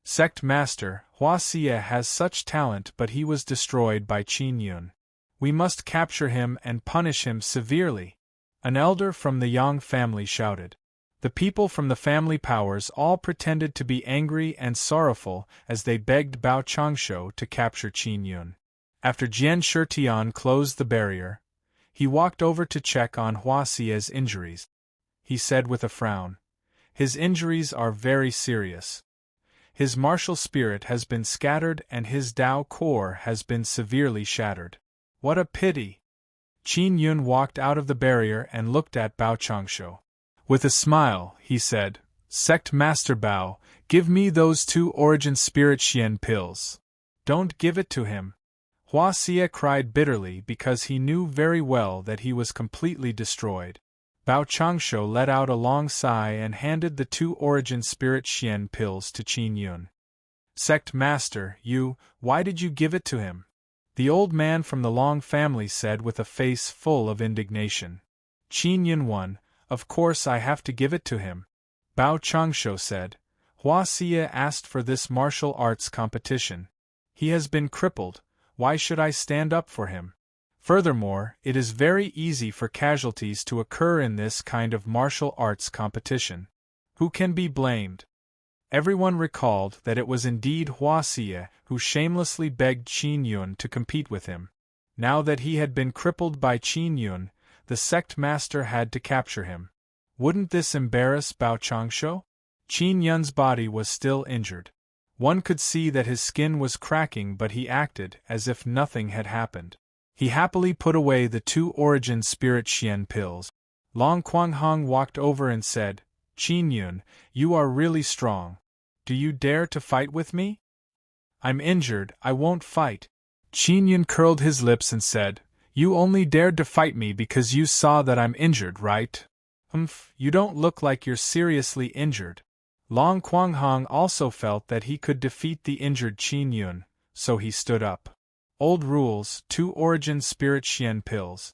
Sect Master, Hua Xie has such talent but he was destroyed by Qin Yun. We must capture him and punish him severely. An elder from the Yang family shouted. The people from the family powers all pretended to be angry and sorrowful as they begged Bao Changshu to capture Qin Yun. After Jian Shitian closed the barrier, he walked over to check on Hua Xie's injuries. He said with a frown, his injuries are very serious. His martial spirit has been scattered and his Dao core has been severely shattered. What a pity! Qin Yun walked out of the barrier and looked at Bao Changshu. With a smile, he said, Sect Master Bao, give me those 2 Origin Spirit Xian pills. Don't give it to him. Hua Xie cried bitterly because he knew very well that he was completely destroyed. Bao Changshu let out a long sigh and handed the 2 Origin Spirit Xian pills to Qin Yun. Sect Master, why did you give it to him? The old man from the Long family said with a face full of indignation. Qin Yun won. Of course I have to give it to him. Bao Changshu said. Hua Xie asked for this martial arts competition. He has been crippled, why should I stand up for him? Furthermore, it is very easy for casualties to occur in this kind of martial arts competition. Who can be blamed? Everyone recalled that it was indeed Hua Xie who shamelessly begged Qin Yun to compete with him. Now that he had been crippled by Qin Yun, the sect master had to capture him. Wouldn't this embarrass Bao Changshu? Qin Yun's body was still injured. One could see that his skin was cracking but he acted as if nothing had happened. He happily put away the 2 Origin Spirit Xian pills. Long Quanghong walked over and said, Qin Yun, you are really strong. Do you dare to fight with me? I'm injured, I won't fight. Qin Yun curled his lips and said, You only dared to fight me because you saw that I'm injured, right? You don't look like you're seriously injured. Long Quanghong also felt that he could defeat the injured Qin Yun, so he stood up. Old rules, 2 Origin Spirit Xian pills.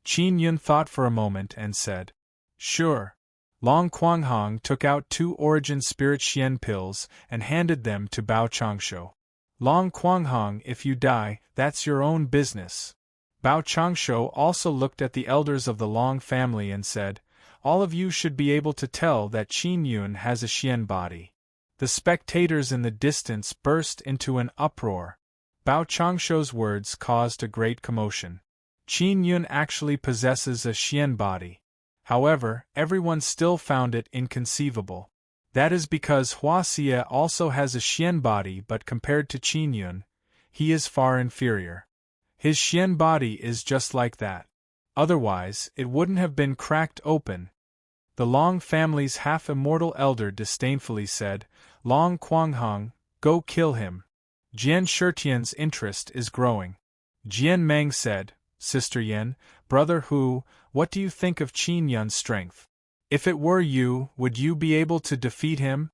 Qin Yun thought for a moment and said, Sure. Long Quanghong took out 2 Origin Spirit Xian pills and handed them to Bao Changshu. Long Quanghong, if you die, that's your own business. Bao Changshu also looked at the elders of the Long family and said, "All of you should be able to tell that Qin Yun has a Xian body." The spectators in the distance burst into an uproar. Bao Changshu's words caused a great commotion. Qin Yun actually possesses a Xian body. However, everyone still found it inconceivable. That is because Hua Xie also has a Xian body, but compared to Qin Yun, he is far inferior. His Xian body is just like that. Otherwise, it wouldn't have been cracked open. The Long family's half-immortal elder disdainfully said, "Long Quanghong, go kill him." Jian Shitian's interest is growing. Jian Meng said, "Sister Yen, Brother Hu, what do you think of Qin Yun's strength? If it were you, would you be able to defeat him?"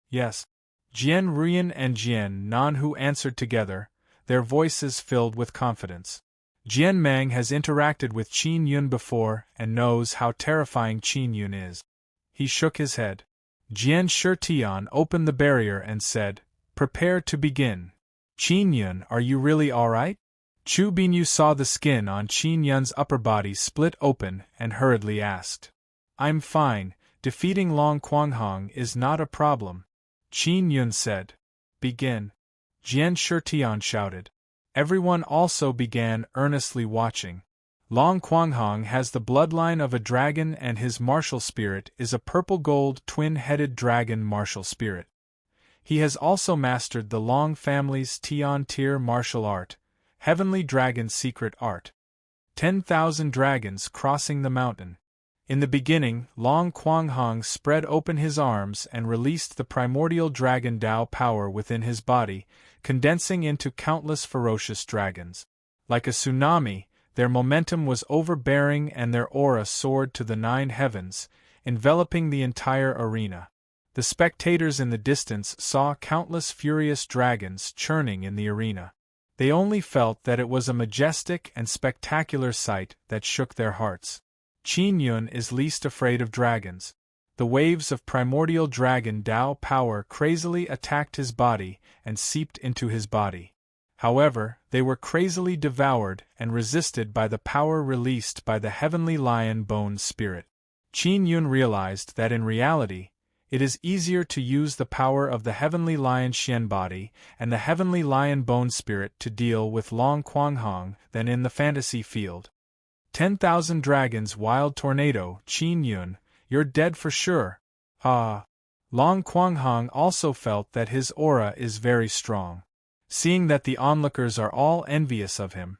"Yes." Jian Ruyan and Jian Nanhu answered together, their voices filled with confidence. Jian Meng has interacted with Qin Yun before and knows how terrifying Qin Yun is. He shook his head. Jian Shitian opened the barrier and said, "Prepare to begin." "Qin Yun, are you really alright?" Chu Binyu saw the skin on Qin Yun's upper body split open and hurriedly asked, "I'm fine, defeating Long Quanghong is not a problem." Qin Yun said, "Begin." Jian Shitian shouted. Everyone also began earnestly watching. Long Quanghong has the bloodline of a dragon and his martial spirit is a purple-gold twin-headed dragon martial spirit. He has also mastered the Long family's Tian-tier martial art, Heavenly Dragon Secret Art. 10,000 dragons crossing the mountain. In the beginning, Long Quanghong spread open his arms and released the primordial dragon Dao power within his body, condensing into countless ferocious dragons. Like a tsunami, their momentum was overbearing and their aura soared to the 9 heavens, enveloping the entire arena. The spectators in the distance saw countless furious dragons churning in the arena. They only felt that it was a majestic and spectacular sight that shook their hearts. Qin Yun is least afraid of dragons. The waves of primordial dragon Dao power crazily attacked his body and seeped into his body. However, they were crazily devoured and resisted by the power released by the heavenly lion bone spirit. Qin Yun realized that in reality, it is easier to use the power of the heavenly lion Xian body and the heavenly lion bone spirit to deal with Long Quanghong than in the fantasy field. 10,000 dragons wild tornado, Qin Yun, you're dead for sure. Ah. Long Quanghong also felt that his aura is very strong. Seeing that the onlookers are all envious of him,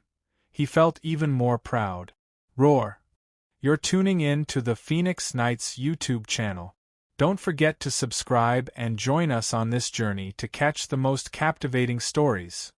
he felt even more proud. Roar. You're tuning in to the Phoenix Knights YouTube channel. Don't forget to subscribe and join us on this journey to catch the most captivating stories.